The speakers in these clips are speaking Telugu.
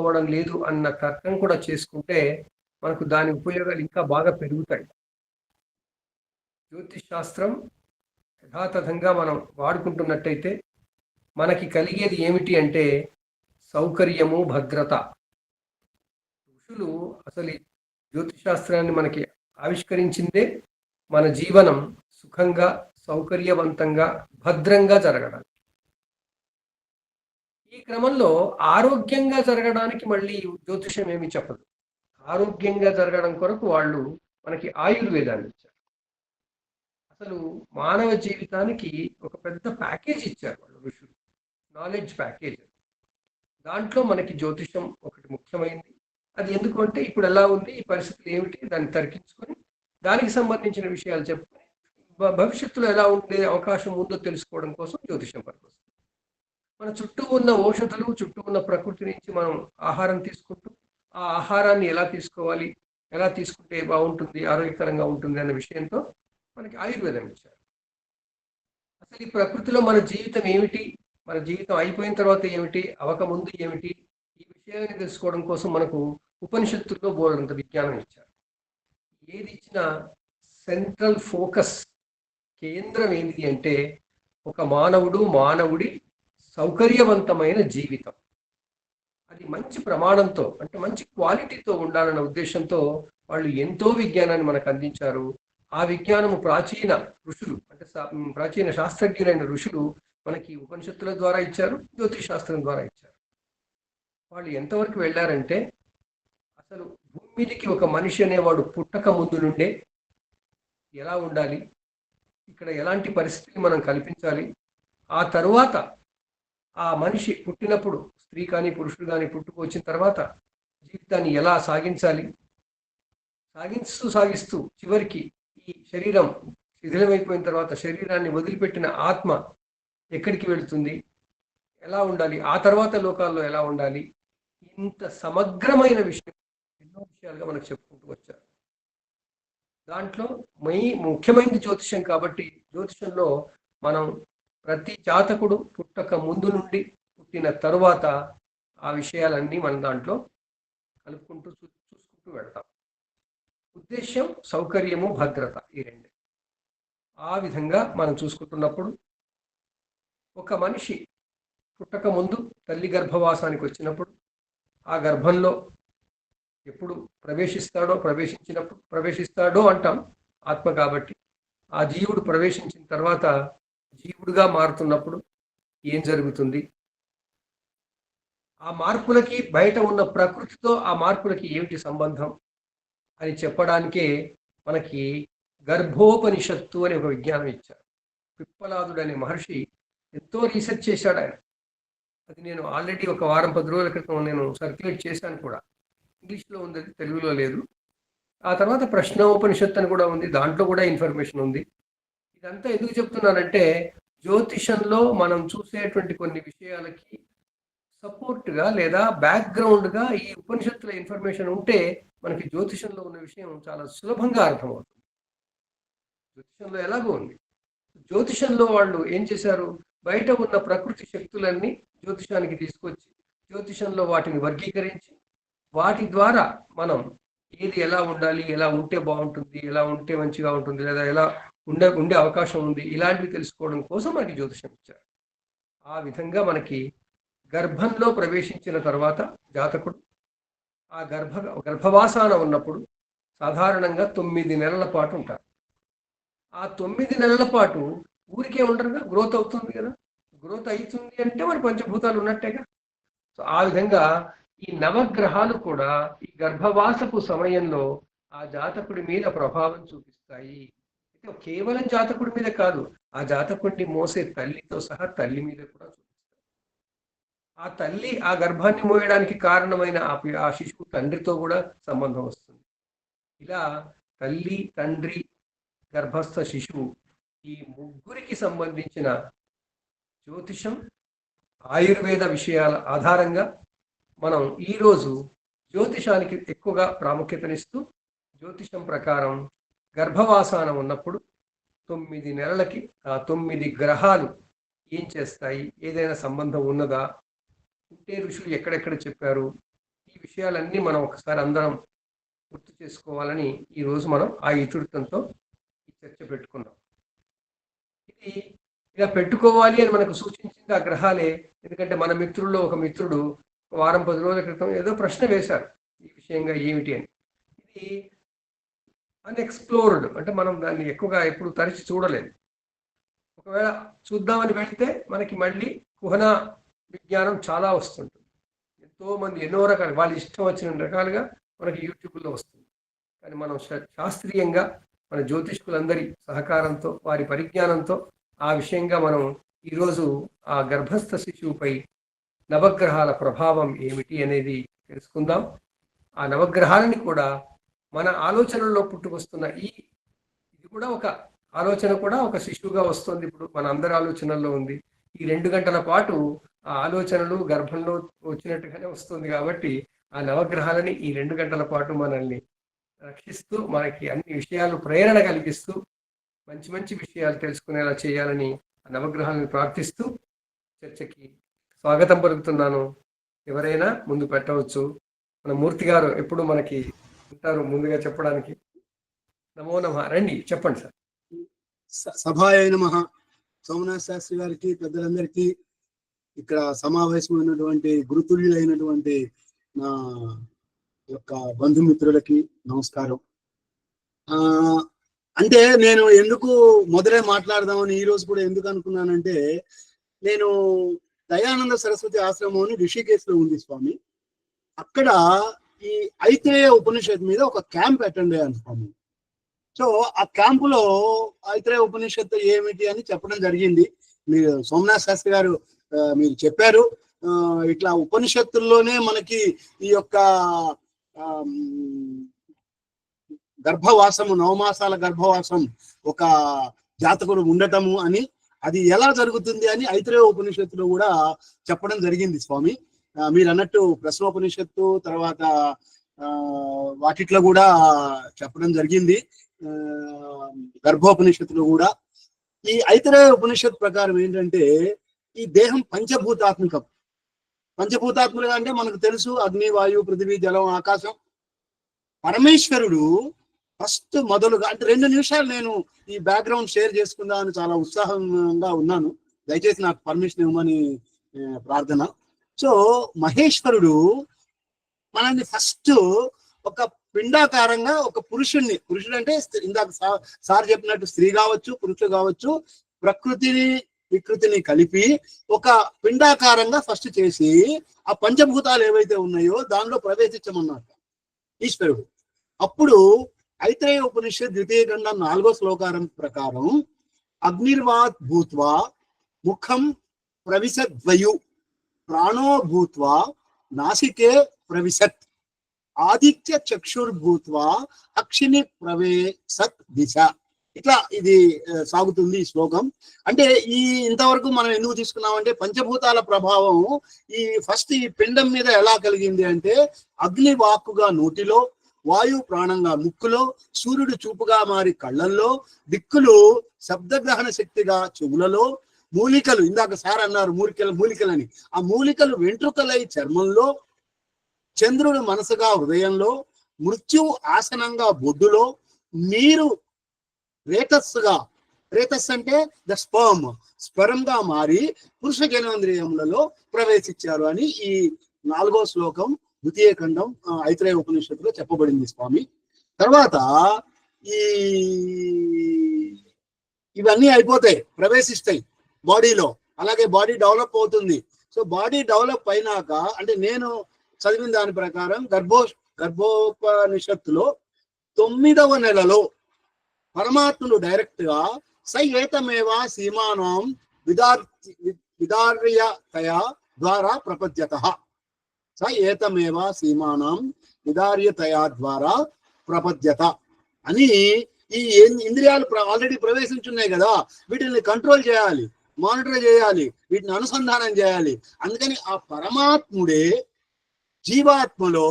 కావడం లేదు అన్న తర్కం కూడా చేసుకుంటే మనకు దాని ఉపయోగాలు ఇంకా బాగా పెరుగుతాయి. జ్యోతిష్ శాస్త్రం యథాతథంగా మనం వాడుకుంటున్నట్టయితే మనకి కలిగేది ఏమిటి అంటే సౌకర్యము, భద్రత. ఋషులు అసలు ఈ జ్యోతిష్ శాస్త్రాన్ని మనకి ఆవిష్కరించిందే మన జీవనం సుఖంగా, సౌకర్యవంతంగా, భద్రంగా జరగడానికి. ఈ క్రమంలో ఆరోగ్యంగా జరగడానికి మళ్ళీ జ్యోతిషం ఏమి చెప్పదు. ఆరోగ్యంగా జరగడం కొరకు వాళ్ళు మనకి ఆయుర్వేదాన్ని ఇచ్చారు. అసలు మానవ జీవితానికి ఒక పెద్ద ప్యాకేజ్ ఇచ్చారు వాళ్ళు ఋషులు, నాలెడ్జ్ ప్యాకేజ్. దాంట్లో మనకి జ్యోతిషం ఒకటి ముఖ్యమైనది. అది ఎందుకు అంటే ఇప్పుడు ఎలా ఉంది, ఈ పరిస్థితులు ఏమిటి, దాన్ని తర్కించుకొని దానికి సంబంధించిన విషయాలు చెప్పుకొని భవిష్యత్తులో ఎలా ఉండే అవకాశం ఉందో తెలుసుకోవడం కోసం జ్యోతిషం పనికొస్తుంది. మన చుట్టూ ఉన్న ఔషధాలు, చుట్టూ ఉన్న ప్రకృతి నుంచి మనం ఆహారం తీసుకుంటూ ఆ ఆహారాన్ని ఎలా తీసుకోవాలి, ఎలా తీసుకుంటే బాగుంటుంది, ఆరోగ్యకరంగా ఉంటుంది అన్న విషయంతో మనకి ఆయుర్వేదం ఇచ్చారు. అసలు ఈ ప్రకృతిలో మన జీవితం ఏమిటి, మన జీవితం అయిపోయిన తర్వాత ఏమిటి, అవకముందు ఏమిటి, ఈ విషయాన్ని తెలుసుకోవడం కోసం మనకు ఉపనిషత్తుల్లో బోల్డంత విజ్ఞానం ఇచ్చారు. ఏది ఇచ్చినా సెంట్రల్ ఫోకస్, కేంద్రం ఏంటి అంటే ఒక మానవుడి సౌకర్యవంతమైన జీవితం. అది మంచి ప్రమాణంతో, అంటే మంచి క్వాలిటీతో ఉండాలన్న ఉద్దేశంతో వాళ్ళు ఎంతో విజ్ఞానాన్ని మనకు అందించారు. ఆ విజ్ఞానము ప్రాచీన ఋషులు, అంటే ప్రాచీన శాస్త్రజ్ఞులైన ఋషులు మనకి ఉపనిషత్తుల ద్వారా ఇచ్చారు, జ్యోతిష్ శాస్త్రం ద్వారా ఇచ్చారు. వాళ్ళు ఎంతవరకు వెళ్ళారంటే అసలు భూమి మీదకి ఒక మనిషి అనేవాడు పుట్టక ముందు నుండే ఎలా ఉండాలి, ఇక్కడ ఎలాంటి పరిస్థితిని మనం కల్పించాలి, ఆ తరువాత ఆ మనిషి పుట్టినప్పుడు స్త్రీ కానీ పురుషుడు కానీ పుట్టుకొచ్చిన తర్వాత జీవితాన్ని ఎలా సాగించాలి, సాగిస్తూ చివరికి ఈ శరీరం శిథిలమైపోయిన తర్వాత శరీరాన్ని వదిలిపెట్టిన ఆత్మ ఎక్కడికి వెళుతుంది, ఎలా ఉండాలి, ఆ తర్వాత లోకాల్లో ఎలా ఉండాలి, ఇంత సమగ్రమైన విషయం ఎన్నో విషయాలుగా మనకు చెప్పుకుంటూ వచ్చారు. దాంట్లో ముఖ్యమైనది జ్యోతిషం. కాబట్టి జ్యోతిషంలో మనం ప్రతి జాతకుడు పుట్టక ముందు నుండి పుట్టిన తరువాత ఆ విషయాలన్నీ మనం దాంట్లో కలుపుకుంటూ చూసుకుంటూ వెళ్తాం. ఉద్దేశ్యం సౌకర్యము, భద్రత, ఈ రెండే. ఆ విధంగా మనం చూసుకుంటున్నప్పుడు ఒక మనిషి పుట్టక ముందు తల్లి గర్భవాసానికి వచ్చినప్పుడు ఆ గర్భంలో ఎప్పుడు ప్రవేశిస్తాడో అంటాం, ఆత్మ కాబట్టి. ఆ జీవుడు ప్రవేశించిన తర్వాత జీవుడుగా మారుతున్నప్పుడు ఏం జరుగుతుంది, ఆ మార్పులకి బయట ఉన్న ప్రకృతితో ఆ మార్పులకి ఏమిటి సంబంధం అని చెప్పడానికే మనకి గర్భోపనిషత్తు అనే ఒక విజ్ఞానం ఇచ్చారు. పిప్పలాదుడు అనే మహర్షి ఎంతో రీసెర్చ్ చేశాడు ఆయన. అది నేను ఆల్రెడీ ఒక వారం 10 రోజుల క్రితం నేను సర్క్యులేట్ చేశాను కూడా. ఇంగ్లీష్లో ఉంది, తెలుగులో లేదు. ఆ తర్వాత ప్రశ్నోపనిషత్తు అని కూడా ఉంది, దాంట్లో కూడా ఇన్ఫర్మేషన్ ఉంది. ఇదంతా ఎందుకు చెప్తున్నానంటే జ్యోతిషంలో మనం చూసేటువంటి కొన్ని విషయాలకి సపోర్ట్గా లేదా బ్యాక్గ్రౌండ్గా ఈ ఉపనిషత్తుల ఇన్ఫర్మేషన్ ఉంటే మనకి జ్యోతిషంలో ఉన్న విషయం చాలా సులభంగా అర్థమవుతుంది. జ్యోతిషంలో ఎలాగో ఉంది. జ్యోతిషంలో వాళ్ళు ఏం చేశారు, బయట ఉన్న ప్రకృతి శక్తులన్నీ జ్యోతిషానికి తీసుకొచ్చి జ్యోతిషంలో వాటిని వర్గీకరించి వాటి ద్వారా మనం ఏది ఎలా ఉండాలి, ఎలా ఉంటే బాగుంటుంది, ఎలా ఉంటే మంచిగా ఉంటుంది, లేదా ఎలా ఉండే అవకాశం ఉంది, ఇలాంటివి తెలుసుకోవడం కోసం మనకి జ్యోతిషం ఇచ్చారు. ఆ విధంగా మనకి గర్భంలో ప్రవేశించిన తర్వాత జాతకుడు ఆ గర్భవాసాన ఉన్నప్పుడు సాధారణంగా 9 నెలల పాటు ఉంటారు. ఆ 9 నెలల పాటు ఊరికే ఉండరుగా, గ్రోత్ అవుతుంది కదా. గ్రోత్ అవుతుంది అంటే మరి పంచభూతాలు ఉన్నట్టేగా. సో ఆ విధంగా ఈ నవగ్రహాలు కూడా ఈ గర్భవాసపు సమయంలో ఆ జాతకుడి మీద ప్రభావం చూపిస్తాయి. అయితే కేవలం జాతకుడి మీద కాదు, ఆ జాతకుడిని మోసే తల్లితో సహా తల్లి మీద కూడా చూపిస్తాయి. ఆ తల్లి ఆ గర్భాన్ని మోయడానికి కారణమైన ఆ శిశువు తండ్రితో కూడా సంబంధం వస్తుంది. ఇలా తల్లి, తండ్రి, గర్భస్థ శిశువు, ఈ ముగ్గురికి సంబంధించిన జ్యోతిషం, ఆయుర్వేద విషయాల ఆధారంగా మనం ఈరోజు జ్యోతిషానికి ఎక్కువగా ప్రాముఖ్యతనిస్తూ జ్యోతిషం ప్రకారం గర్భవాసానం ఉన్నప్పుడు 9 నెలలకి ఆ 9 గ్రహాలు ఏం చేస్తాయి, ఏదైనా సంబంధం ఉన్నదా, ఉంటే ఋషులు ఎక్కడెక్కడ చెప్పారు, విషయాలన్నీ మనం ఒకసారి అందరం గుర్తు చేసుకోవాలని ఈరోజు మనం ఆ ఇతివృత్తంతో ఈ చర్చ పెట్టుకున్నాం. ఇది ఇలా పెట్టుకోవాలి అని మనకు సూచించింది ఆ గ్రహాలే. ఎందుకంటే మన మిత్రుల్లో ఒక మిత్రుడు వారం 10 రోజుల క్రితం ఏదో ప్రశ్న వేశారు ఈ విషయంగా ఏమిటి అని. ఇది అన్ఎక్స్ప్లోర్డ్, అంటే మనం దాన్ని ఎక్కువగా ఎప్పుడు తరచి చూడలేదు. ఒకవేళ చూద్దామని వెళితే మనకి మళ్ళీ కుహనా విజ్ఞానం చాలా వస్తుంటుంది. ఎంతో మంది ఎన్నో రకాలు వాళ్ళు ఇష్టం వచ్చిన రకాలుగా మనకి యూట్యూబ్లో వస్తుంది. కానీ మనం శాస్త్రీయంగా మన జ్యోతిష్కులందరి సహకారంతో వారి పరిజ్ఞానంతో ఆ విషయంగా మనం ఈరోజు ఆ గర్భస్థ శిశువుపై నవగ్రహాల ప్రభావం ఏమిటి అనేది తెలుసుకుందాం. ఆ నవగ్రహాలని కూడా మన ఆలోచనల్లో పుట్టుకొస్తున్న ఇది కూడా ఒక ఆలోచన కూడా ఒక శిశువుగా వస్తుంది. ఇప్పుడు మన అందరి ఆలోచనల్లో ఉంది. ఈ 2 గంటల పాటు ఆ ఆలోచనలు గర్భంలో వచ్చినట్టుగానే వస్తుంది. కాబట్టి ఆ నవగ్రహాలని ఈ 2 గంటల పాటు మనల్ని రక్షిస్తూ మనకి అన్ని విషయాలు ప్రేరణ కలిగిస్తూ మంచి మంచి విషయాలు తెలుసుకునేలా చేయాలని ఆ నవగ్రహాలను ప్రార్థిస్తూ చర్చకి స్వాగతం పలుకుతున్నాను. ఎవరైనా ముందు పెట్టవచ్చు. మన మూర్తి గారు ఎప్పుడు మనకి ఉంటారు ముందుగా చెప్పడానికి. నమో నమః. రండి, చెప్పండి సార్. సభాయ నమః. సోమనాథ్ శాస్త్రి గారికి, పెద్దలందరికీ, ఇక్కడ సమావేశమైనటువంటి గురుతుల్యులైనటువంటి నా యొక్క బంధుమిత్రులకి నమస్కారం. అంటే నేను ఎందుకు మొదలే మాట్లాడదామని ఈ రోజు కూడా ఎందుకు అనుకున్నానంటే, నేను దయానంద సరస్వతి ఆశ్రమం అని రిషికేశ్లో ఉంది స్వామి. అక్కడ ఈ ఐత్రేయ ఉపనిషత్ మీద ఒక క్యాంప్ అటెండ్ అయ్యాను స్వామి. సో ఆ క్యాంపులో ఐత్రేయ ఉపనిషత్తు ఏమిటి అని చెప్పడం జరిగింది. మీరు సోమనాథ్ శాస్త్రి గారు మీరు చెప్పారు, ఇట్లా ఉపనిషత్తుల్లోనే మనకి ఈ యొక్క గర్భవాసము, 9 మాసాల గర్భవాసం ఒక జాతకుడు ఉండటము అని, అది ఎలా జరుగుతుంది అని ఐత్రేయ ఉపనిషత్తులో కూడా చెప్పడం జరిగింది స్వామి. మీరు అన్నట్టు ప్రశ్నోపనిషత్తు తర్వాత వాటిట్లో కూడా చెప్పడం జరిగింది, గర్భోపనిషత్తులో కూడా. ఈ ఐతరేయ ఉపనిషత్ ప్రకారం ఏంటంటే, ఈ దేహం పంచభూతాత్మకం. పంచభూతాత్మకం అంటే మనకు తెలుసు, అగ్ని, వాయువు, పృథివీ, జలం, ఆకాశం. పరమేశ్వరుడు ఫస్ట్ మొదలుగా, అంటే 2 నిమిషాలు నేను ఈ బ్యాక్గ్రౌండ్ షేర్ చేసుకుందాం అని చాలా ఉత్సాహంగా ఉన్నాను. దయచేసి నాకు పర్మిషన్ ఇవ్వమని ప్రార్థన. సో మహేశ్వరుడు మనల్ని ఫస్ట్ ఒక పిండాకారంగా ఒక పురుషుడు అంటే ఇందాక సార్ చెప్పినట్టు స్త్రీ కావచ్చు, పురుషుడు కావచ్చు, ప్రకృతిని వికృతిని కలిపి ఒక పిండాకారంగా ఫస్ట్ చేసి ఆ పంచభూతాలు ఏవైతే ఉన్నాయో దానిలో ప్రవేశించమన్నమాట ఈశ్వరుడు. అప్పుడు ఐత్రేయ ఉపనిషత్ 2వ ఖండం 4వ శ్లోకారం ప్రకారం అగ్నిర్వాత్ భూత్వా ముఖం ప్రవిశద్వయు ప్రాణో భూత్వా నాసికే ప్రవిశత్ ఆదిత్య చక్షుర్భూత్వా అక్షిని ప్రవేశత్ దిశ. ఇట్లా ఇది సాగుతుంది ఈ శ్లోకం. అంటే ఇంతవరకు మనం ఎందుకు తీసుకున్నామంటే, పంచభూతాల ప్రభావం ఈ ఫస్ట్ ఈ పిండం మీద ఎలా కలిగింది అంటే, అగ్ని వాక్కుగా నోటిలో, వాయు ప్రాణంగా ముక్కులో, సూర్యుడు చూపుగా మారి కళ్ళల్లో, దిక్కులు శబ్దగ్రహణ శక్తిగా చెవులలో, మూలికలు ఇందాక సార్ అన్నారు మూలికలని, ఆ మూలికలు వెంట్రుకలై చర్మంలో, చంద్రుడు మనసుగా హృదయంలో, మృత్యువు ఆసనంగా బొడ్డులో, నీరు రేతస్ అంటే ద స్పరంగా మారి పురుష జనేంద్రియములలో ప్రవేశించారు అని ఈ 4వ శ్లోకం 2వ ఖండం ఐత్రేయ ఉపనిషత్తులో చెప్పబడింది స్వామి. తర్వాత ఇవన్నీ అయిపోతాయి, ప్రవేశిస్తాయి బాడీలో. అలాగే బాడీ డెవలప్ అవుతుంది. సో బాడీ డెవలప్ అయినాక, అంటే నేను చదివిన దాని ప్రకారం గర్భోపనిషత్తులో 9వ నెలలో పరమాత్ముడు డైరెక్ట్ గా స ఏతమేవా సీమానాం విదార్యతయా ద్వారా ప్రపద్యత, స ఏతమేవా సీమానాం విదార్యతయా ద్వారా ప్రపద్యత అని. ఈ ఇంద్రియాలు ఆల్రెడీ ప్రవేశించున్నాయి కదా, వీటిని కంట్రోల్ చేయాలి, మానిటర్ చేయాలి, వీటిని అనుసంధానం చేయాలి. అందుకని ఆ పరమాత్ముడే జీవాత్మలో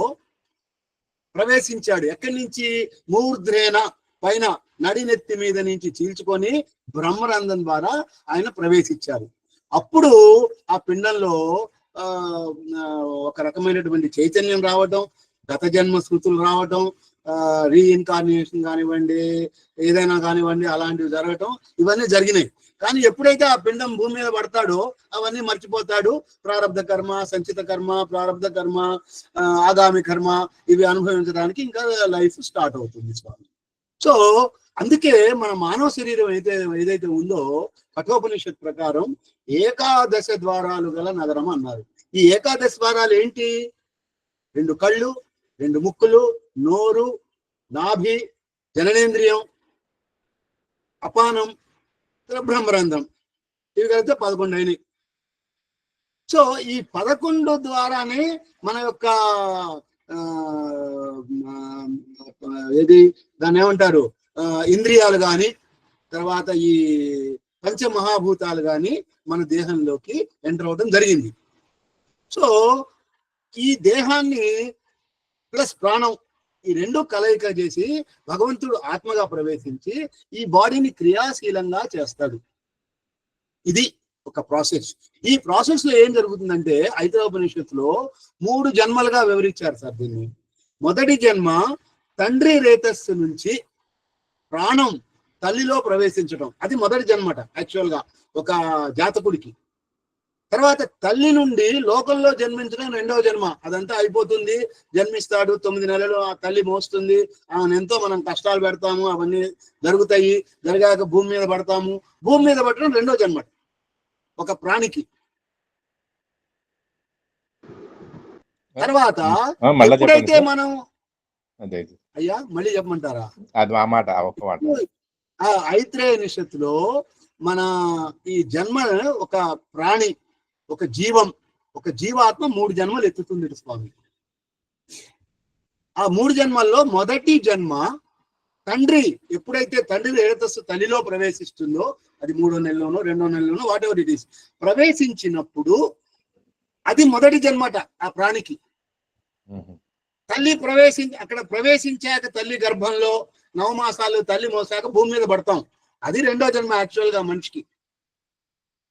ప్రవేశించాడు. ఎక్కడి నుంచి? మూర్ధ్రేన, పైన నడినెత్తి మీద నుంచి చీల్చుకొని బ్రహ్మరంధ్రం ద్వారా ఆయన ప్రవేశించారు. అప్పుడు ఆ పిండంలో ఒక రకమైనటువంటి చైతన్యం రావటం, గత జన్మ స్మృతులు రావటం, రీఇన్కార్నేషన్ కానివ్వండి, ఏదైనా కానివ్వండి, అలాంటివి జరగటం, ఇవన్నీ జరిగినాయి. కానీ ఎప్పుడైతే ఆ పిండం భూమి మీద పడతాడో అవన్నీ మర్చిపోతాడు. ప్రారంధ కర్మ, సంచిత కర్మ, ప్రారంధ కర్మ, ఆగామి కర్మ, ఇవి అనుభవించడానికి ఇంకా లైఫ్ స్టార్ట్ అవుతుంది స్వామి. సో అందుకే మన మానవ శరీరం ఏదైతే ఉందో కఠోపనిషత్ ప్రకారం ఏకాదశ ద్వారాలు గల నగరం అన్నారు. ఈ ఏకాదశ ద్వారాలు ఏంటి? 2 కళ్ళు, 2 ముక్కులు, నోరు, నాభి, జననేంద్రియం, అపానం, బ్రహ్మరంధ్రం, ఇవి కలిపితే 11 అయినాయి. సో ఈ 11 ద్వారానే మన యొక్క ఏది దాన్ని ఏమంటారు, ఇంద్రియాలు కానీ, తర్వాత ఈ పంచమహాభూతాలు కానీ మన దేహంలోకి ఎంటర్ అవడం జరిగింది. సో ఈ దేహాన్ని ప్లస్ ప్రాణం, ఈ 2 కలయిక చేసి భగవంతుడు ఆత్మగా ప్రవేశించి ఈ బాడీని క్రియాశీలంగా చేస్తాడు. ఇది ఒక ప్రాసెస్. ఈ ప్రాసెస్ లో ఏం జరుగుతుందంటే ఐతరోపనిషత్తులో 3 జన్మలుగా వివరించారు సార్ దీన్ని. మొదటి జన్మ తండ్రి రేతస్సు నుంచి ప్రాణం తల్లిలో ప్రవేశించడం, అది మొదటి జన్మట యాక్చువల్ గా ఒక జాతకుడికి. తర్వాత తల్లి నుండి లోకంలో జన్మించడం 2వ జన్మ. అదంతా అయిపోతుంది, జన్మిస్తాడు, 9 నెలలు ఆ తల్లి మోస్తుంది, ఎంతో మనం కష్టాలు పెడతాము, అవన్నీ జరుగుతాయి. జరిగాక భూమి మీద పడతాము. భూమి మీద పడడం 2వ జన్మ ఒక ప్రాణికి. తర్వాత ఎప్పుడైతే మనం అయ్యా మళ్ళీ చెప్పమంటారా? ఐత్రేయనిషత్తులో మన ఈ జన్మ ఒక ప్రాణి, ఒక జీవం, ఒక జీవాత్మ 3 జన్మలు ఎత్తుతుంది స్వామి. ఆ 3 జన్మల్లో మొదటి జన్మ తండ్రి, ఎప్పుడైతే తండ్రి రేతస్సు తల్లిలో ప్రవేశిస్తుందో, అది 3వ నెలలోనో 2వ నెలలోనో వాట్ ఎవర్ ఇట్ ఈస్, ప్రవేశించినప్పుడు అది మొదటి జన్మట ఆ ప్రాణికి. తల్లి అక్కడ ప్రవేశించాక తల్లి గర్భంలో 9 మాసాలు తల్లి మోసాక భూమి మీద పడతాం, అది 2వ జన్మ యాక్చువల్ గా మనిషికి.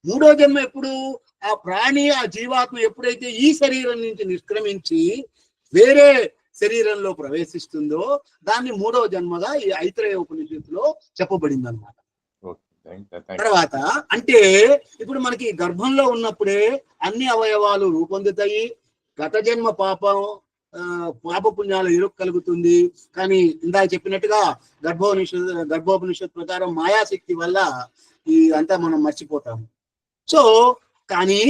3వ జన్మ ఎప్పుడు? ఆ ప్రాణి, ఆ జీవాత్మ ఎప్పుడైతే ఈ శరీరం నుంచి నిష్క్రమించి వేరే శరీరంలో ప్రవేశిస్తుందో దాన్ని 3వ జన్మగా ఈ ఐత్రేయ ఉపనిషత్తులో చెప్పబడింది అనమాట. తర్వాత అంటే ఇప్పుడు మనకి గర్భంలో ఉన్నప్పుడే అన్ని అవయవాలు రూపొందుతాయి. గత జన్మ పాపపుణ్యాలు ఇరుక్కు కలుగుతుంది. కానీ ఇందాక చెప్పినట్టుగా గర్భోపనిషత్ ప్రకారం మాయాశక్తి వల్ల ఈ అంతా మనం మర్చిపోతాము. సో కానీ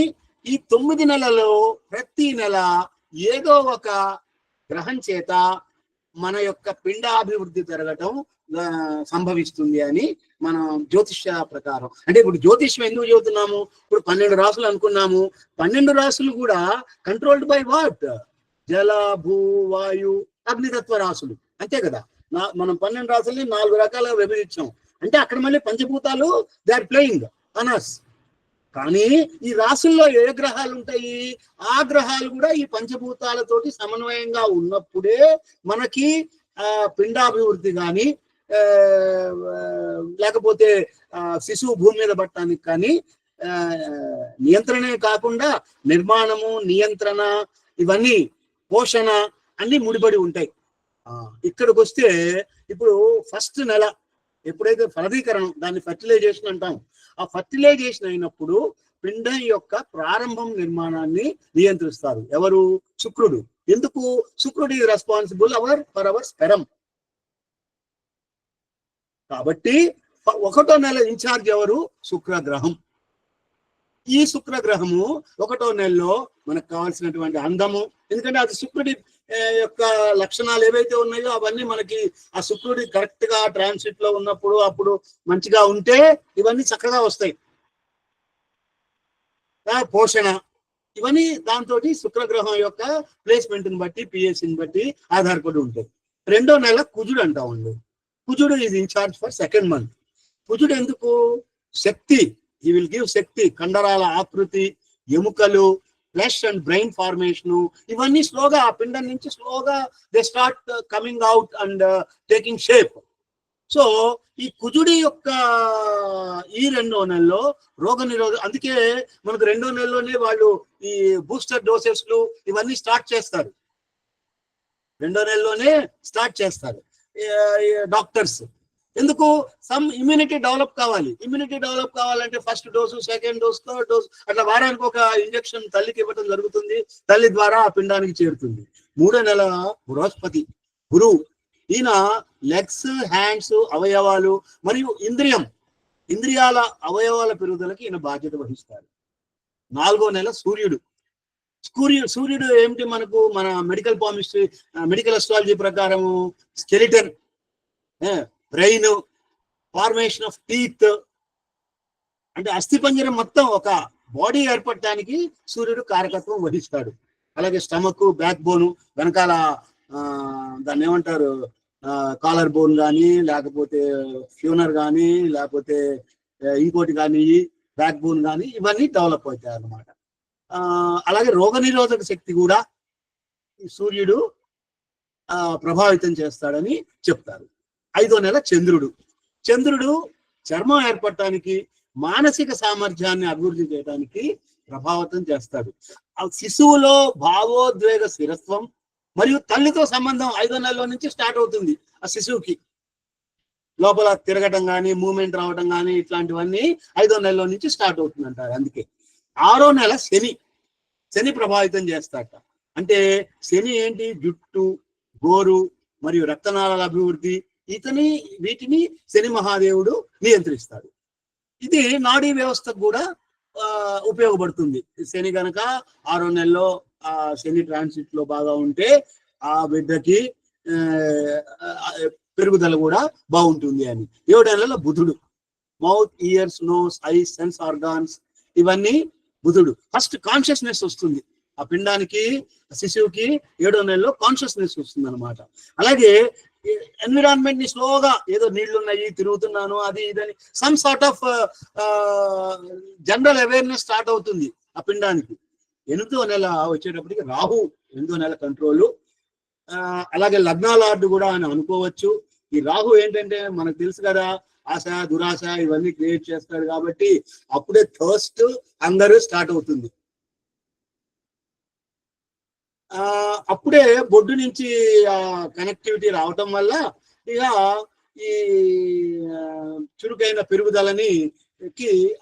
ఈ 9 నెలల్లో ప్రతి నెల ఏదో ఒక గ్రహం చేత మన యొక్క పిండాభివృద్ధి జరగటం సంభవిస్తుంది అని మనం జ్యోతిష్య ప్రకారం. అంటే ఇప్పుడు జ్యోతిష్యం ఎందుకు చెబుతున్నాము? ఇప్పుడు 12 రాసులు అనుకున్నాము. 12 రాసులు కూడా కంట్రోల్డ్ బై వాట్? జల, భూ, వాయు, అగ్నితత్వ రాసులు, అంతే కదా. మనం 12 రాసుల్ని 4 రకాలుగా విభజించాం. అంటే అక్కడ మళ్ళీ పంచభూతాలు దే ఆర్ ప్లేయింగ్ అనస్. కానీ ఈ రాసుల్లో ఏ గ్రహాలు ఉంటాయి? ఆ గ్రహాలు కూడా ఈ పంచభూతాలతోటి సమన్వయంగా ఉన్నప్పుడే మనకి పిండాభివృద్ధి కానీ, లేకపోతే శిశువు భూమి మీద పట్టడానికి కానీ నియంత్రణే కాకుండా నిర్మాణము, నియంత్రణ, ఇవన్నీ పోషణ అన్ని ముడిపడి ఉంటాయి. ఇక్కడికి వస్తే ఇప్పుడు ఫస్ట్ నెల ఎప్పుడైతే ఫలదీకరణం, దాన్ని ఫర్టిలైజేషన్ అంటాం, ఆ ఫర్టిలైజేషన్ అయినప్పుడు పిండం యొక్క ప్రారంభం నిర్మాణాన్ని నియంత్రిస్తారు ఎవరు? శుక్రుడు. ఎందుకు? శుక్రుడు ఈజ్ రెస్పాన్సిబుల్ ఫర్ అవర్ స్పెరమ్. కాబట్టి 1వ నెల ఇన్ఛార్జ్ ఎవరు? శుక్రగ్రహం. ఈ శుక్రగ్రహము 1వ నెలలో మనకు కావాల్సినటువంటి అందము, ఎందుకంటే అది శుక్రుడి యొక్క లక్షణాలు ఏవైతే ఉన్నాయో అవన్నీ మనకి ఆ శుక్రుడి కరెక్ట్ గా ట్రాన్సిట్ లో ఉన్నప్పుడు అప్పుడు మంచిగా ఉంటే ఇవన్నీ చక్కగా వస్తాయి. పోషణ, ఇవన్నీ దాంతో శుక్రగ్రహం యొక్క ప్లేస్మెంట్ ని బట్టి, పిఎస్సిని బట్టి ఆధారపడి ఉంటాయి. 2వ నెల కుజుడు అంటామండి. కుజుడు is incharge for 2nd month. కుజుడు ఎందుకు? శక్తి. హీ విల్ గివ్ శక్తి. కండరాల ఆకృతి, ఎముకలు, ఫ్లెష్ అండ్ బ్రెయిన్ ఫార్మేషన్, ఇవన్నీ స్లోగా ఆ పిండం నుంచి స్లోగా they start coming out and taking shape. So ఈ కుజుడి యొక్క ఈ 2వ నెలలో రోగ నిరోధక, అందుకే మనకు 2వ నెలలోనే వాళ్ళు ఈ బూస్టర్ డోసెస్లు ఇవన్నీ స్టార్ట్ చేస్తారు. 2వ నెలలోనే స్టార్ట్ చేస్తారు డాక్టర్స్. ఎందుకు? సమ్ ఇమ్యూనిటీ డెవలప్ కావాలి. ఇమ్యూనిటీ డెవలప్ కావాలంటే first dose, second dose, third dose అట్లా వారానికి ఒక ఇంజెక్షన్ తల్లికి ఇవ్వడం జరుగుతుంది. తల్లి ద్వారా ఆ పిండానికి చేరుతుంది. 3వ నెల బృహస్పతి గురువు, ఈయన లెగ్స్, హ్యాండ్స్, అవయవాలు మరియు ఇంద్రియాల అవయవాల పెరుగుదలకి ఈయన బాధ్యత వహిస్తారు. 4వ నెల సూర్యుడు. సూర్యుడు ఏమిటి? మనకు మన మెడికల్ అస్ట్రాలజీ ప్రకారము skeleton, brain, formation of teeth, అంటే అస్థిపంజరం మొత్తం ఒక బాడీ ఏర్పడటానికి సూర్యుడు కారకత్వం వహిస్తాడు. అలాగే స్టమక్, బ్యాక్ బోను, వెనకాల దాన్ని ఏమంటారు, కాలర్ బోన్ కానీ, లేకపోతే ఫ్యూనర్ కానీ, లేకపోతే ఇంకోటి కానీ, బ్యాక్ బోన్ కానీ, ఇవన్నీ డెవలప్ అవుతాయి అన్నమాట. అలాగే రోగనిరోధక శక్తి కూడా సూర్యుడు ప్రభావితం చేస్తాడని చెప్తారు. 5వ నెల చంద్రుడు చర్మం ఏర్పడటానికి, మానసిక సామర్థ్యాన్ని అభివృద్ధి చేయడానికి ప్రభావితం చేస్తాడు. ఆ శిశువులో భావోద్వేగ స్థిరత్వం మరియు తల్లితో సంబంధం 5వ నెలలో నుంచి స్టార్ట్ అవుతుంది. ఆ శిశువుకి లోపల తిరగటం కానీ, మూమెంట్ రావటం కానీ, ఇట్లాంటివన్నీ 5వ నెలలో నుంచి స్టార్ట్ అవుతుంది అంటారు. అందుకే 6వ నెల శని ప్రభావితం చేస్తాట. అంటే శని ఏంటి? జుట్టు, గోరు మరియు రక్తనాళాల అభివృద్ధి, వీటిని శని మహాదేవుడు నియంత్రిస్తాడు. ఇది నాడీ వ్యవస్థకు కూడా ఉపయోగపడుతుంది. శని గనక 6వ నెలలో ఆ శని ట్రాన్సిట్ లో బాగా ఉంటే ఆ బిడ్డకి పెరుగుదల కూడా బాగుంటుంది అని. 7వ నెలలో బుధుడు. Mouth, ears, nose, eyes, sense organs, ఇవన్నీ బుధుడు. ఫస్ట్ కాన్షియస్నెస్ వస్తుంది ఆ పిండానికి, శిశువుకి 7వ నెలలో కాన్షియస్నెస్ వస్తుంది అనమాట. అలాగే ఎన్విరాన్మెంట్ ని స్లోగా, ఏదో నీళ్లు ఉన్నాయి, తిరుగుతున్నాను, అది ఇదని some sort of general awareness start అవుతుంది ఆ పిండానికి. 8వ నెల వచ్చేటప్పటికి రాహు 8వ నెల కంట్రోలు. అలాగే లగ్నాలార్డు కూడా అని అనుకోవచ్చు. ఈ రాహు ఏంటంటే మనకు తెలుసు కదా, ఆశ, దురాశ ఇవన్నీ క్రియేట్ చేస్తాడు. కాబట్టి అప్పుడే థర్స్ట్, హంగర్ స్టార్ట్ అవుతుంది. అప్పుడే బొడ్డు నుంచి కనెక్టివిటీ రావటం వల్ల ఇక ఈ చురుకైన పెరుగుదలని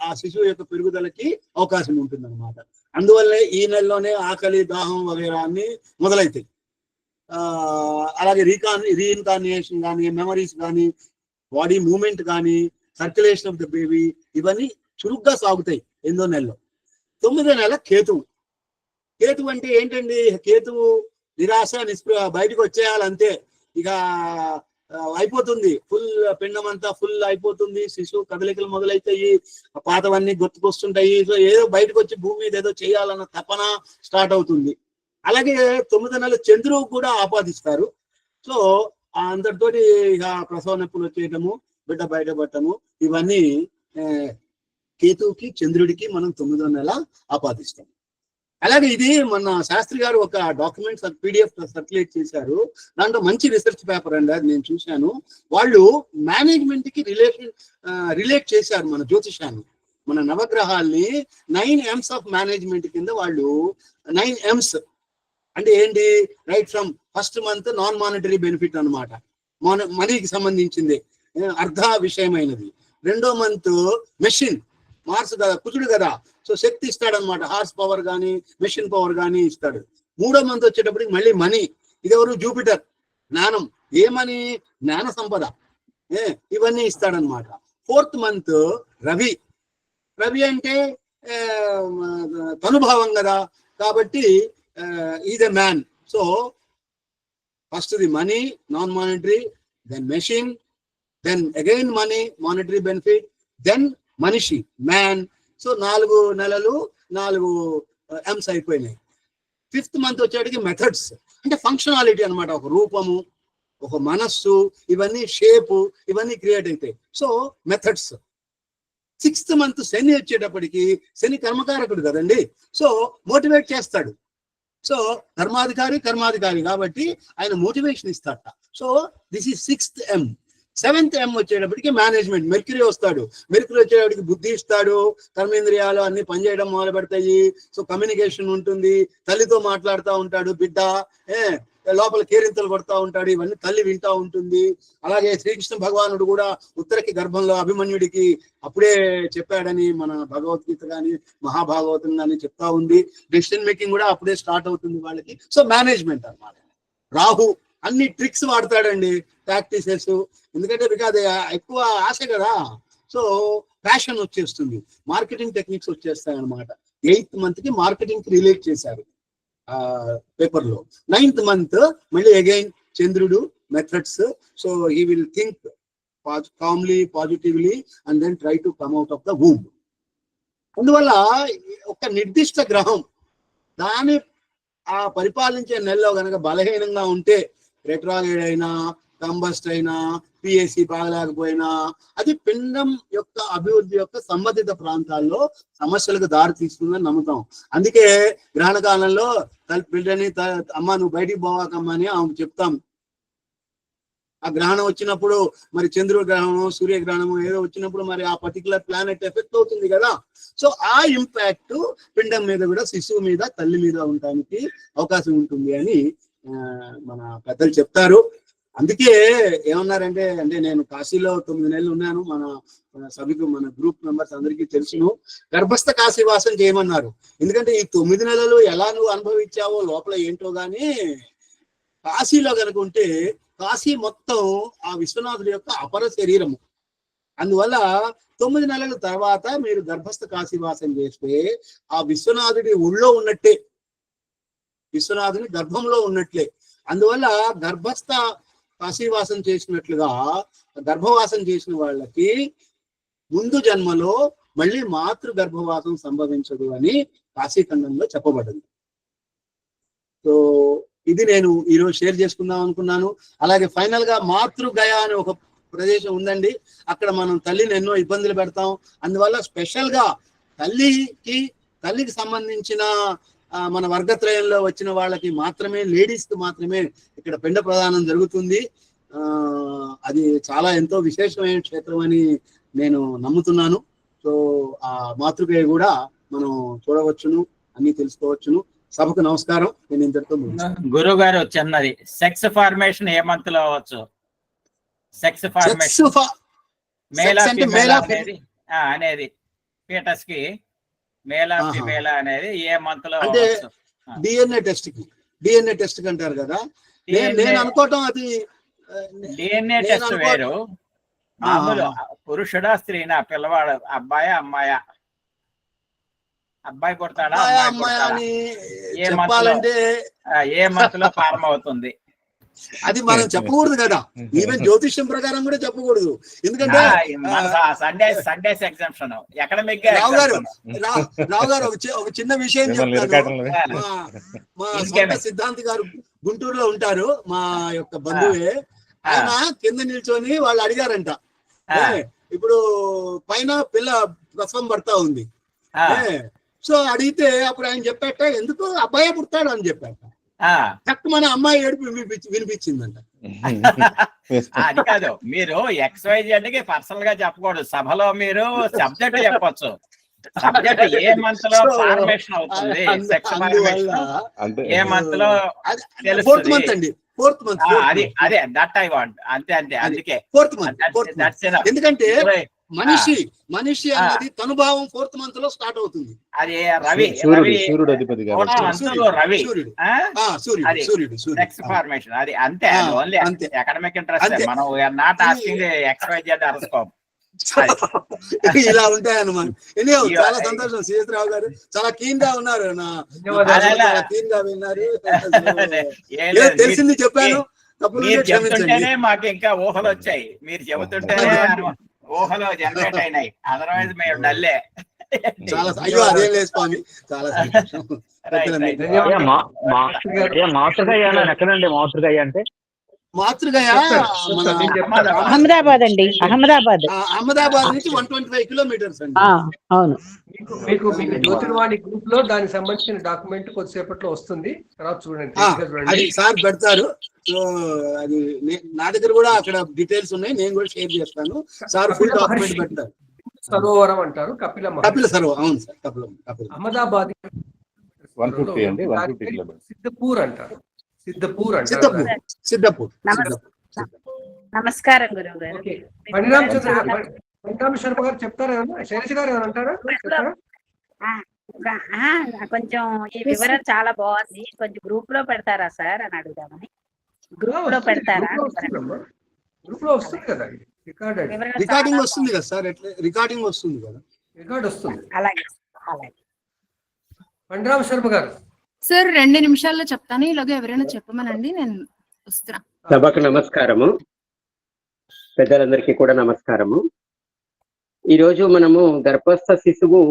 ఆ శిశువు యొక్క పెరుగుదలకి అవకాశం ఉంటుంది అనమాట. అందువల్లే ఈ నెలలోనే ఆకలి, దాహం వగైరా అన్ని మొదలైతాయి. అలాగే రీఇన్కార్నియేషన్ కానీ, మెమరీస్ కానీ, బాడీ మూమెంట్ కానీ, సర్క్యులేషన్ ఆఫ్ ద బేబీ, ఇవన్నీ చురుగ్గా సాగుతాయి 8వ నెలలో. 9వ నెల కేతువు అంటే ఏంటండి? కేతువు నిరాశ, నిస్పృహ, బయటకు వచ్చేయాలంతే, ఇక అయిపోతుంది, ఫుల్ పిండం అంతా ఫుల్ అయిపోతుంది, శిశువు కదలికలు మొదలైతాయి, పాతవన్నీ గుర్తుకొస్తుంటాయి. సో ఏదో బయటకు వచ్చి భూమి మీద ఏదో చేయాలన్న తపన స్టార్ట్ అవుతుంది. అలాగే 9వ నెల చంద్రువు కూడా ఆపాదిస్తారు. సో అందరితోటి ఇక ప్రసవ నొప్పులు వచ్చేయటము, బిడ్డ బయటపడటము, ఇవన్నీ కేతువుకి, చంద్రుడికి మనం 9వ నెల ఆపాదిస్తాం. అలాగే ఇది మన శాస్త్రి గారు ఒక డాక్యుమెంట్ PDF సర్క్యులేట్ చేశారు. దాంట్లో మంచి రీసెర్చ్ పేపర్ అండి, అది నేను చూశాను. వాళ్ళు మేనేజ్మెంట్ కి రిలేట్ చేశారు మన జ్యోతిషాన్ని, మన నవగ్రహాల్ని 9 M's ఆఫ్ మేనేజ్మెంట్ కింద వాళ్ళు 9 M's అంటే ఏంటి? Right from first month non monetary benefit అనమాట, మనీకి సంబంధించింది, అర్ధ విషయమైనది. 2వ మంత్ మెషిన్, మార్స్ కదా, కుజుడు కదా, సో శక్తి ఇస్తాడనమాట, హార్స్ పవర్ కానీ, మెషిన్ పవర్ కానీ ఇస్తాడు. 3వ మంత్ వచ్చేటప్పటికి మళ్ళీ మనీ, ఇదెవరు? జూపిటర్, జ్ఞానం, ఏమని? జ్ఞాన సంపద, ఇవన్నీ ఇస్తాడనమాట. 4th మంత్ రవి అంటే తనుభావం కదా, కాబట్టి is a man. So first the money, non monetary, then machine, then again money, monetary benefit, then మనిషి, మ్యాన్. సో 4 నెలలు 4 M's అయిపోయినాయి. 5th మంత్ వచ్చేటికి మెథడ్స్, అంటే ఫంక్షనాలిటీ అనమాట, ఒక రూపము, ఒక మనస్సు, ఇవన్నీ షేపు, ఇవన్నీ క్రియేట్ అవుతాయి. So methods. 6th మంత్ శని వచ్చేటప్పటికి, శని కర్మకారకుడు కదండి, సో మోటివేట్ చేస్తాడు. సో కర్మాధికారి కాబట్టి ఆయన మోటివేషన్ ఇస్తాడట. So this is 6th M. Seventh M వచ్చేటప్పటికి మేనేజ్మెంట్, మెర్క్యూరీ వస్తాడు. మెర్క్యూరీ వచ్చేటప్పటికి బుద్ధి ఇస్తాడు, కర్మేంద్రియాలు అన్ని పనిచేయడం మొదలు పెడతాయి. సో కమ్యూనికేషన్ ఉంటుంది, తల్లితో మాట్లాడుతూ ఉంటాడు బిడ్డ, లోపల కేరింతలు కొడతా ఉంటాడు, ఇవన్నీ తల్లి వింటా ఉంటుంది. అలాగే శ్రీకృష్ణ భగవానుడు కూడా ఉత్తరకి గర్భంలో అభిమన్యుడికి అప్పుడే చెప్పాడని మన భగవద్గీత కానీ మహాభాగవతం కానీ చెప్తా ఉంది. డెసిషన్ మేకింగ్ కూడా అప్పుడే స్టార్ట్ అవుతుంది వాళ్ళకి. సో మేనేజ్మెంట్ అన్నమాట. రాహు అన్ని ట్రిక్స్ వాడతాడండి, ప్రాక్టీసెస్. ఎందుకంటే బికాజ్ ఎక్కువ ఆశ కదా, సో ప్యాషన్ వచ్చేస్తుంది, మార్కెటింగ్ టెక్నిక్స్ వచ్చేస్తాయి అనమాట. 8th month కి మార్కెటింగ్ కి రిలేట్ చేశారు పేపర్ లో. 9th month మళ్ళీ అగైన్ చంద్రుడు methods. So he will think calmly, positively and then try to come out of the womb. అందువల్ల ఒక నిర్దిష్ట గ్రహం దాని ఆ పరిపాలించే నెలలో కనుక బలహీనంగా ఉంటే, రెట్రాగేడ్ అయినా, కంబస్ట్ అయినా, పిఎస్సి బాగలేకపోయినా, అది పిండం యొక్క అభివృద్ధి యొక్క సంబంధిత ప్రాంతాల్లో సమస్యలకు దారి తీస్తుందని నమ్ముతాం. అందుకే గ్రహణ కాలంలో బిడ్డని అమ్మ నువ్వు బయటికి పోవాకమ్మా అని ఆమె చెప్తాం. ఆ గ్రహణం వచ్చినప్పుడు మరి చంద్రుడి గ్రహణం, సూర్యగ్రహణం ఏదో వచ్చినప్పుడు మరి ఆ పర్టికులర్ ప్లానెట్ ఎఫెక్ట్ అవుతుంది కదా. సో ఆ ఇంపాక్ట్ పిండం మీద కూడా, శిశువు మీద, తల్లి మీద ఉండడానికి అవకాశం ఉంటుంది అని మన పెద్దలు చెప్తారు. అందుకే ఏమన్నారంటే, అంటే నేను కాశీలో 9 నెలలు ఉన్నాను, మన సభకు మన గ్రూప్ మెంబర్స్ అందరికీ తెలుసును, గర్భస్థ కాశీవాసం చేయమన్నారు. ఎందుకంటే ఈ 9 నెలలు ఎలా నువ్వు అనుభవించావో లోపల ఏంటో గానీ, కాశీలో కనుక ఉంటే కాశీ మొత్తం ఆ విశ్వనాథుడి యొక్క అపర శరీరము. అందువల్ల 9 నెలల తర్వాత మీరు గర్భస్థ కాశీవాసం చేస్తే ఆ విశ్వనాథుడి ఒళ్ళో ఉన్నట్టే, విశ్వనాథుని గర్భంలో ఉన్నట్లే. అందువల్ల గర్భస్థ కాశీవాసం చేసినట్లుగా గర్భవాసం చేసిన వాళ్ళకి ముందు జన్మలో మళ్ళీ మాతృ గర్భవాసం సంభవించదు అని కాశీఖండంలో చెప్పబడింది. సో ఇది నేను ఈరోజు షేర్ చేసుకుందాం అనుకున్నాను. అలాగే ఫైనల్ గా మాతృగయ అనే ఒక ప్రదేశం ఉందండి. అక్కడ మనం తల్లిని ఎన్నో ఇబ్బందులు పెడతాం. అందువల్ల స్పెషల్ గా తల్లికి సంబంధించిన మన వర్గత్రయంలో వచ్చిన వాళ్ళకి మాత్రమే, లేడీస్ కి మాత్రమే ఇక్కడ పిండ ప్రదానం జరుగుతుంది. అది చాలా ఎంతో విశేషమైన క్షేత్రం అని నేను నమ్ముతున్నాను. సో ఆ మాతృగయ కూడా మనం చూడవచ్చును, అన్ని తెలుసుకోవచ్చును. సభకు నమస్కారం. నేను ఇంతటితో గురువు గారు చిన్నది, సెక్స్ ఫార్మేషన్ ఏ మంత్ లో అవ్వచ్చు? సెక్స్ ఫార్మేషన్ అనేది ఫీటస్ కి మేలా ఫిమేలా అనేది ఏ మంత్ లో అంటే డిఎన్ఏ టెస్ట్ కి అంటారు కదా. నేను అనుకోవటం అది డిఎన్ఏ టెస్ట్ వేరు. మామూలు పురుషుడా స్త్రీనా, పిల్లవాడు అబ్బాయా అమ్మాయా? అబ్బాయి పుడతాడా అమ్మాయి పుడతాడా? ఏ మంత్ లో ఫార్మ్ అవుతుంది? అది మనం చెప్పకూడదు కదా, ఈవెన్ జ్యోతిష్యం ప్రకారం కూడా చెప్పకూడదు. ఎందుకంటే సండేస్ ఎగ్జామ్షన్ ఎకడమిక్. రావు గారు ఒక చిన్న విషయం చెప్తాను. మా సొంత సిద్ధాంతి గారు గుంటూరులో ఉంటారు, మా యొక్క బంధువే. ఆయన కింద నిల్చొని వాళ్ళు అడిగారంట, ఇప్పుడు పైన పిల్ల ప్రసవం పడతా ఉంది. సో అడిగితే అప్పుడు ఆయన చెప్పాట, ఎందుకు అబ్బాయి పుడతాడు అని చెప్పాట. చక్క మన అమ్మాయి ఏడుపు వినిపించిందంట. అది కాదు, మీరు XYZ కి పర్సనల్ గా చెప్పకూడదు. సభలో మీరు సబ్జెక్ట్ చెప్పొచ్చు. సబ్జెక్ట్ ఏ మంత్ లో ఫార్మేషన్ అవుతుంది, సెక్స్ ఫార్మేషన్ ఏ మంత్ లో తెలుస్తుంది. అది అదే దట్ ఐ వాంట్. అంతే అందుకే 4th month. ఎందుకంటే మనిషి అన్నది తనుభావం 4th month లో స్టార్ట్ అవుతుంది. అది సూర్యుడు అధిపతి సూర్యుడు సెక్స్ ఫార్మేషన్. అది అంతే, ఓన్లీ అకాడమిక్ ఇంట్రెస్ట్. మనం నాట్ ఆస్కింగ్ XYZ అరస్కోప్. ఇలా ఉంటాయన్నమాట. చాలా సంతోషం శ్రీరావు గారు, చాలా కీన్ గా ఉన్నారు, కీన్ గా విన్నారు. తెలిసింది చెప్పాను, చెప్తుంటేనే మాకు ఇంకా ఊహలు వచ్చాయి. మీరు చెబుతుంటేనే ఊహలు జనరేట్ అయినాయి, అదర్వైజ్ మేము డల్లే. చాలా అయ్యో అదేం లేదు స్వామి, చాలా మాస్టర్ గారు ఎక్కడండి? మాస్టర్ గారు అంటే మాతృగయ మన అహ్మదాబాద్ అండి, అహ్మదాబాద్. అహ్మదాబాద్ నుంచి 125 కిలోమీటర్స్ అండి. అవును. మీకు జ్యోతిర్వాణి గ్రూప్ లో దానికి సంబంధించిన డాక్యుమెంట్ కొద్దిసేపట్లో వస్తుంది, తర్వాత చూడండి. అది సార్ పెడతారు. సో అది నా దగ్గర కూడా అక్కడ డీటెయిల్స్ ఉన్నాయి, నేను కూడా షేర్ చేస్తాను. సార్ ఫుల్ డాక్యుమెంట్ పెడతారు. సరోవరం అంటారు, కపిల సరోవరం. అవును సార్, అహ్మదాబాద్ 150 అండి, 150 కిలోమీటర్స్. సిద్ధపూర్ అంటారు. సిద్ధపూర్. నమస్కారం గురువు గారు. పండిరామ శర్మ గారు చెప్తారా? శైలజ గారు ఏమైనా అంటారా? కొంచెం ఈ వివరణ చాలా బాగుంది, కొంచెం గ్రూప్ లో పెడతారా సార్ అని అడుగుదామని. గ్రూప్ లో పెడతారా? గ్రూప్ లో వస్తుంది కదా, రికార్డింగ్ వస్తుంది కదా సార్, రికార్డింగ్ వస్తుంది కదా, రికార్డ్ వస్తుంది. అలాగే. పండిరామ శర్మ గారు సార్ 2 నిమిషాల్లో చెప్తాను, ఇలాగే ఎవరైనా చెప్పమనండి, నేను వస్తున్నా. సభకు నమస్కారము, పెద్దలందరికీ కూడా నమస్కారము. ఈరోజు మనము గర్భస్థ శిశువు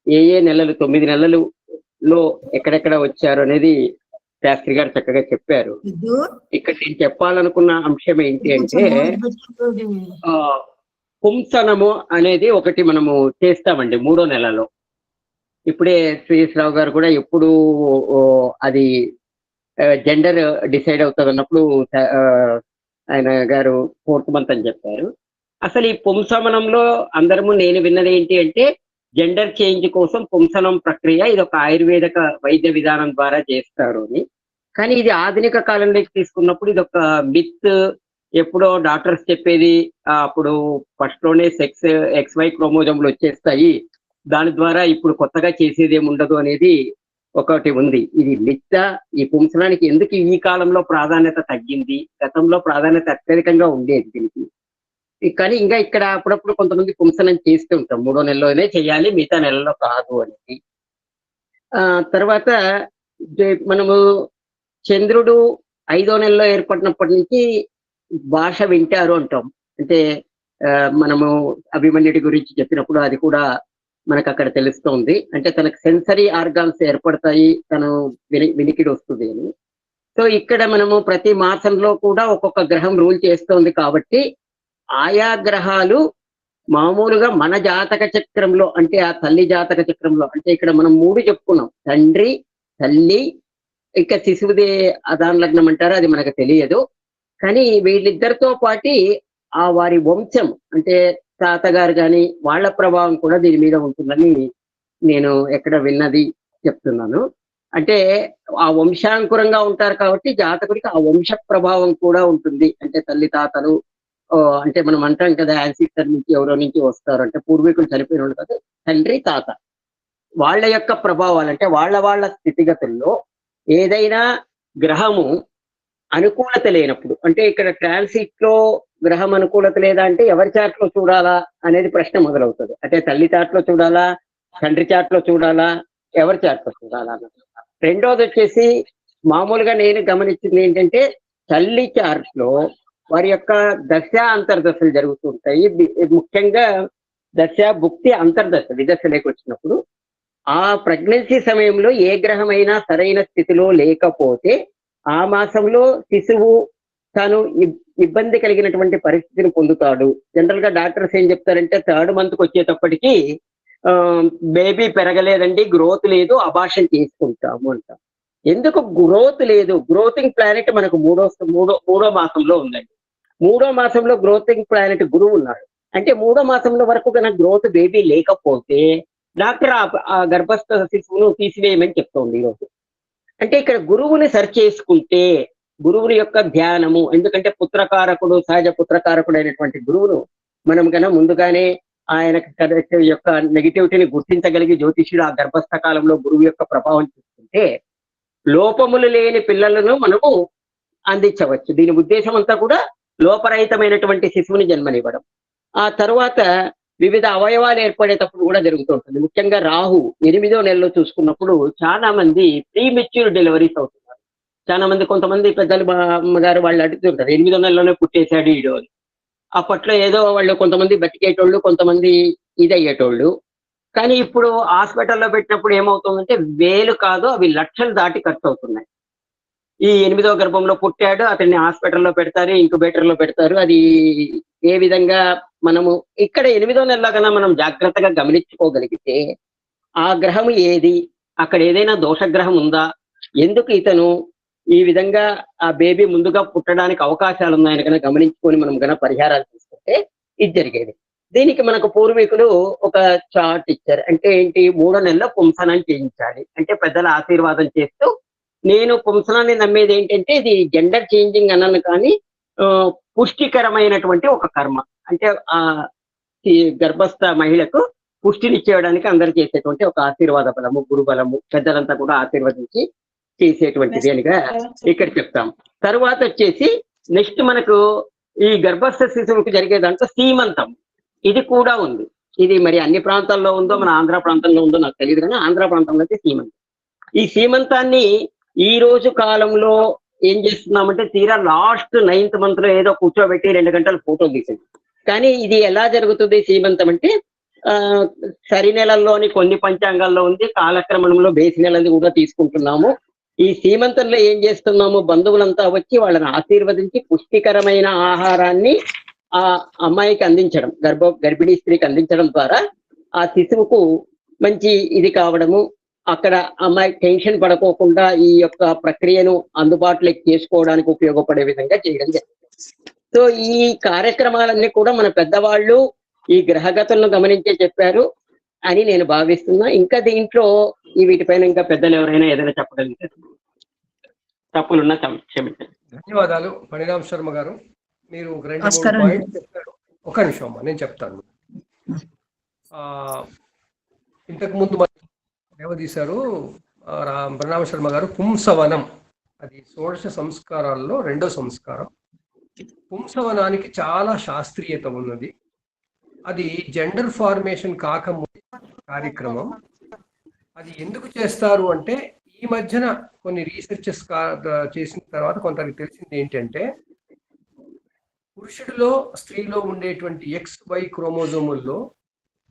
ఏ నెలలు, 9 నెలలులో ఎక్కడెక్కడ వచ్చారు అనేది శాస్త్రి గారు చక్కగా చెప్పారు. ఇక్కడ నేను చెప్పాలనుకున్న అంశం ఏంటి అంటే, పుంసనము అనేది ఒకటి మనము చేస్తామండి 3వ నెలలో. ఇప్పుడే శ్రీశ్రావు గారు కూడా ఎప్పుడు అది జెండర్ డిసైడ్ అవుతుంది అన్నప్పుడు ఆయన గారు 4th మంత్ అని చెప్పారు. అసలు ఈ పుంసమనంలో అందరము నేను విన్నది ఏంటి అంటే, జెండర్ చేంజ్ కోసం పుంసనం ప్రక్రియ ఇది ఒక ఆయుర్వేదిక వైద్య విధానం ద్వారా చేస్తారు అని. కానీ ఇది ఆధునిక కాలంలోకి తీసుకున్నప్పుడు ఇది ఒక మిత్. ఎప్పుడో డాక్టర్స్ చెప్పేది అప్పుడు ఫస్ట్ లోనే XY క్రోమోజోమ్లు వచ్చేస్తాయి, దాని ద్వారా ఇప్పుడు కొత్తగా చేసేది ఏమి ఉండదు అనేది ఒకటి ఉంది. ఇది మిథ్య. ఈ పుంసనానికి ఎందుకు ఈ కాలంలో ప్రాధాన్యత తగ్గింది? గతంలో ప్రాధాన్యత అత్యధికంగా ఉండేది దీనికి. కానీ ఇంకా ఇక్కడ అప్పుడప్పుడు కొంతమంది పుంసనం చేస్తూ ఉంటాం, 3వ నెలలోనే చేయాలి, మిగతా నెలలో కాదు అనేది. తర్వాత మనము చంద్రుడు 5వ నెలలో ఏర్పడినప్పటి నుంచి భాష వింటారు అంటాం. అంటే మనము అభిమన్యుడి గురించి చెప్పినప్పుడు అది కూడా మనకు అక్కడ తెలుస్తోంది. అంటే తనకు సెన్సరీ ఆర్గాన్స్ ఏర్పడతాయి, తను వినికిడి వస్తుంది అని. సో ఇక్కడ మనము ప్రతి మాసంలో కూడా ఒక్కొక్క గ్రహం రూల్ చేస్తోంది కాబట్టి ఆయా గ్రహాలు మామూలుగా మన జాతక చక్రంలో, అంటే ఆ తల్లి జాతక చక్రంలో, అంటే ఇక్కడ మనం 3 చెప్పుకున్నాం, తండ్రి, తల్లి, ఇక శిశువుదే అదాన్ లగ్నం అంటారు, అది మనకు తెలియదు. కానీ వీళ్ళిద్దరితో పాటి ఆ వారి వంశం, అంటే తాతగారు కానీ వాళ్ళ ప్రభావం కూడా దీని మీద ఉంటుందని నేను ఎక్కడ విన్నది చెప్తున్నాను. అంటే ఆ వంశాంకురంగా ఉంటారు కాబట్టి జాతకుడికి ఆ వంశ ప్రభావం కూడా ఉంటుంది. అంటే తల్లి తాతలు, అంటే మనం అంటాం కదా యాన్సిస్టర్ నుంచి ఎవరో నుంచి వస్తారు, అంటే పూర్వీకులు చనిపోయిన వాళ్ళు కదా, తండ్రి తాత వాళ్ళ యొక్క ప్రభావాలు, అంటే వాళ్ళ స్థితిగతుల్లో ఏదైనా గ్రహము అనుకూలత లేనప్పుడు, అంటే ఇక్కడ ట్రాన్సిట్ లో గ్రహం అనుకూలత లేదా అంటే ఎవరి చాట్లో చూడాలా అనేది ప్రశ్న మొదలవుతుంది. అంటే తల్లి చాట్లో చూడాలా, తండ్రి చాట్లో చూడాలా, ఎవరి చాట్లో చూడాలా అన్నది. రెండోది వచ్చేసి మామూలుగా నేను గమనించింది ఏంటంటే, తల్లి చార్ట్ లో వారి యొక్క దశ అంతర్దశలు జరుగుతుంటాయి. ముఖ్యంగా దశ భుక్తి అంతర్దశ విదశలోకి వచ్చినప్పుడు ఆ ప్రెగ్నెన్సీ సమయంలో ఏ గ్రహమైనా సరైన స్థితిలో లేకపోతే ఆ మాసంలో శిశువు తాను ఇబ్బంది కలిగినటువంటి పరిస్థితిని పొందుతాడు. జనరల్ గా డాక్టర్స్ ఏం చెప్తారంటే 3rd మంత్కి వచ్చేటప్పటికి బేబీ పెరగలేదండి, గ్రోత్ లేదు, అబార్షన్ చేసుకుంటాము అంట. ఎందుకు గ్రోత్ లేదు? గ్రోతింగ్ ప్లానెట్ మనకు మూడో మాసంలో ఉందండి. 3వ మాసంలో గ్రోతింగ్ ప్లానెట్ గురువు ఉన్నాడు. అంటే 3వ మాసంలో వరకు కనుక గ్రోత్ బేబీ లేకపోతే డాక్టర్ ఆ గర్భస్థ శిశువును తీసివేయమని చెప్తోంది ఈరోజు. అంటే ఇక్కడ గురువుని సరి చేసుకుంటే, గురువుని యొక్క ధ్యానము, ఎందుకంటే పుత్రకారకుడు, సహజ పుత్రకారకుడు అయినటువంటి గురువును మనం కన్నా ముందుగానే ఆయన యొక్క నెగిటివిటీని గుర్తించగలిగి జ్యోతిష్యుడు ఆ గర్భస్థ కాలంలో గురువు యొక్క ప్రభావం చూసుకుంటే లోపములు లేని పిల్లలను మనము అందించవచ్చు. దీని ఉద్దేశం అంతా కూడా లోపరహితమైనటువంటి శిశువుని జన్మనివ్వడం. ఆ తర్వాత వివిధ అవయవాలు ఏర్పడేటప్పుడు కూడా జరుగుతుంటుంది. ముఖ్యంగా రాహు 8వ నెలలో చూసుకున్నప్పుడు చాలా మంది ప్రీమెచ్యూర్ డెలివరీస్ అవుతున్నారు. చాలా మంది, కొంతమంది పెద్దలు, మా అమ్మగారు వాళ్ళు అడుగుతుంటారు 8వ నెలలోనే పుట్టేశాడు ఈడో అని. అప్పట్లో ఏదో వాళ్ళు కొంతమంది బతికేటోళ్ళు, కొంతమంది ఇది అయ్యేటోళ్ళు. కానీ ఇప్పుడు హాస్పిటల్లో పెట్టినప్పుడు ఏమవుతుందంటే 1000 కాదు, అవి లక్షలు దాటి ఖర్చు అవుతున్నాయి. ఈ 8వ గర్భంలో పుట్టాడు, అతన్ని హాస్పిటల్లో పెడతారు, ఇంక్యుబేటర్ లో పెడతారు. అది ఏ విధంగా మనము ఇక్కడ 8వ నెలలో కన్నా మనం జాగ్రత్తగా గమనించుకోగలిగితే ఆ గ్రహం ఏది, అక్కడ ఏదైనా దోషగ్రహం ఉందా, ఎందుకు ఇతను ఈ విధంగా ఆ బేబీ ముందుగా పుట్టడానికి అవకాశాలు ఉన్నాయని కనుక గమనించుకొని మనం కనుక పరిహారాలు తీసుకుంటే ఇది జరిగేది. దీనికి మనకు పూర్వీకులు ఒక చార్ట్ ఇచ్చారు. అంటే ఏంటి, 3 నెలల పుంసనం చేయించాలి అంటే పెద్దల ఆశీర్వాదం చేస్తూ, నేను పుంసనాన్ని నమ్మేది ఏంటంటే ఇది జెండర్ చేంజింగ్ అన్నాను కానీ పుష్టికరమైనటువంటి ఒక కర్మ. అంటే ఈ గర్భస్థ మహిళకు పుష్టినిచ్చేయడానికి అందరు చేసేటువంటి ఒక ఆశీర్వాద బలము, గురు బలము, పెద్దలంతా కూడా ఆశీర్వదించి చేసేటువంటిది అనిగా ఇక్కడ చెప్తాం. తరువాత వచ్చేసి నెక్స్ట్ మనకు ఈ గర్భస్థ శిశువుకి జరిగే దాంట్లో సీమంతం, ఇది కూడా ఉంది. ఇది మరి అన్ని ప్రాంతాల్లో ఉందో మన ఆంధ్ర ప్రాంతంలో ఉందో నాకు తెలియదు, కానీ ఆంధ్ర ప్రాంతంలో అయితే సీమంతం. ఈ సీమంతాన్ని ఈ రోజు కాలంలో ఏం చేస్తున్నామంటే తీరా లాస్ట్ 9th month లో ఏదో కూర్చోబెట్టి 2 గంటలు ఫోటో తీసింది. కానీ ఇది ఎలా జరుగుతుంది సీమంతం అంటే సరి నెలల్లోని కొన్ని పంచాంగాల్లో ఉంది, కాలక్రమంలో బేసి నెలది కూడా తీసుకుంటున్నాము. ఈ సీమంతంలో ఏం చేస్తున్నాము, బంధువులంతా వచ్చి వాళ్ళని ఆశీర్వదించి పుష్టికరమైన ఆహారాన్ని ఆ అమ్మాయికి అందించడం, గర్భిణీ స్త్రీకి అందించడం ద్వారా ఆ శిశువుకు మంచి ఇది కావడము, అక్కడ అమ్మాయి టెన్షన్ పడుకోకుండా ఈ యొక్క ప్రక్రియను అందుబాటులోకి చేసుకోవడానికి ఉపయోగపడే విధంగా చేయడం జరిగింది. సో ఈ కార్యక్రమాలన్నీ కూడా మన పెద్దవాళ్ళు ఈ గ్రహగతులను గమనించే చెప్పారు అని నేను భావిస్తున్నా. ఇంకా దీంట్లో ఈ వీటిపైన ఇంకా పెద్దలు ఎవరైనా ఏదైనా చెప్పగలిగితే, తప్పులున్నా క్షమించండి. ధన్యవాదాలు ఫణిరామ్ శర్మ గారు. మీరు 2-3 పాయింట్స్ చెప్పారు. ఒక నిమిషం అమ్మా, నేను చెప్తాను. ఇంతకు ముందు దేవదీశారు ఫణిరామ్ శర్మ గారు పుంసవనం, అది షోడశ సంస్కారాల్లో 2వ సంస్కారం. పుంసవనానికి చాలా శాస్త్రీయత ఉన్నది. అది జెండర్ ఫార్మేషన్ కాకముందు కార్యక్రమం. అది ఎందుకు చేస్తారు అంటే ఈ మధ్యన కొన్ని రీసెర్చెస్ చేసిన తర్వాత కొంత తెలిసింది ఏంటంటే, పురుషుడిలో స్త్రీలో ఉండేటువంటి XY క్రోమోజోముల్లో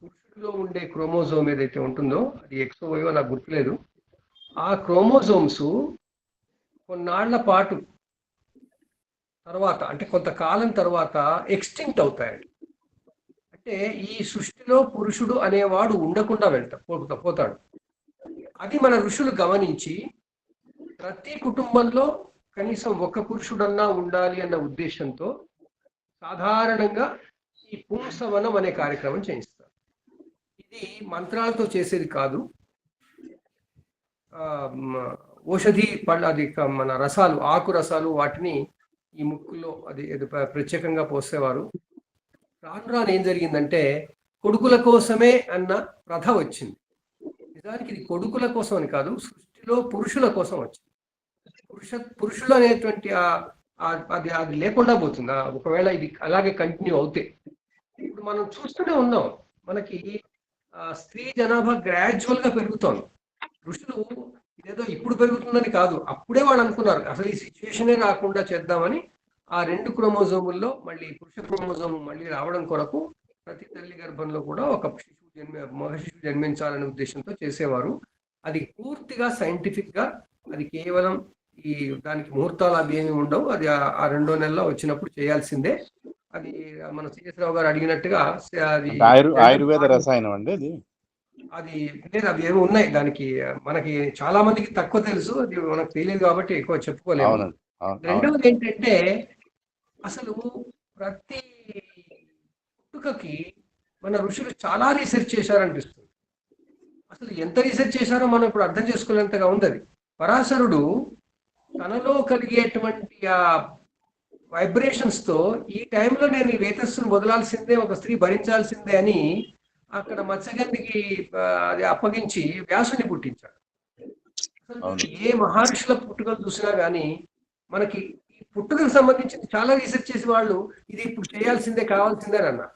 పురుషుడిలో ఉండే క్రోమోజోమ్ ఏదైతే ఉంటుందో అది XY నాకు గుర్తులేదు, ఆ క్రోమోజోమ్స్ కొన్నాళ్ల పాటు తర్వాత అంటే కొంతకాలం తర్వాత ఎక్స్టింక్ట్ అవుతాయండి. అంటే ఈ సృష్టిలో పురుషుడు అనేవాడు ఉండకుండా పోతాడు. అది మన ఋషులు గమనించి ప్రతి కుటుంబంలో కనీసం ఒక పురుషుడన్నా ఉండాలి అన్న ఉద్దేశంతో సాధారణంగా ఈ పుంసవనం అనే కార్యక్రమం చేయిస్తారు. ఇది మంత్రాలతో చేసేది కాదు. ఔషధి పళ్ళ అది మన రసాలు, ఆకు రసాలు, వాటిని ఈ ముక్కులో అది ప్రత్యేకంగా పోసేవారు. రాను ఏం జరిగిందంటే కొడుకుల కోసమే అన్న ప్రథ వచ్చింది. నిజానికి ఇది కొడుకుల కోసం అని కాదు, సృష్టిలో పురుషుల కోసం వచ్చింది. పురుషులు అనేటువంటి అది లేకుండా పోతుంది ఒకవేళ ఇది అలాగే కంటిన్యూ అవుతే. ఇప్పుడు మనం చూస్తూనే ఉన్నాం, మనకి స్త్రీ జనాభా గ్రాడ్యువల్ గా పెరుగుతోంది. ఋషులు ఇదేదో ఇప్పుడు పెరుగుతుందని కాదు, అప్పుడే వాళ్ళు అనుకున్నారు అసలు ఈ సిచ్యువేషనే రాకుండా చేద్దామని ఆ 2 క్రోమోజోముల్లో మళ్ళీ పురుష క్రోమోజోము మళ్ళీ రావడం కొరకు ప్రతి తల్లి గర్భంలో కూడా ఒక మగ శిశువు జన్మించాలనే ఉద్దేశంతో చేసేవారు. అది పూర్తిగా సైంటిఫిక్ గా, అది కేవలం ఈ దానికి ముహూర్తాలు అవి ఏమి ఉండవు. అది ఆ 2వ నెలలో వచ్చినప్పుడు చేయాల్సిందే. అది మన సిఎస్ రావు గారు అడిగినట్టుగా అది ఆయుర్వేద రసాయనం అండి అది లేదు, అవి ఏమి ఉన్నాయి దానికి. మనకి చాలా మందికి తక్కువ తెలుసు, అది మనకు తెలియదు కాబట్టి ఎక్కువ చెప్పుకోలేము. రెండవది ఏంటంటే అసలు ప్రతి పుట్టుకకి మన ఋషులు చాలా రీసెర్చ్ చేశారనిపిస్తుంది. అసలు ఎంత రీసెర్చ్ చేశారో మనం ఇప్పుడు అర్థం చేసుకోలేంతగా ఉంది. అది పరాశరుడు తనలో కలిగేటువంటి ఆ వైబ్రేషన్స్ తో ఈ టైంలో నేను ఈ వేతస్సును వదలాల్సిందే, ఒక స్త్రీ భరించాల్సిందే అని అక్కడ మత్స్యగంధికి అది అప్పగించి వ్యాసుని పుట్టించాడు. ఏ మహర్షుల పుట్టుకలు చూసినా గానీ మనకి ఈ పుట్టుకకు సంబంధించి చాలా రీసెర్చ్ చేసి వాళ్ళు ఇది ఇప్పుడు చేయాల్సిందే, కావాల్సిందే అని అన్నారు.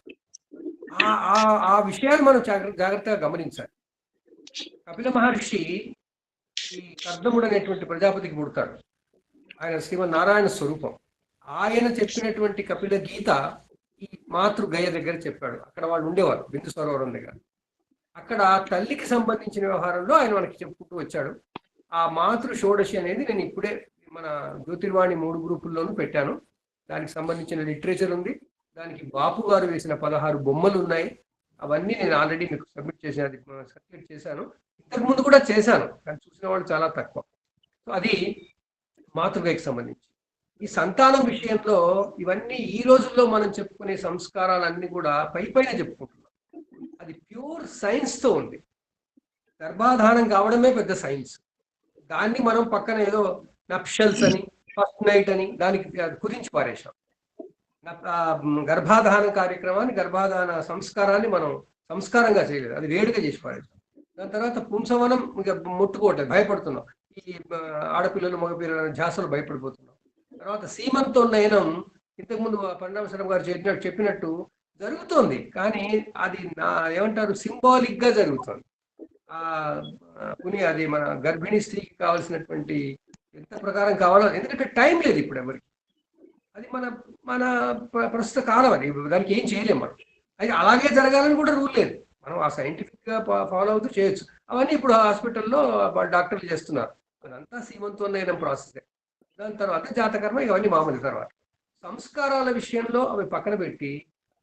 ఆ విషయాలు మనం జాగ్రత్తగా గమనించాలి. కపిల మహర్షి ఈ కర్దముడు అనేటువంటి ప్రజాపతికి పుడతాడు. ఆయన శ్రీమన్నారాయణ స్వరూపం. ఆయన చెప్పినటువంటి కపిల గీత ఈ మాతృగయ దగ్గర చెప్పాడు. అక్కడ వాళ్ళు ఉండేవారు బిందు సరోవరం దగ్గర. అక్కడ తల్లికి సంబంధించిన వ్యవహారంలో ఆయన మనకి చెప్పుకుంటూ వచ్చాడు. ఆ మాతృ షోడశి అనేది నేను ఇప్పుడే మన జ్యోతిర్వాణి 3 గ్రూపుల్లోనూ పెట్టాను. దానికి సంబంధించిన లిటరేచర్ ఉంది. దానికి బాపు గారు వేసిన 16 బొమ్మలు ఉన్నాయి. అవన్నీ నేను ఆల్రెడీ మీకు సబ్మిట్ చేసి అది సర్క్యులేట్ చేశాను. ఇంతకు ముందు కూడా చేశాను, కానీ చూసిన వాళ్ళు చాలా తక్కువ. సో అది మాతృకకి సంబంధించి. ఈ సంతానం విషయంలో ఇవన్నీ ఈ రోజుల్లో మనం చెప్పుకునే సంస్కారాలన్నీ కూడా పైన చెప్పుకుంటున్నాం. అది ప్యూర్ సైన్స్తో ఉంది. గర్భాధానం కావడమే పెద్ద సైన్స్. దాన్ని మనం పక్కన ఏదో నప్షల్స్ అని, ఫస్ట్ నైట్ అని దానికి కుదించి పారేశాం. గర్భాధాన కార్యక్రమాన్ని, గర్భాధాన సంస్కారాన్ని మనం సంస్కారంగా చేయలేదు, అది వేడుక చేసి పారేశాం. దాని తర్వాత పుంసవనం ఇంకా ముట్టుకోవట్లేదు, భయపడుతున్నాం. ఈ ఆడపిల్లలు మగపిల్లల ఝాసలు భయపడిపోతున్నాం. తర్వాత సీమంతోన్నయనం ఇంతకుముందు పండామశరం గారు చెప్పినట్టు జరుగుతోంది, కానీ అది ఏమంటారు సింబాలిక్ గా జరుగుతుంది. అది మన గర్భిణీ స్త్రీకి కావాల్సినటువంటి ఎంత ప్రకారం కావాలో, ఎందుకంటే టైం లేదు ఇప్పుడు ఎవరికి. అది మన మన ప్రస్తుత కాలం, అది దానికి ఏం చేయలేము మనం. అది అలాగే జరగాలని కూడా రూల్ లేదు, మనం ఆ సైంటిఫిక్ గా ఫాలో అవుతూ చేయొచ్చు. అవన్నీ ఇప్పుడు హాస్పిటల్లో డాక్టర్లు చేస్తున్నారు. అదంతా సీమంతోన్నయనం ప్రాసెస్. దాని తర్వాత జాతకర్మ, ఇవన్నీ మామూలు. తర్వాత సంస్కారాల విషయంలో అవి పక్కన పెట్టి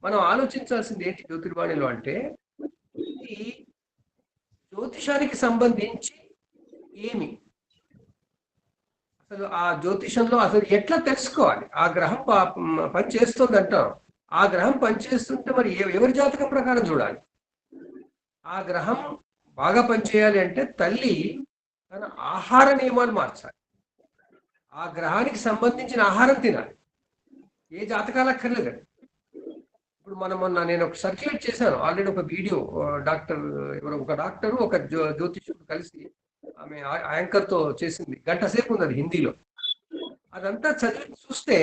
మనం ఆలోచించాల్సింది ఏంటి జ్యోతిర్వాణిలో అంటే, ఈ జ్యోతిషానికి సంబంధించి ఏమి అసలు ఆ జ్యోతిషంలో అసలు ఎట్లా తెలుసుకోవాలి? ఆ గ్రహం పని చేస్తుంది అంటాం. ఆ గ్రహం పనిచేస్తుంటే మరి ఎవరి జాతకం ప్రకారం చూడాలి? ఆ గ్రహం బాగా పనిచేయాలి అంటే తల్లి తన ఆహార నియమాలు మార్చాలి. ఆ గ్రహానికి సంబంధించిన ఆహారం తినాలి. ఏ జాతకాలు అక్కర్లేదు. ఇప్పుడు మొన్న నేను ఒక సర్క్యులేట్ చేశాను ఆల్రెడీ ఒక వీడియో. ఒక డాక్టరు ఒక జ్యోతిషుడు కలిసి ఆమె యాంకర్తో చేసింది, గంట సేపు ఉంది, అది హిందీలో. అదంతా చదివి చూస్తే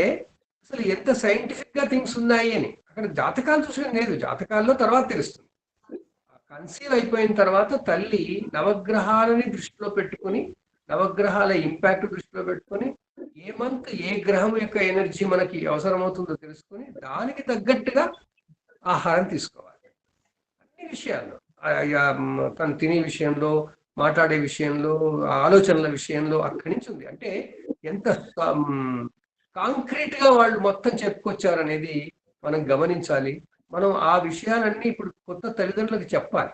అసలు ఎంత సైంటిఫిక్ గా థింగ్స్ ఉన్నాయి అని. అక్కడ జాతకాలు చూసిన లేదు, జాతకాల్లో తర్వాత తెలుస్తుంది. కన్సీవ్ అయిపోయిన తర్వాత తల్లి నవగ్రహాలని దృష్టిలో పెట్టుకుని, నవగ్రహాల ఇంపాక్ట్ దృష్టిలో పెట్టుకొని, ఏ మంత్ ఏ గ్రహం యొక్క ఎనర్జీ మనకి అవసరమవుతుందో తెలుసుకొని దానికి తగ్గట్టుగా ఆహారం తీసుకోవాలి. అన్ని విషయాల్లో, తను తినే విషయంలో, మాట్లాడే విషయంలో, ఆలోచనల విషయంలో అక్కడి నుంచి ఉంది. అంటే ఎంత కాంక్రీట్ గా వాళ్ళు మొత్తం చెప్పుకొచ్చారనేది మనం గమనించాలి. మనం ఆ విషయాలన్నీ ఇప్పుడు కొత్త తల్లిదండ్రులకు చెప్పాలి,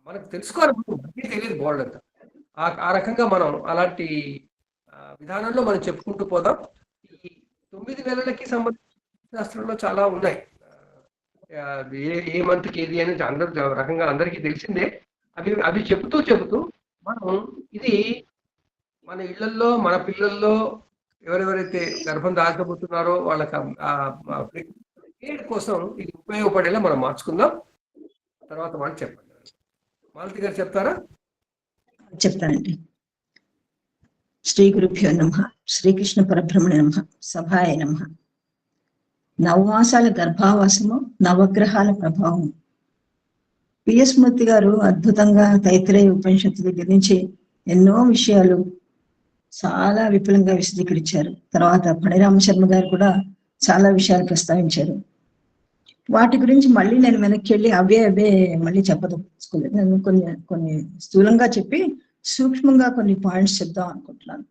మనకు తెలుసుకోవాలి. మనకి తెలియదు బోర్డు అంతా. ఆ రకంగా మనం అలాంటి విధానంలో మనం చెప్పుకుంటూ పోదాం. ఈ 9 నెలలకి సంబంధించిన శాస్త్రంలో చాలా ఉన్నాయి. ఏ మంత్కి ఏది అని అందరూ రకంగా అందరికీ తెలిసిందే. అవి చెబుతూ మనం ఇది మన ఇళ్లల్లో, మన పిల్లల్లో ఎవరెవరైతే గర్భం దాల్చబోతున్నారో వాళ్ళకి కోసం ఇది ఉపయోగపడేలా మనం మార్చుకుందాం. తర్వాత వాళ్ళు చెప్పండి. మాలతి గారు చెప్తారా? చెప్తానండి. శ్రీ గురుభ్యో నమః. శ్రీకృష్ణ పరబ్రహ్మణే నమః. సభాయ నమః. నవమాసాల గర్భావాసము, నవగ్రహాల ప్రభావం. పిఎస్ మూర్తి గారు అద్భుతంగా తైత్రేయ ఉపనిషత్తు దగ్గర నుంచి ఎన్నో విషయాలు చాలా విపులంగా విశదీకరించారు. తర్వాత ఫణిరామ శర్మ గారు కూడా చాలా విషయాలు ప్రస్తావించారు. వాటి గురించి మళ్ళీ నేను వెనక్కి వెళ్ళి అవే మళ్ళీ చెప్పదలుచుకోలేదు. నేను కొన్ని స్థూలంగా చెప్పి సూక్ష్మంగా కొన్ని పాయింట్స్ చెప్దాం అనుకుంటున్నాను.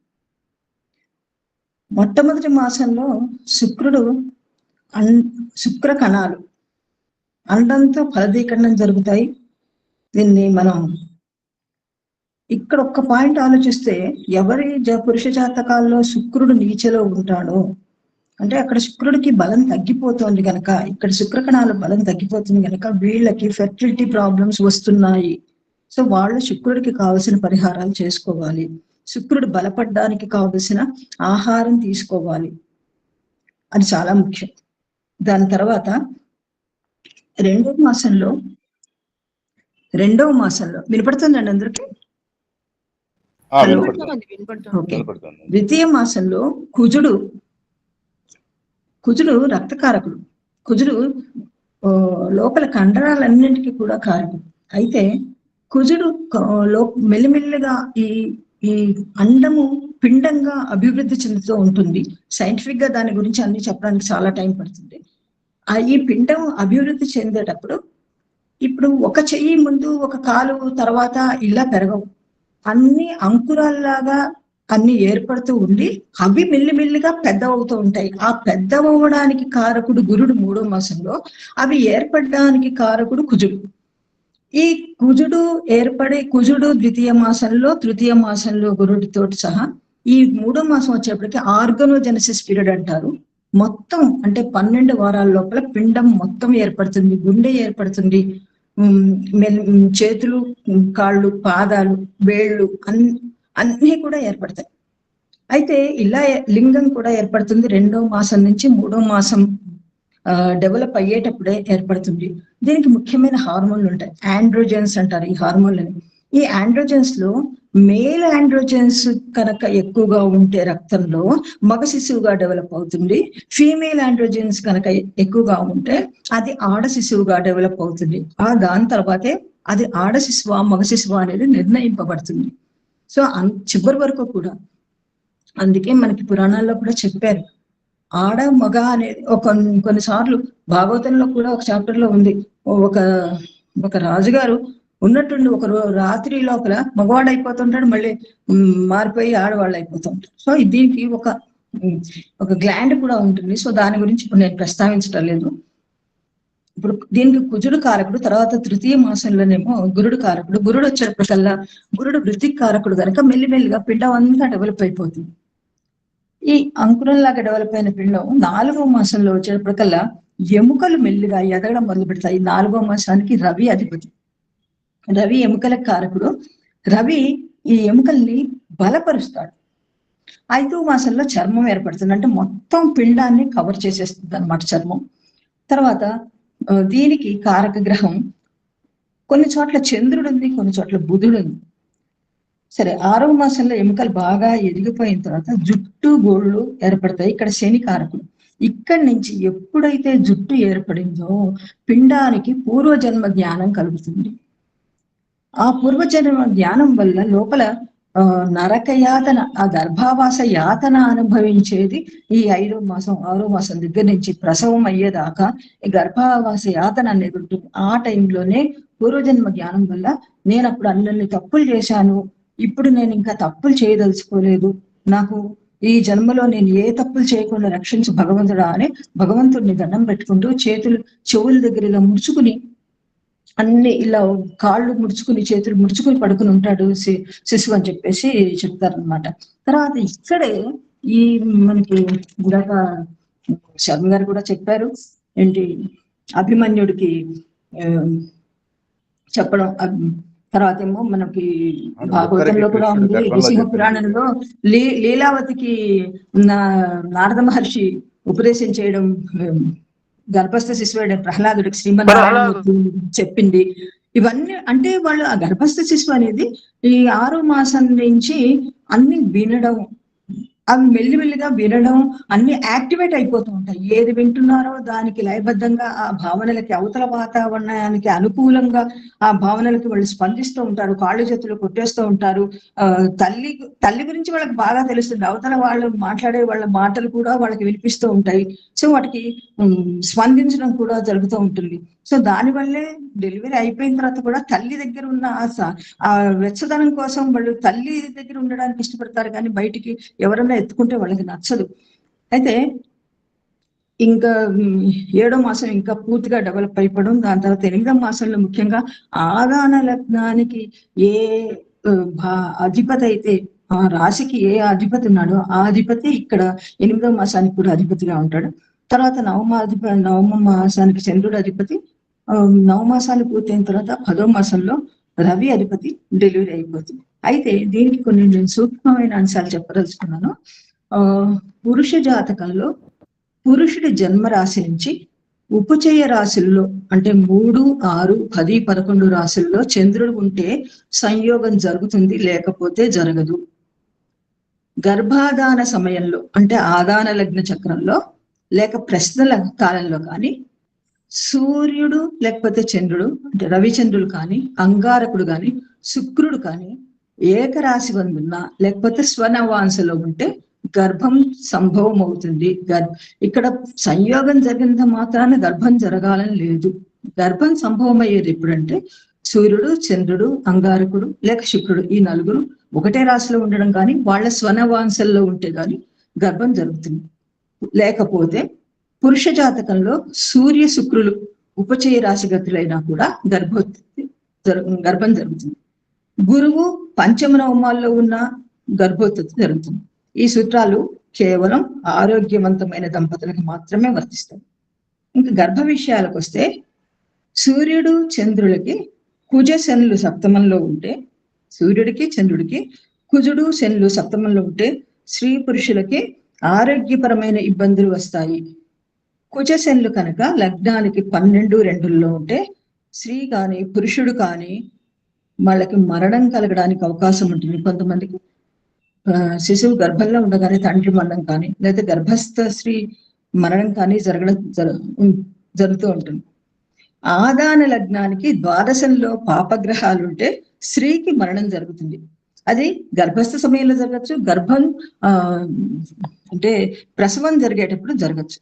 మొట్టమొదటి మాసంలో శుక్ర కణాలు అండంతో ఫలదీకరణం జరుగుతాయి. దీన్ని మనం ఇక్కడ ఒక్క పాయింట్ ఆలోచిస్తే, ఎవరి పురుష జాతకాల్లో శుక్రుడు నీచలో ఉంటాడో అంటే అక్కడ శుక్రుడికి బలం తగ్గిపోతుంది కనుక, ఇక్కడ శుక్రకణాల బలం తగ్గిపోతుంది కనుక వీళ్ళకి ఫెర్టిలిటీ ప్రాబ్లమ్స్ వస్తున్నాయి. సో వాళ్ళు శుక్రుడికి కావలసిన పరిహారాలు చేసుకోవాలి. శుక్రుడు బలపడడానికి కావలసిన ఆహారం తీసుకోవాలి, అది చాలా ముఖ్యం. దాని తర్వాత రెండవ మాసంలో వినపడుతుందండి అందరికి? ద్వితీయ మాసంలో కుజుడు రక్తకారకుడు. కుజుడు లోపల కండరాలన్నింటికి కూడా కారకుడు. అయితే కుజుడు మెల్లిమెల్లిగా ఈ అండము పిండంగా అభివృద్ధి చెందుతూ ఉంటుంది. సైంటిఫిక్ గా దాని గురించి అన్ని చెప్పడానికి చాలా టైం పడుతుంది. ఈ పిండం అభివృద్ధి చెందేటప్పుడు ఇప్పుడు ఒక చెయ్యి ముందు, ఒక కాలు తర్వాత ఇలా పెరగవు. అన్ని అంకురాల్లాగా అన్ని ఏర్పడుతూ ఉండి అవి మెల్లిమెల్లిగా పెద్ద అవుతూ ఉంటాయి. ఆ పెద్ద అవ్వడానికి కారకుడు గురుడు 3వ మాసంలో, అవి ఏర్పడడానికి కారకుడు కుజుడు. ఈ కుజుడు కుజుడు ద్వితీయ మాసంలో, తృతీయ మాసంలో గురుడితో సహా ఈ 3వ మాసం వచ్చేప్పటికి ఆర్గనోజెనసిస్ పీరియడ్ అంటారు. మొత్తం అంటే 12 వారాల లోపల పిండం మొత్తం ఏర్పడుతుంది, గుండె ఏర్పడుతుంది, చేతులు, కాళ్ళు, పాదాలు, వేళ్ళు అన్నీ కూడా ఏర్పడతాయి. అయితే ఇలా లింగం కూడా ఏర్పడుతుంది 2వ మాసం నుంచి 3వ మాసం డెవలప్ అయ్యేటప్పుడే ఏర్పడుతుంది. దీనికి ముఖ్యమైన హార్మోన్లు ఉంటాయి, ఆండ్రోజెన్స్ అంటారు ఈ హార్మోన్లని. ఈ ఆండ్రోజెన్స్ లో మేల్ ఆండ్రోజెన్స్ కనుక ఎక్కువగా ఉంటే రక్తంలో మగ శిశువుగా డెవలప్ అవుతుంది. ఫీమేల్ ఆండ్రోజెన్స్ కనుక ఎక్కువగా ఉంటే అది ఆడ శిశువుగా డెవలప్ అవుతుంది. దాని తర్వాతే అది ఆడ శిశువా మగ శిశువా అనేది నిర్ణయింపబడుతుంది. సో చివరి వరకు కూడా అందుకే మనకి పురాణాల్లో కూడా చెప్పారు, ఆడ మగ అనేది కొన్నిసార్లు భాగవతంలో కూడా ఒక చాప్టర్ లో ఉంది. ఒక రాజుగారు ఉన్నట్టుండి ఒక రాత్రి లోపల మగవాడు అయిపోతుంటాడు, మళ్ళీ మారిపోయి ఆడవాళ్ళు అయిపోతుంటారు. సో దీనికి ఒక గ్లాండ్ కూడా ఉంటుంది. సో దాని గురించి ఇప్పుడు నేను ప్రస్తావించడం లేదు. ఇప్పుడు దీనికి కుజుడు కారకుడు, తర్వాత తృతీయ మాసంలోనేమో గురుడు కారకుడు. గురుడు వచ్చేటప్పటికల్లా గురుడు వృత్తికి కారకుడు కనుక మెల్లిమెల్లిగా పిండం అంతా డెవలప్ అయిపోతుంది. ఈ అంకురంలాగా డెవలప్ అయిన పిండం 4వ మాసంలో వచ్చేటప్పటికల్లా ఎముకలు మెల్లిగా ఎదగడం మొదలు పెడతాయి. 4వ మాసానికి రవి అధిపతి. రవి ఎముకలకు కారకుడు. రవి ఈ ఎముకల్ని బలపరుస్తాడు. 5వ మాసంలో చర్మం ఏర్పడుతుంది, అంటే మొత్తం పిండాన్ని కవర్ చేసేస్తుంది అన్నమాట చర్మం. తర్వాత దీనికి కారక గ్రహం కొన్ని చోట్ల చంద్రుడు ఉంది, కొన్ని చోట్ల బుధుడు ఉంది. సరే, 6వ మాసంలో ఎముకలు బాగా ఎదిగిపోయిన తర్వాత జుట్టు, గోళ్ళు ఏర్పడతాయి. ఇక్కడ శని కారకుడు. ఇక్కడి నుంచి ఎప్పుడైతే జుట్టు ఏర్పడిందో పిండానికి పూర్వజన్మ జ్ఞానం కలుగుతుంది. ఆ పూర్వజన్మ జ్ఞానం వల్ల లోపల నరక యాతన, ఆ గర్భావాస యాతన అనుభవించేది ఈ 5వ మాసం 6వ మాసం దగ్గర నుంచి ప్రసవం అయ్యేదాకా ఈ గర్భావాస యాతన అనేది ఉంటుంది. ఆ టైంలోనే పూర్వజన్మ జ్ఞానం వల్ల నేను అప్పుడు అన్ని తప్పులు చేశాను, ఇప్పుడు నేను ఇంకా తప్పులు చేయదలుచుకోలేదు, నాకు ఈ జన్మలో నేను ఏ తప్పులు చేయకుండా రక్షించు భగవంతుడా అని భగవంతుడిని దండం పెట్టుకుంటూ చెవుల దగ్గర ఇలా ముడుచుకుని, అన్ని ఇలా కాళ్ళు ముడుచుకుని చేతులు ముడుచుకుని పడుకుని ఉంటాడు శిశువు అని చెప్పేసి చెప్తారనమాట. తర్వాత ఇక్కడే ఈ మనకి ఇందాక శర్మ గారు కూడా చెప్పారు ఏంటి, అభిమన్యుడికి చెప్పడం. తర్వాత ఏమో మనకి భాగవతంలో కూడా ఉంది, నృసింహ పురాణంలో లీలావతికి నారద మహర్షి ఉపదేశం చేయడం, గర్భస్థ శిశువు ప్రహ్లాదుడికి శ్రీమన్నారాయణ చెప్పింది. ఇవన్నీ అంటే వాళ్ళు ఆ గర్భస్థ శిశువు అనేది ఈ 6వ మాసం నుంచి అన్ని వినడం, అవి మెల్లిమెల్లిగా వినడం, అన్ని యాక్టివేట్ అయిపోతూ ఉంటాయి. ఏది వింటున్నారో దానికి లయబద్ధంగా ఆ భావనలకి, అవతల వాతావరణానికి అనుకూలంగా ఆ భావనలకి వాళ్ళు స్పందిస్తూ ఉంటారు, కాళ్ళు చేతులు కొట్టేస్తూ ఉంటారు. తల్లి గురించి వాళ్ళకి బాగా తెలుస్తుంది, అవతల వాళ్ళు మాట్లాడే వాళ్ళ మాటలు కూడా వాళ్ళకి వినిపిస్తూ ఉంటాయి. సో వాటికి స్పందించడం కూడా జరుగుతూ ఉంటుంది. సో దానివల్లే డెలివరీ అయిపోయిన తర్వాత కూడా తల్లి దగ్గర ఉన్న ఆ వెచ్చదనం కోసం వాళ్ళు తల్లి దగ్గర ఉండడానికి ఇష్టపడతారు, కానీ బయటికి ఎవరైనా ఎత్తుకుంటే వాళ్ళకి నచ్చదు. అయితే ఇంకా 7వ మాసం ఇంకా పూర్తిగా డెవలప్ అయిపోవడం. దాని తర్వాత 8వ మాసంలో ముఖ్యంగా ఆదాన లగ్నానికి ఏ అధిపతి అయితే, ఆ రాశికి ఏ అధిపతి ఉన్నాడో ఆ అధిపతి ఇక్కడ 8వ మాసానికి కూడా అధిపతిగా ఉంటాడు. తర్వాత 9వ మాసానికి చంద్రుడు అధిపతి. 9 మాసాలు పూర్తయిన తర్వాత 10వ మాసంలో రవి అధిపతి డెలివరీ అయిపోతుంది. అయితే దీనికి కొన్ని నేను సూక్ష్మమైన అంశాలు చెప్పదలుచుకున్నాను. పురుష జాతకంలో పురుషుడి జన్మ రాశి నుంచి ఉపచయ రాశుల్లో అంటే 3, 6, 10, 11 రాశుల్లో చంద్రుడు ఉంటే సంయోగం జరుగుతుంది, లేకపోతే జరగదు. గర్భాధాన సమయంలో అంటే ఆదాన లగ్న చక్రంలో లేక ప్రశ్నల కాలంలో కానీ సూర్యుడు లేకపోతే చంద్రుడు అంటే రవిచంద్రుడు కానీ, అంగారకుడు కానీ, శుక్రుడు కానీ ఏకరాశి వందున్నా లేకపోతే స్వనవాంశలో ఉంటే గర్భం సంభవం అవుతుంది. ఇక్కడ సంయోగం జరిగినంత మాత్రాన గర్భం జరగాలని లేదు. గర్భం సంభవం అయ్యేది ఎప్పుడంటే సూర్యుడు, చంద్రుడు, అంగారకుడు లేక శుక్రుడు ఈ 4 ఒకటే రాశిలో ఉండడం కానీ వాళ్ళ స్వనవాంశంలో ఉంటే కానీ గర్భం జరుగుతుంది. లేకపోతే పురుష జాతకంలో సూర్య శుక్రులు ఉపచయ రాశిగతులైనా కూడా గర్భం జరుగుతుంది. గురువు పంచమ నవమాల్లో ఉన్న గర్భోత్పత్తి జరుగుతుంది. ఈ సూత్రాలు కేవలం ఆరోగ్యవంతమైన దంపతులకు మాత్రమే వర్తిస్తాయి. ఇంకా గర్భ విషయాలకు వస్తే సూర్యుడు చంద్రులకి కుజ శనులు సప్తమంలో ఉంటే, సూర్యుడికి చంద్రుడికి కుజుడు శనులు సప్తమంలో ఉంటే స్త్రీ పురుషులకి ఆరోగ్యపరమైన ఇబ్బందులు వస్తాయి. కుజ శనులు కనుక లగ్నానికి 12-2 ఉంటే స్త్రీ కానీ పురుషుడు కానీ వాళ్ళకి మరణం కలగడానికి అవకాశం ఉంటుంది. కొంతమందికి శిశువు గర్భంలో ఉండగానే తండ్రి మరణం కానీ లేదా గర్భస్థ స్త్రీ మరణం కానీ జరుగుతూ ఉంటుంది. ఆదాన లగ్నానికి ద్వాదశంలో పాపగ్రహాలు ఉంటే స్త్రీకి మరణం జరుగుతుంది. అది గర్భస్థ సమయంలో జరగచ్చు, గర్భం అంటే ప్రసవం జరిగేటప్పుడు జరగచ్చు.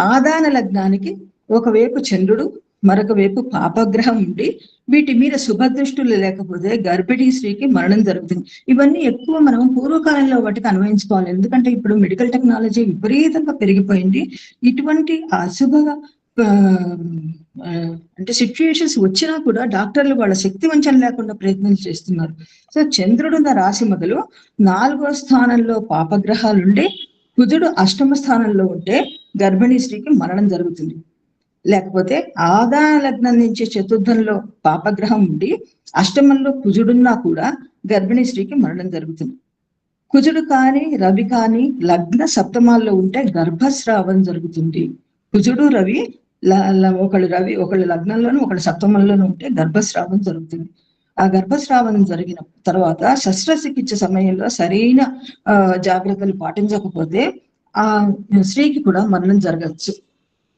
ఆదాన లగ్నానికి ఒకవైపు చంద్రుడు మరొక వైపు పాపగ్రహం ఉండి వీటి మీద శుభదృష్టులు లేకపోతే గర్భిణీ స్త్రీకి మరణం జరుగుతుంది. ఇవన్నీ ఎక్కువ మనం పూర్వకాలంలో వాటికి అన్వయించుకోవాలి. ఎందుకంటే ఇప్పుడు మెడికల్ టెక్నాలజీ విపరీతంగా పెరిగిపోయింది. ఇటువంటి అశుభ అంటే సిచ్యుయేషన్స్ వచ్చినా కూడా డాక్టర్లు వాళ్ళ శక్తి వంచన లేకుండా ప్రయత్నం చేస్తున్నారు. సో చంద్రుడున్న రాశి మొదలు 4వ స్థానంలో పాపగ్రహాలుండి కుజుడు 8వ స్థానంలో ఉంటే గర్భిణీ స్త్రీకి మరణం జరుగుతుంది. లేకపోతే ఆదాన లగ్నం నుంచి చతుర్థంలో పాపగ్రహం ఉండి 8మంలో కుజుడున్నా కూడా గర్భిణీ స్త్రీకి మరణం జరుగుతుంది. కుజుడు కానీ రవి కానీ లగ్న సప్తమాల్లో ఉంటే గర్భస్రావం జరుగుతుంది. కుజుడు రవి ఒకళ్ళు లగ్నంలోనూ ఒకళ్ళు సప్తమంలోనూ ఉంటే గర్భస్రావం జరుగుతుంది. ఆ గర్భస్రావం జరిగిన తర్వాత శస్త్రచికిత్స సమయంలో సరైన జాగ్రత్తలు పాటించకపోతే ఆ స్త్రీకి కూడా మరణం జరగచ్చు.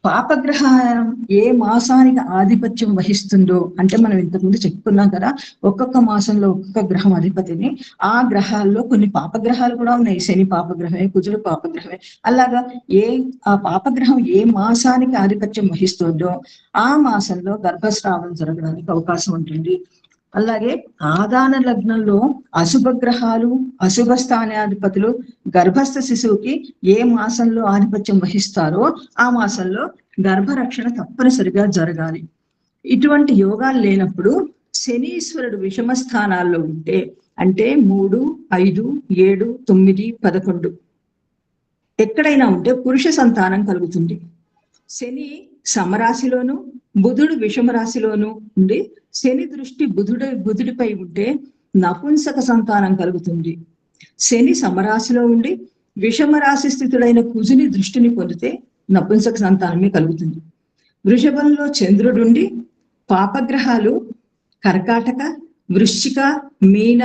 పాపగ్రహం ఏ మాసానికి ఆధిపత్యం వహిస్తుందో అంటే మనం ఇంతకుముందు చెప్పుకున్నాం కదా, ఒక్కొక్క మాసంలో ఒక్కొక్క గ్రహం అధిపతిని. ఆ గ్రహాల్లో కొన్ని పాపగ్రహాలు కూడా ఉన్నాయి. శని పాపగ్రహమే, కుజుడు పాపగ్రహమే. అలాగా ఆ పాపగ్రహం ఏ మాసానికి ఆధిపత్యం వహిస్తుందో ఆ మాసంలో గర్భస్రావం జరగడానికి అవకాశం ఉంటుంది. అలాగే ఆదాన లగ్నంలో అశుభ గ్రహాలు, అశుభ స్థానాధిపతులు గర్భస్థ శిశువుకి ఏ మాసంలో ఆధిపత్యం వహిస్తారో ఆ మాసంలో గర్భరక్షణ తప్పనిసరిగా జరగాలి. ఇటువంటి యోగాలు లేనప్పుడు శనీశ్వరుడు విషమ స్థానాల్లో ఉంటే అంటే 3, 5, 7, 9, 11 ఎక్కడైనా ఉంటే పురుష సంతానం కలుగుతుంది. శని సమరాశిలోను బుధుడు విషమ రాశిలోను ఉండి శని దృష్టి బుధుడిపై ఉంటే నపుంసక సంతానం కలుగుతుంది. శని సమరాశిలో ఉండి విషమ రాశి స్థితుడైన కుజుని దృష్టిని పొందితే నపుంసక సంతానమే కలుగుతుంది. వృషభంలో చంద్రుడుండి పాపగ్రహాలు కర్కాటక, వృశ్చిక, మీన,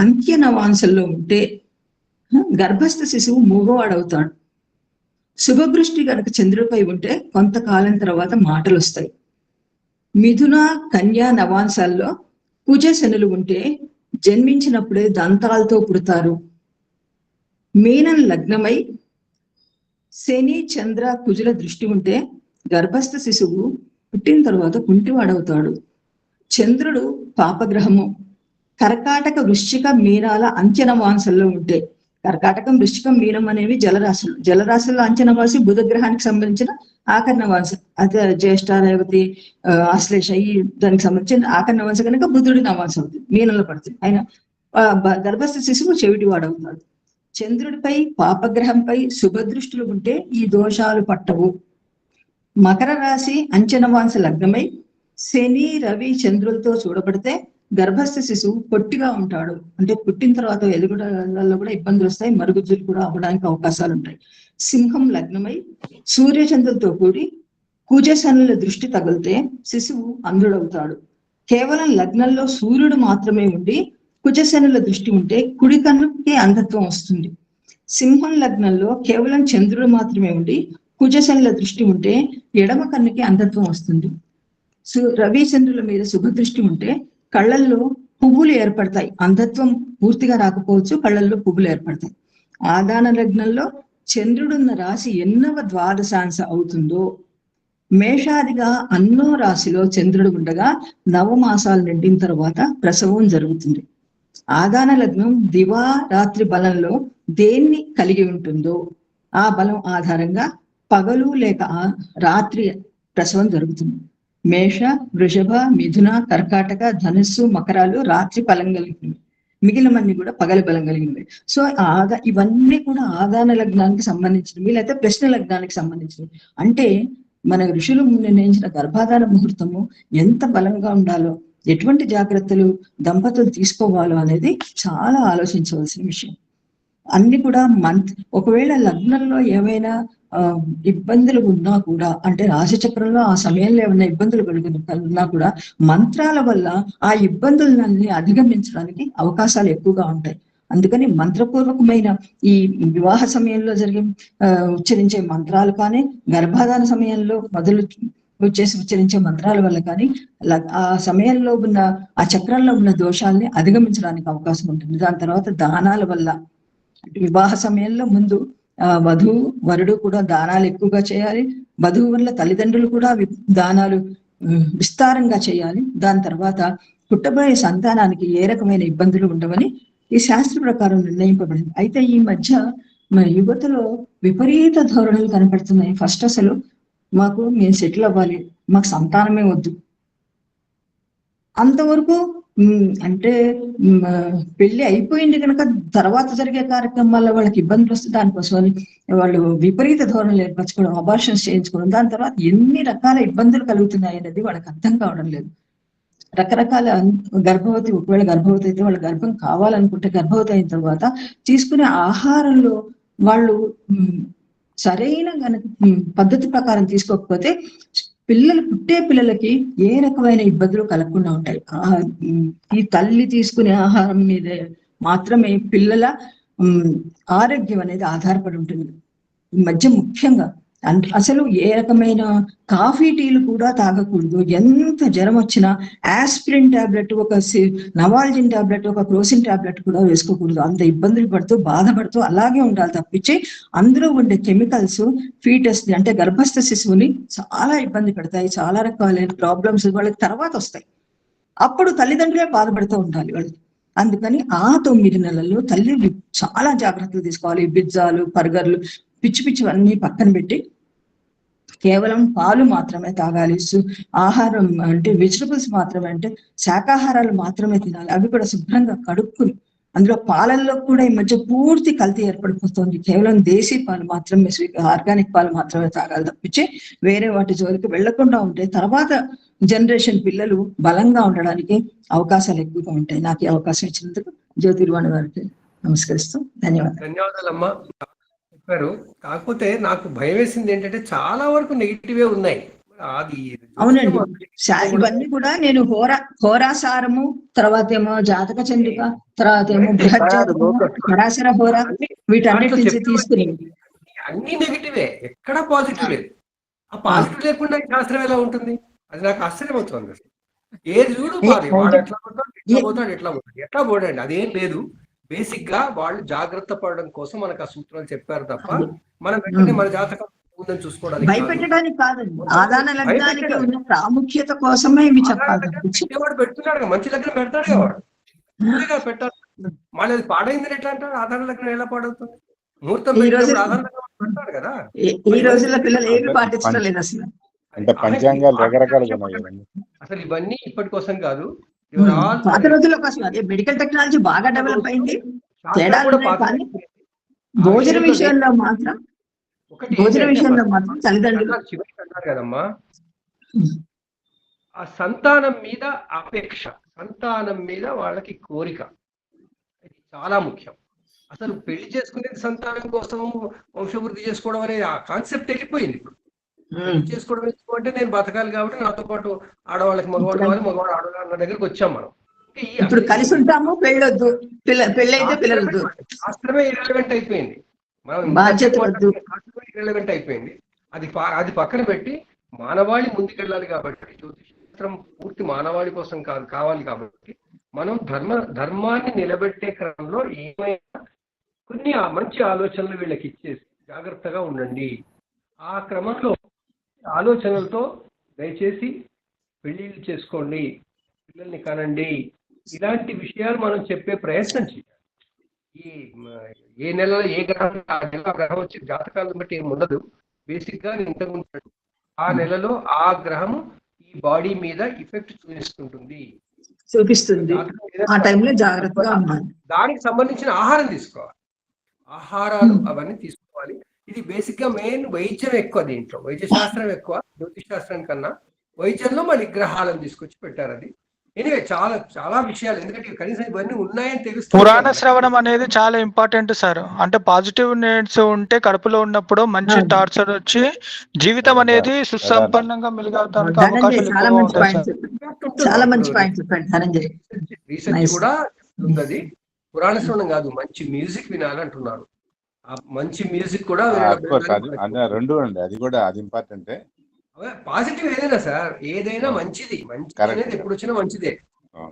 అంత్య నవాంశంలో ఉంటే గర్భస్థ శిశువు మూగవాడవుతాడు. శుభదృష్టి కనుక చంద్రుడిపై ఉంటే కొంతకాలం తర్వాత మాటలు వస్తాయి. మిథున, కన్యా నవాంశాల్లో కుజ శనులు ఉంటే జన్మించినప్పుడే దంతాలతో పుడతారు. మీనం లగ్నమై శని, చంద్ర, కుజుల దృష్టి ఉంటే గర్భస్థ శిశువు పుట్టిన తర్వాత కుంటివాడవుతాడు. చంద్రుడు పాపగ్రహము కర్కాటక, వృశ్చిక, మీనాల అంత్యనవాంశంలో ఉంటే, కర్కాటకం, వృశ్చికం, మీనం అనేవి జలరాశులు. జలరాశుల్లో అంచనవాసి బుధ గ్రహానికి సంబంధించిన ఆకర్ణవాంశ, అదే జ్యేష్ఠ, రేవతి, ఆశ్లేష ఈ దానికి సంబంధించిన ఆకర్ణవాంశ కనుక బుధుడి నవాంశం అవుతుంది, మీనంలో పడుతుంది. ఆయన గర్భస్థ శిశువు చెవిటి వాడవుతాడు. చంద్రుడిపై పాపగ్రహంపై శుభదృష్టులు ఉంటే ఈ దోషాలు పట్టవు. మకర రాశి అంచనవాంశ లగ్నమై శని, రవి, చంద్రులతో చూడబడితే గర్భస్థ శిశువు పొట్టిగా ఉంటాడు. అంటే పుట్టిన తర్వాత ఎదుగుదలలో కూడా ఇబ్బందులు వస్తాయి, మరుగుజ్జులు కూడా అవ్వడానికి అవకాశాలు ఉంటాయి. సింహం లగ్నమై సూర్యచంద్రులతో కూడి కుజశనుల దృష్టి తగిలితే శిశువు అంధుడవుతాడు. కేవలం లగ్నంలో సూర్యుడు మాత్రమే ఉండి కుజశనుల దృష్టి ఉంటే కుడి కన్నుకి అంధత్వం వస్తుంది. సింహం లగ్నంలో కేవలం చంద్రుడు మాత్రమే ఉండి కుజశనుల దృష్టి ఉంటే ఎడమ కన్నుకి అంధత్వం వస్తుంది. రవి చంద్రుల మీద శుభదృష్టి ఉంటే కళ్ళల్లో పువ్వులు ఏర్పడతాయి. అంధత్వం పూర్తిగా రాకపోవచ్చు, కళ్ళల్లో పువ్వులు ఏర్పడతాయి. ఆదాన లగ్నంలో చంద్రుడున్న రాశి ఎన్నవ ద్వాదశాంశ అవుతుందో, మేషాదిగా అన్నో రాశిలో చంద్రుడు ఉండగా 9 మాసాలు నిండిన తర్వాత ప్రసవం జరుగుతుంది. ఆదాన లగ్నం దివా రాత్రి బలంలో దేన్ని కలిగి ఉంటుందో ఆ బలం ఆధారంగా పగలు లేక రాత్రి ప్రసవం జరుగుతుంది. మేష, వృషభ, మిథున, కర్కాటక, ధనుస్సు, మకరాలు రాత్రి బలం కలిగినవి, మిగిలినవన్నీ కూడా పగలి బలం కలిగినవి. సో ఇవన్నీ కూడా ఆదాన లగ్నానికి సంబంధించినవి, లేకపోతే ప్రశ్న లగ్నానికి సంబంధించినవి. అంటే మన ఋషులు నిర్ణయించిన గర్భాధాన ముహూర్తము ఎంత బలంగా ఉండాలో, ఎటువంటి జాగ్రత్తలు దంపతులు తీసుకోవాలో అనేది చాలా ఆలోచించవలసిన విషయం. అన్ని కూడా ఒకవేళ లగ్నంలో ఏమైనా ఇబ్బందులు ఉన్నా కూడా, అంటే రాశిచక్రంలో ఆ సమయంలో ఏమైనా ఇబ్బందులు కలిగినా కూడా మంత్రాల వల్ల ఆ ఇబ్బందులన్నీ అధిగమించడానికి అవకాశాలు ఎక్కువగా ఉంటాయి. అందుకని మంత్రపూర్వకమైన ఈ వివాహ సమయంలో ఉచ్చరించే మంత్రాలు కానీ, గర్భాధాన సమయంలో ఉచ్చరించే మంత్రాల వల్ల కానీ ఆ సమయంలో ఉన్న ఆ చక్రంలో ఉన్న దోషాలని అధిగమించడానికి అవకాశం ఉంటుంది. దాని తర్వాత దానాల వల్ల, వివాహ సమయంలో ముందు వధువు వరుడు కూడా దానాలు ఎక్కువగా చేయాలి. వధువు వల్ల తల్లిదండ్రులు కూడా దానాలు విస్తారంగా చేయాలి. దాని తర్వాత పుట్టబోయే సంతానానికి ఏ రకమైన ఇబ్బందులు ఉండవని ఈ శాస్త్ర ప్రకారం నిర్ణయింపబడింది. అయితే ఈ మధ్య మన యువతలో విపరీత ధోరణులు కనపడుతున్నాయి. ఫస్ట్ అసలు మేము సెటిల్ అవ్వాలి, మాకు సంతానమే వద్దు, అంతవరకు అంటే పెళ్లి అయిపోయింది కనుక తర్వాత జరిగే కార్యక్రమాల వాళ్ళకి ఇబ్బందులు వస్తే దానికోసమని వాళ్ళు విపరీత ధోరణులు ఏర్పరచుకోవడం, అబార్షన్స్ చేయించుకోవడం, దాని తర్వాత ఎన్ని రకాల ఇబ్బందులు కలుగుతున్నాయి అనేది వాళ్ళకి అర్థం కావడం లేదు. రకరకాల గర్భవతి, ఒకవేళ గర్భవతి అయితే వాళ్ళ గర్భం కావాలనుకుంటే గర్భవతి అయిన తర్వాత తీసుకునే ఆహారంలో వాళ్ళు సరైన పద్ధతి ప్రకారం తీసుకోకపోతే పుట్టే పిల్లలకి ఏ రకమైన ఇబ్బందులు కలగకుండా ఉంటాయి. ఈ తల్లి తీసుకునే ఆహారం మీద మాత్రమే పిల్లల ఆరోగ్యం అనేది ఆధారపడి ఉంటుంది. ఈ మధ్య ముఖ్యంగా అసలు ఏ రకమైన కాఫీ టీలు కూడా తాగకూడదు. ఎంత జ్వరం వచ్చినా ఆస్పిరిన్ టాబ్లెట్, ఒక నవాల్జిన్ టాబ్లెట్, ఒక క్రోసిన్ టాబ్లెట్ కూడా వేసుకోకూడదు. అంత ఇబ్బందులు పడుతూ బాధపడుతూ అలాగే ఉండాలి తప్పించి అందులో ఉండే కెమికల్స్ ఫీటస్ అంటే గర్భస్థ శిశువుని చాలా ఇబ్బంది పెడతాయి. చాలా రకాలైన ప్రాబ్లమ్స్ వాళ్ళకి తర్వాత వస్తాయి. అప్పుడు తల్లిదండ్రులే బాధపడుతూ ఉండాలి వాళ్ళు. అందుకని ఆ 9 నెలల్లో తల్లి చాలా జాగ్రత్తలు తీసుకోవాలి. పిజ్జాలు, బర్గర్లు, పిచ్చి పిచ్చివన్నీ పక్కన పెట్టి కేవలం పాలు మాత్రమే తాగాలి. ఆహారం అంటే వెజిటబుల్స్ మాత్రమే, అంటే శాకాహారాలు మాత్రమే తినాలి. అవి కూడా శుభ్రంగా కడుక్కుని, అందులో పాలల్లో కూడా ఈ మధ్య పూర్తి కల్తీ ఏర్పడిపోతుంది. కేవలం దేశీ పాలు మాత్రమే, ఆర్గానిక్ పాలు మాత్రమే తాగాలి తప్పించి వేరే వాటి జోలికి వెళ్లకుండా ఉంటే తర్వాత జనరేషన్ పిల్లలు బలంగా ఉండడానికి అవకాశాలు ఎక్కువగా ఉంటాయి. నాకు ఈ అవకాశం ఇచ్చినందుకు జ్యోతిర్వాణి వారికి నమస్కరిస్తూ ధన్యవాదాలు. ధన్యవాదాలమ్మా. చెప్పారు. కాకపోతే నాకు భయం వేసింది ఏంటంటే చాలా వరకు నెగిటివే ఉన్నాయి. అవునండి, ఇవన్నీ కూడా నేను హోరాసారము, తర్వాత ఏమో జాతక చంద్రిక, తర్వాత ఏమో బృహజ్జాతకము, పరాశర హోర, వీటన్నిటి నుంచి తీసుకుని అన్ని నెగిటివే, ఎక్కడ పాజిటివ్ లేదు. ఆ పాజిటివ్ లేకుండా శాస్త్రం ఎలా ఉంటుంది? అది నాకు ఆశ్చర్యం అవుతుంది. ఏది చూడు వాడు ఎట్లా పోతాడు, ఎట్లా పోడండి, అదేం లేదు. బేసిక్ గా వాళ్ళు జాగ్రత్త పడడం కోసం మనకు ఆ సూత్రాలు చెప్పారు తప్ప మనం వెంటనే మన జాతకం ఉందని చూసుకోవడానికి, భయపెట్టడానికి కాదండి. ఆదాన లగ్నానికి ఉన్న ప్రాముఖ్యత కోసమే ఇవి చెప్పాలి. వాడు పెడుతున్నాడు, మంచి లగ్నం పెడతాడు కదా వాడు, పెట్టాలి. మళ్ళీ అది పాడైందని ఎట్లా అంటారు? ఆదాన లగ్నం ఎలా పాడవుతుంది? ముహూర్తం ఆదాన లగ్నం పెడతాడు కదా. ఈ రోజుల్లో పిల్లలు ఏమి పాటించడం లేదు అసలు. అంటే పంచాంగాలు రకరకాలుగా ఉన్నాయి. అసలు ఇవన్నీ ఇప్పటి కోసం కాదు, పాత రోజుల కోసం. అదే మెడికల్ టెక్నాలజీ బాగా డెవలప్ అయింది, తేడాలు ఉన్నాయి. కానీ భోజన విషయంలో మాత్రం తల్లిదండ్రులు అన్నారు కదమ్మా, ఆ సంతానం మీద అపేక్ష, సంతానం మీద వాళ్ళకి కోరిక చాలా ముఖ్యం. అసలు పెళ్లి చేసుకునేది సంతానం కోసం, వంశవృద్ధి చేసుకోవడం అనే ఆ కాన్సెప్ట్ వెళ్ళిపోయింది. ఇప్పుడు చేసుకోవడం ఎందుకంటే నేను బతకాలి కాబట్టి నాతో పాటు ఆడవాళ్ళకి మగవాడు కావాలి, మగవాడు ఆడవాళ్ళు అన్న దగ్గరికి వచ్చాం మనం. ఇప్పుడు కలిసి ఉంటాము, పెళ్ళొద్దు, పెళ్ళైతే పిల్లలొద్దు, శాస్త్రమే ఇర్రెలెవెంట్ అయిపోయింది. ఇర్రెలెవెంట్ అయిపోయింది. అది పక్కన పెట్టి మానవాళి ముందుకెళ్ళాలి కాబట్టి, జ్యోతిష్ శాస్త్రం పూర్తి మానవాళి కోసం కావాలి కాబట్టి మనం ధర్మాన్ని నిలబెట్టే క్రమంలో ఏమైనా కొన్ని మంచి ఆలోచనలు వీళ్ళకి ఇచ్చేసి జాగ్రత్తగా ఉండండి. ఆ క్రమంలో ఆలోచనలతో దయచేసి పెళ్లిళ్ళు చేసుకోండి, పిల్లల్ని కనండి, ఇలాంటి విషయాలు మనం చెప్పే ప్రయత్నం చేయాలి. ఈ ఏ నెలలో ఏ గ్రహం, ఆ నెల గ్రహం వచ్చే జాతకాలను బట్టి ఏమి ఉండదు. బేసిక్ గా ఇంతకుముందు ఆ నెలలో ఆ గ్రహం ఈ బాడీ మీద ఎఫెక్ట్ చూపిస్తుంది. ఆ టైంలో జాగ్రత్తగా ఉండాలి. దానికి సంబంధించిన ఆహారం తీసుకోవాలి, ఆహారాలు అవన్నీ తీసుకోవాలి. ఇది బేసిక్ గా మెయిన్ వైద్యం ఎక్కువ, దీంట్లో వైద్య శాస్త్రం ఎక్కువ జ్యోతిష్ శాస్త్రం కన్నా. వైద్యంలో మళ్ళీ గ్రహాలను తీసుకొచ్చి పెట్టారు. అది ఎనివే చాలా చాలా విషయాలు, ఎందుకంటే కనీసం ఇవన్నీ ఉన్నాయని తెలుస్తుంది. పురాణ శ్రవణం అనేది చాలా ఇంపార్టెంట్ సార్. అంటే పాజిటివ్ నెట్స్ ఉంటే కడుపులో ఉన్నప్పుడు మంచి టార్చర్ వచ్చి జీవితం అనేది సుసంపన్నంగా మెలుగవడానికి అవకాశాలు ఎక్కువగా ఉంటాయి సార్. చాలా మంచి పాయింట్ చెప్పండి ధనంజయ్. రీసెర్చ్ కూడా ఉంది. పురాణ శ్రవణం కాదు, మంచి మ్యూజిక్ వినాలంటున్నారు. ఆ మంచి మ్యూజిక్ కూడా రెండు అండి, అది కూడా అది ఇంపార్టెంటే. పాజిటివ్ ఏదైనా సార్, ఏదైనా మంచిది. మంచి అనేది ఎప్పుడు వచ్చినా మంచిదే.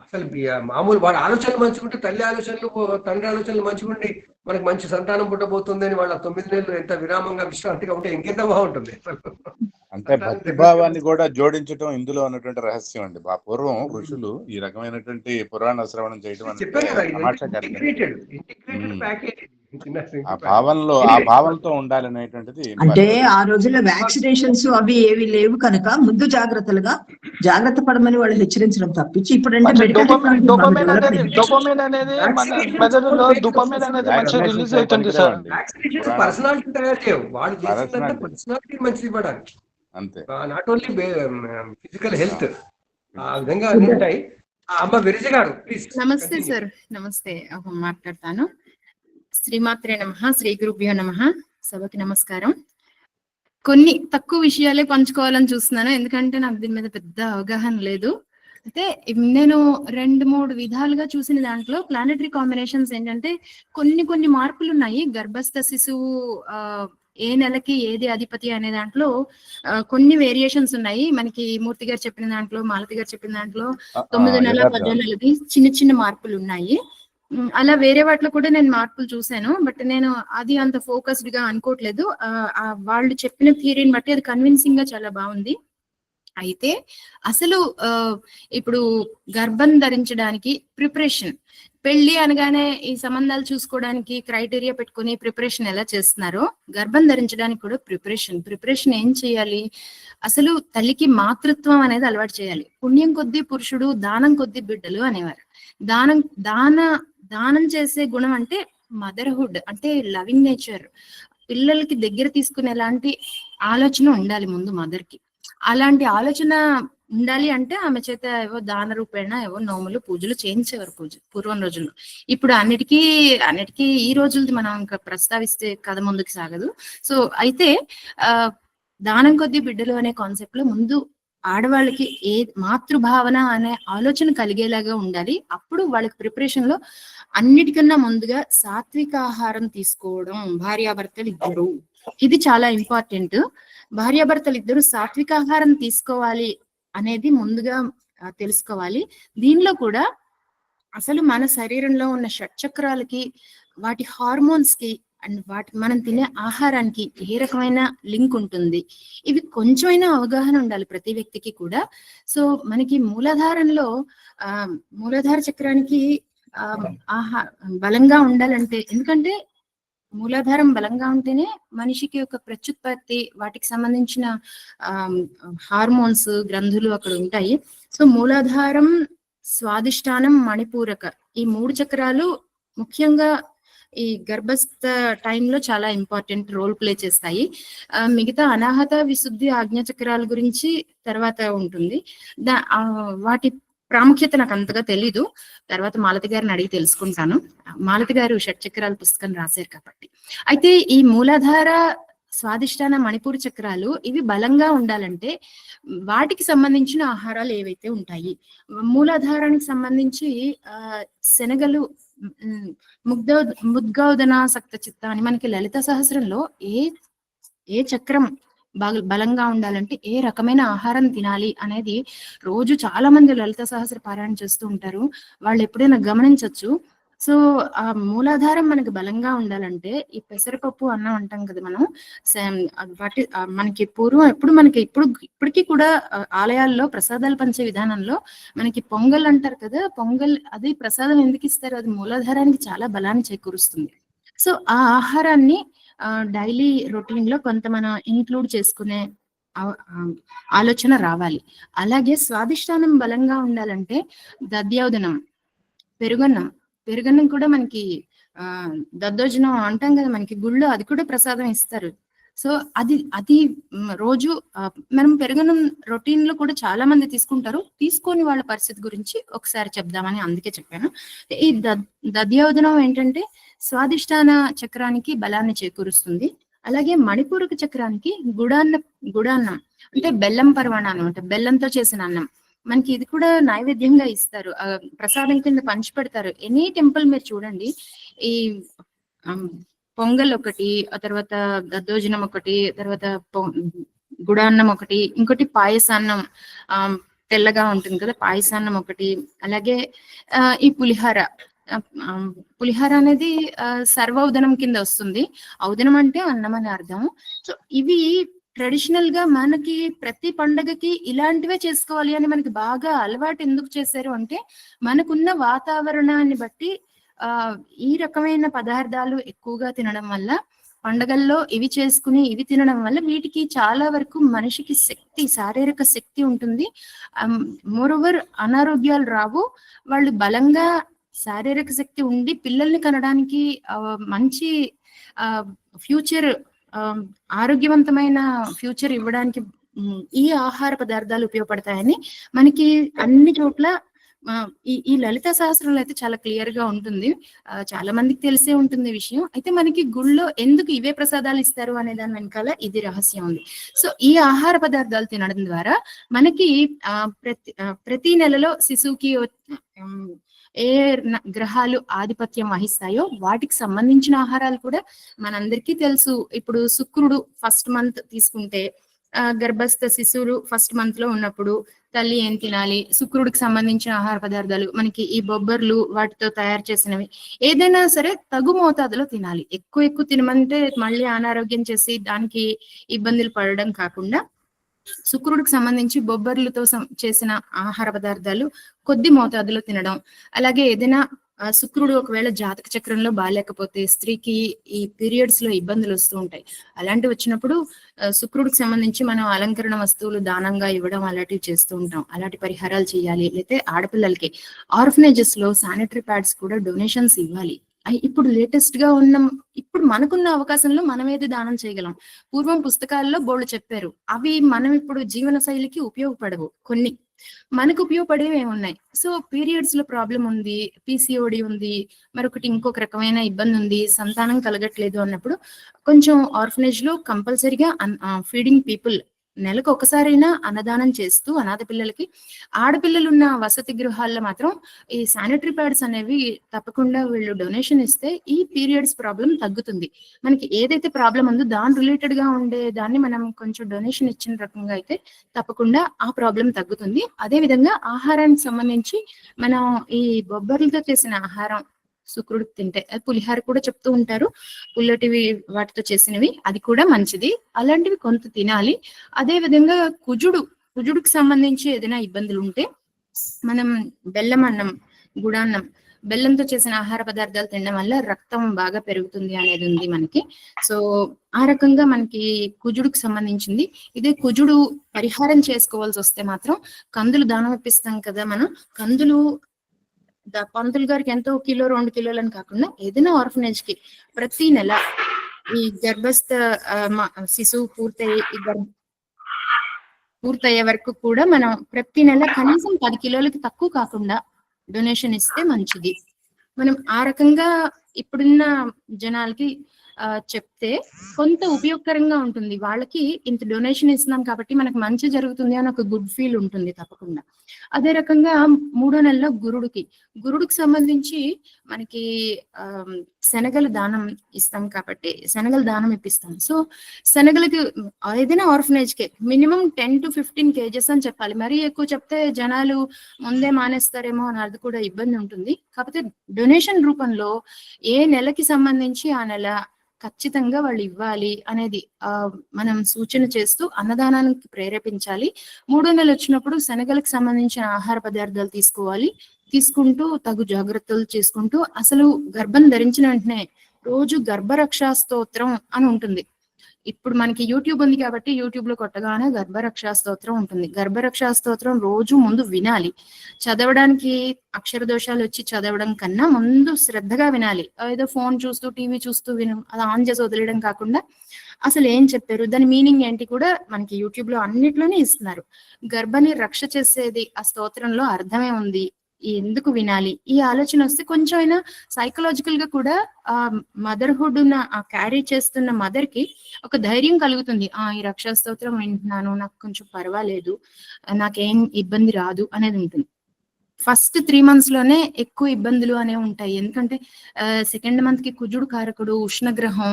అసలు మామూలు వాడి ఆలోచనలు మంచిగుంటే, తల్లి ఆలోచనలు తండ్రి ఆలోచనలు మంచిగుండి మనకు మంచి సంతానం పుట్టబోతుంది అని వాళ్ళ 9 నెలలు ఎంత విరామంగా విశ్రాంతిగా ఉంటే ఇంకెంత బాగుంటుంది. అంటే భక్తిభావాన్ని కూడా జోడించడం ఇందులో ఉన్నటువంటి రహస్యం అండి. పూర్వం ఋషులు ఈ రకమైనటువంటి పురాణ శ్రవణం చేయడం ఆ భావంతో ఉండాలనేటువంటిది. అంటే ఆ రోజుల్లో వ్యాక్సినేషన్స్ అవి ఏవి లేవు కనుక ముందు జాగ్రత్త పడమని వాళ్ళు హెచ్చరించడం తప్పించి ఇప్పుడు పర్సనాలిటీ తయారు చేయవు, వాళ్ళు చేసిందంటే పర్సనాలిటీ మంచిది ఇవ్వడానికి, అంతే. Not only physical health. ఆ విధంగా అన్ని ఉంటాయి. అమ్మ విరిజ గారు ప్లీజ్. నమస్తే సార్. నమస్తే, మాట్లాడతాను. శ్రీమాత్రే నమః, శ్రీ గురుభ్యో నమః. సభకి నమస్కారం. కొన్ని తక్కువ విషయాలే పంచుకోవాలని చూస్తున్నాను, ఎందుకంటే నాకు దీని మీద పెద్ద అవగాహన లేదు. అయితే నేను 2-3 విధాలుగా చూసిన దాంట్లో ప్లానెటరీ కాంబినేషన్స్ ఏంటంటే కొన్ని మార్పులు ఉన్నాయి. గర్భస్థ శిశువు ఏ నెలకి ఏది అధిపతి అనే దాంట్లో కొన్ని వేరియేషన్స్ ఉన్నాయి. మనకి మూర్తి గారు చెప్పిన దాంట్లో, మాలతి గారు చెప్పిన దాంట్లో 9 నెలల 10 నెలలది చిన్న మార్పులు ఉన్నాయి. అలా వేరే వాటిలో కూడా నేను మార్పులు చూశాను. బట్ నేను అది అంత ఫోకస్డ్ గా అనుకోవట్లేదు. వాళ్ళు చెప్పిన థియరీని బట్టి అది కన్విన్సింగ్ గా చాలా బాగుంది. అయితే అసలు ఇప్పుడు గర్భం ధరించడానికి ప్రిపరేషన్, పెళ్లి అనగానే ఈ సంబంధాలు చూసుకోవడానికి క్రైటీరియా పెట్టుకుని ప్రిపరేషన్ ఎలా చేస్తున్నారో, గర్భం ధరించడానికి కూడా ప్రిపరేషన్ ఏం చేయాలి? అసలు తల్లికి మాతృత్వం అనేది అలవాటు చేయాలి. పుణ్యం కొద్దీ పురుషుడు, దానం కొద్దీ బిడ్డలు అనేవారు. దానం చేసే గుణం అంటే మదర్హుడ్, అంటే లవింగ్ నేచర్, పిల్లలకి దగ్గర తీసుకునేలాంటి ఆలోచన ఉండాలి ముందు మదర్ కి. అలాంటి ఆలోచన ఉండాలి అంటే ఆమె చేత ఏవో దాన రూపేణ ఏవో నోములు పూజలు చేయించేవారు పూర్వం రోజుల్లో. ఇప్పుడు అన్నిటికీ ఈ రోజులది మనం ఇంకా ప్రస్తావిస్తే కథ ముందుకు సాగదు. సో అయితే దానం కొద్దీ బిడ్డలు అనే కాన్సెప్ట్ లో ముందు ఆడవాళ్ళకి మాతృభావన అనే ఆలోచన కలిగేలాగా ఉండాలి. అప్పుడు వాళ్ళకి ప్రిపరేషన్ లో అన్నిటికన్నా ముందుగా సాత్విక ఆహారం తీసుకోవడం, భార్యాభర్తలు ఇద్దరు, ఇది చాలా ఇంపార్టెంట్. భార్యాభర్తలు ఇద్దరు సాత్విక ఆహారం తీసుకోవాలి అనేది ముందుగా తెలుసుకోవాలి. దీనిలో కూడా అసలు మన శరీరంలో ఉన్న షట్చక్రాలకి, వాటి హార్మోన్స్ కి అండ్ మనం తినే ఆహారానికి ఏ రకమైన లింక్ ఉంటుంది, ఇవి కొంచెమైనా అవగాహన ఉండాలి ప్రతి వ్యక్తికి కూడా. సో మనకి మూలాధార చక్రానికి బలంగా ఉండాలంటే, ఎందుకంటే మూలాధారం బలంగా ఉంటేనే మనిషికి ఒక ప్రత్యుత్పత్తి, వాటికి సంబంధించిన హార్మోన్స్, గ్రంథులు అక్కడ ఉంటాయి. సో మూలాధారం, స్వాదిష్టానం, మణిపూరక, ఈ 3 చక్రాలు ముఖ్యంగా ఈ గర్భస్థ టైంలో చాలా ఇంపార్టెంట్ రోల్ ప్లే చేస్తాయి. మిగతా అనాహత, విశుద్ధి, ఆజ్ఞా చక్రాల గురించి తర్వాత ఉంటుంది. వాటి ప్రాముఖ్యత నాకు అంతగా తెలీదు. తర్వాత మాలతి గారిని అడిగి తెలుసుకుంటాను. మాలతి గారు షట్చక్రాల పుస్తకం రాశారు కాబట్టి. అయితే ఈ మూలాధార, స్వాదిష్టాన, మణిపూర్ చక్రాలు ఇవి బలంగా ఉండాలంటే వాటికి సంబంధించిన ఆహారాలు ఏవైతే ఉంటాయి, మూలాధారానికి సంబంధించి శనగలు, ముద్గౌదన సక్త చిత్త అని మనకి లలిత సహస్రంలో ఏ చక్రం బలంగా ఉండాలంటే ఏ రకమైన ఆహారం తినాలి అనేది రోజు చాలా మంది లలిత సహస్ర పారాయణ చేస్తూ ఉంటారు. వాళ్ళు ఎప్పుడైనా గమనించవచ్చు, సో ఆ మూలాధారం మనకి బలంగా ఉండాలంటే ఈ పెసరపప్పు అన్నం అంటాం కదా మనం, మనకి పూర్వం ఇప్పటికీ కూడా ఆలయాల్లో ప్రసాదాలు పంచే విధానంలో మనకి పొంగల్ అంటారు కదా, పొంగల్ అది ప్రసాదం ఎందుకు ఇస్తారు, అది మూలాధారానికి చాలా బలాన్ని చేకూరుస్తుంది. సో ఆ ఆహారాన్ని డైలీ రొటీన్ లో కొంత మనం ఇంక్లూడ్ చేసుకునే ఆలోచన రావాలి. అలాగే స్వాదిష్టానం బలంగా ఉండాలంటే దధ్యోదనం, పెరుగన్నం కూడా మనకి దద్దోజనం అంటాం కదా, మనకి గుళ్ళో అది కూడా ప్రసాదం ఇస్తారు. సో అది రోజు మనం పెరుగన్నం రొటీన్ లో కూడా చాలా మంది తీసుకుంటారు. తీసుకొని వాళ్ళ పరిస్థితి గురించి ఒకసారి చెప్దామని అందుకే చెప్పాను. ఈ దధ్యోదనం ఏంటంటే స్వాదిష్టాన చక్రానికి బలాన్ని చేకూరుస్తుంది. అలాగే మణిపూరక చక్రానికి గుడాన్నం అంటే బెల్లం పరమాణం అంటే బెల్లంతో చేసిన అన్నం, మనకి ఇది కూడా నైవేద్యంగా ఇస్తారు, ప్రసాదం కింద పంచి పెడతారు. ఎనీ టెంపుల్ మీరు చూడండి, ఈ పొంగల్ ఒకటి, ఆ తర్వాత దద్దోజనం ఒకటి, తర్వాత గుడాన్నం ఒకటి, ఇంకోటి పాయసాన్నం తెల్లగా ఉంటుంది కదా పాయసాన్నం ఒకటి, అలాగే ఈ పులిహార అనేది సర్వౌదనం కింద వస్తుంది. ఔదనం అంటే అన్నం అని అర్థం. సో ఇవి ట్రెడిషనల్ గా మనకి ప్రతి పండగకి ఇలాంటివే చేసుకోవాలి అని మనకి బాగా అలవాటు ఎందుకు చేశారు అంటే, మనకున్న వాతావరణాన్ని బట్టి ఈ రకమైన పదార్థాలు ఎక్కువగా తినడం వల్ల, పండగల్లో ఇవి చేసుకుని ఇవి తినడం వల్ల వీటికి చాలా వరకు మనిషికి శారీరక శక్తి ఉంటుంది. మోరోవర్ అనారోగ్యాలు రావు. వాళ్ళు బలంగా శారీరక శక్తి ఉండి పిల్లల్ని కనడానికి మంచి ఫ్యూచర్, ఆరోగ్యవంతమైన ఫ్యూచర్ ఇవ్వడానికి ఈ ఆహార పదార్థాలు ఉపయోగపడతాయని మనకి అన్ని చోట్ల ఈ లలిత శాస్త్రంలో అయితే చాలా క్లియర్ గా ఉంటుంది. చాలా మందికి తెలిసే ఉంటుంది విషయం. అయితే మనకి గుళ్ళో ఎందుకు ఇవే ప్రసాదాలు ఇస్తారు అనే దాని వెనకాల ఇది రహస్యం ఉంది. సో ఈ ఆహార పదార్థాలు తినడం ద్వారా మనకి ప్రతి నెలలో శిశువుకి ఏ గ్రహాలు ఆధిపత్యం వహిస్తాయో వాటికి సంబంధించిన ఆహారాలు కూడా మనందరికీ తెలుసు. ఇప్పుడు శుక్రుడు ఫస్ట్ మంత్ తీసుకుంటే, గర్భస్థ శిశువులు ఫస్ట్ మంత్ లో ఉన్నప్పుడు తల్లి ఏం తినాలి, శుక్రుడికి సంబంధించిన ఆహార పదార్థాలు మనకి ఈ బొబ్బర్లు వాటితో తయారు చేసినవి ఏదైనా సరే తగు మోతాదులో తినాలి. ఎక్కువ తినమంటే మళ్ళీ అనారోగ్యం చేసి దానికి ఇబ్బందులు పడడం కాకుండా, శుక్రుడికి సంబంధించి బొబ్బర్లతో చేసిన ఆహార పదార్థాలు కొద్ది మోతాదులో తినడం. అలాగే ఏదైనా శుక్రుడు ఒకవేళ జాతక చక్రంలో బాగాలేకపోతే స్త్రీకి ఈ పీరియడ్స్ లో ఇబ్బందులు వస్తూ ఉంటాయి. అలాంటివి వచ్చినప్పుడు శుక్రుడికి సంబంధించి మనం అలంకరణ వస్తువులు దానంగా ఇవ్వడం అలాంటివి చేస్తూ ఉంటాం. అలాంటి పరిహారాలు చేయాలి. లేకపోతే ఆడపిల్లలకి ఆర్ఫనేజెస్ లో శానిటరీ ప్యాడ్స్ కూడా డొనేషన్స్ ఇవ్వాలి. ఇప్పుడు లేటెస్ట్ గా ఇప్పుడు మనకున్న అవకాశంలో మనం ఏది దానం చేయగలం. పూర్వం పుస్తకాల్లో బోర్డు చెప్పారు, అవి మనం ఇప్పుడు జీవన శైలికి ఉపయోగపడవు. కొన్ని మనకు ఉపయోగపడేవి ఏమున్నాయి. సో పీరియడ్స్ లో ప్రాబ్లం ఉంది, పిసిఓడి ఉంది, మరొకటి ఇంకొక రకమైన ఇబ్బంది ఉంది, సంతానం కలగట్లేదు అన్నప్పుడు కొంచెం ఆర్ఫనేజ్ లో కంపల్సరీగా ఫీడింగ్ పీపుల్ నెలకు ఒకసారైనా అన్నదానం చేస్తూ అనాథ పిల్లలకి, ఆడపిల్లలు ఉన్న వసతి గృహాల్లో మాత్రం ఈ శానిటరీ ప్యాడ్స్ అనేవి తప్పకుండా వీళ్ళు డొనేషన్ ఇస్తే ఈ పీరియడ్స్ ప్రాబ్లం తగ్గుతుంది. మనకి ఏదైతే ప్రాబ్లం ఉందో దాని రిలేటెడ్ గా ఉండే దాన్ని మనం కొంచెం డొనేషన్ ఇచ్చిన రకంగా అయితే తప్పకుండా ఆ ప్రాబ్లం తగ్గుతుంది. అదే విధంగా ఆహారానికి సంబంధించి మనం ఈ బొబ్బర్లతో చేసిన ఆహారం శుక్రుడికి తింటే, పులిహార కూడా చెప్తూ ఉంటారు, పుల్లటివి వాటితో చేసినవి, అది కూడా మంచిది. అలాంటివి కొంత తినాలి. అదే విధంగా కుజుడికి సంబంధించి ఏదైనా ఇబ్బందులు ఉంటే మనం బెల్లం అన్నం, గుడాన్నం, బెల్లంతో చేసిన ఆహార పదార్థాలు తినడం వల్ల రక్తం బాగా పెరుగుతుంది అనేది ఉంది మనకి. సో ఆ రకంగా మనకి కుజుడికి సంబంధించింది. ఇదే కుజుడు పరిహారం చేసుకోవాల్సి వస్తే మాత్రం కందులు దానం ఇప్పిస్తాం కదా మనం, కందులు పంతులు గారికి ఎంతో కిలో 2 కిలోలని కాకుండా ఏదైనా ఆర్ఫనేజ్ కి ప్రతి నెల ఈ గర్భస్థ శిశువు పూర్తయ్యే వరకు కూడా మనం ప్రతి నెల కనీసం 10 కిలోలకి తక్కువ కాకుండా డొనేషన్ ఇస్తే మంచిది. మనం ఆ రకంగా ఇప్పుడున్న జనాలకి చెప్తే కొంత ఉపయోగకరంగా ఉంటుంది. వాళ్ళకి ఇంత డొనేషన్ ఇస్తున్నాం కాబట్టి మనకు మంచి జరుగుతుంది అని ఒక గుడ్ ఫీల్ ఉంటుంది తప్పకుండా. అదే రకంగా 3వ నెలలో గురుడికి సంబంధించి మనకి శనగల దానం ఇస్తాం కాబట్టి శనగల దానం ఇప్పిస్తాం. సో శనగలకి ఏదైనా ఆర్ఫనేజ్ కి మినిమం 10 to 15 kgs అని చెప్పాలి. మరీ ఎక్కువ చెప్తే జనాలు ముందే మానేస్తారేమో అని అది కూడా ఇబ్బంది ఉంటుంది. కాకపోతే డొనేషన్ రూపంలో ఏ నెలకి సంబంధించి ఆ నెల ఖచ్చితంగా వాళ్ళు ఇవ్వాలి అనేది మనం సూచన చేస్తూ అన్నదానానికి ప్రేరేపించాలి. 3వ నెల వచ్చినప్పుడు శనగలకు సంబంధించిన ఆహార పదార్థాలు తీసుకుంటూ తగు జాగ్రత్తలు చేసుకుంటూ అసలు గర్భం ధరించిన వెంటనే రోజు గర్భరక్షా స్తోత్రం అని ఉంటుంది. ఇప్పుడు మనకి యూట్యూబ్ ఉంది కాబట్టి యూట్యూబ్ లో కొట్టగానే గర్భరక్షా స్తోత్రం ఉంటుంది. గర్భరక్షా స్తోత్రం రోజు ముందు వినాలి. చదవడానికి అక్షర దోషాలు వచ్చి చదవడం కన్నా ముందు శ్రద్ధగా వినాలి. ఏదో ఫోన్ చూస్తూ టీవీ చూస్తూ అది ఆన్ చేసి వదిలేయడం కాకుండా అసలు ఏం చెప్పారు, దాని మీనింగ్ ఏంటి కూడా మనకి యూట్యూబ్ లో అన్నిట్లోనే ఇస్తున్నారు. గర్భాన్ని రక్ష చేసేది ఆ స్తోత్రంలో అర్థమే ఉంది, ఎందుకు వినాలి, ఈ ఆలోచన వస్తే కొంచెం అయినా సైకలాజికల్ గా కూడా ఆ మదర్హుడ్ క్యారీ చేస్తున్న మదర్ కి ఒక ధైర్యం కలుగుతుంది. ఈ రక్షా స్తోత్రం వింటున్నాను, నాకు కొంచెం పర్వాలేదు, నాకేం ఇబ్బంది రాదు అనేది ఉంటుంది. ఫస్ట్ 3 months లోనే ఎక్కువ ఇబ్బందులు అనేవి ఉంటాయి. ఎందుకంటే 2nd month కి కుజుడు కారకుడు, ఉష్ణగ్రహం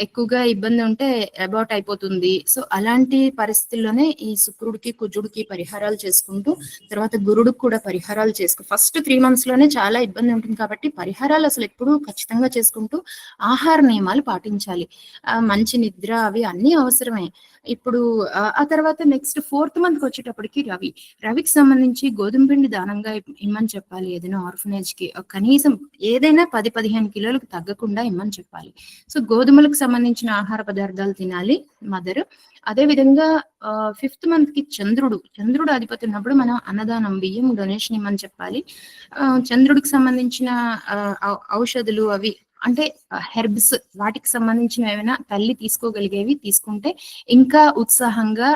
ఎక్కువగా ఇబ్బంది ఉంటే అబార్ట్ అయిపోతుంది. సో అలాంటి పరిస్థితుల్లోనే ఈ శుక్రుడికి కుజుడికి పరిహారాలు చేసుకుంటూ తర్వాత గురుడికి కూడా పరిహారాలు ఫస్ట్ 3 months లోనే చాలా ఇబ్బంది ఉంటుంది కాబట్టి పరిహారాలు అసలు ఎప్పుడూ ఖచ్చితంగా చేసుకుంటూ ఆహార నియమాలు పాటించాలి. మంచి నిద్ర అవి అన్ని అవసరమే. ఇప్పుడు ఆ తర్వాత నెక్స్ట్ 4th month వచ్చేటప్పటికి రవికి సంబంధించి గోధుమ పిండి దానంగా ఇమ్మని చెప్పాలి. ఏదైనా ఆర్ఫనేజ్ కి కనీసం ఏదైనా 10-15 కిలోలకు తగ్గకుండా ఇమ్మని చెప్పాలి. సో గోధుమలకు సంబంధించిన ఆహార పదార్థాలు తినాలి మదర్. అదే విధంగా 5th month కి చంద్రుడు అధిపతి ఉన్నప్పుడు మనం అన్నదానం బియ్యం డొనేషన్ ఇమ్మని చెప్పాలి. చంద్రుడికి సంబంధించిన ఔషధులు అవి అంటే హెర్బ్స్ వాటికి సంబంధించిన ఏమైనా తల్లి తీసుకోగలిగేవి తీసుకుంటే ఇంకా ఉత్సాహంగా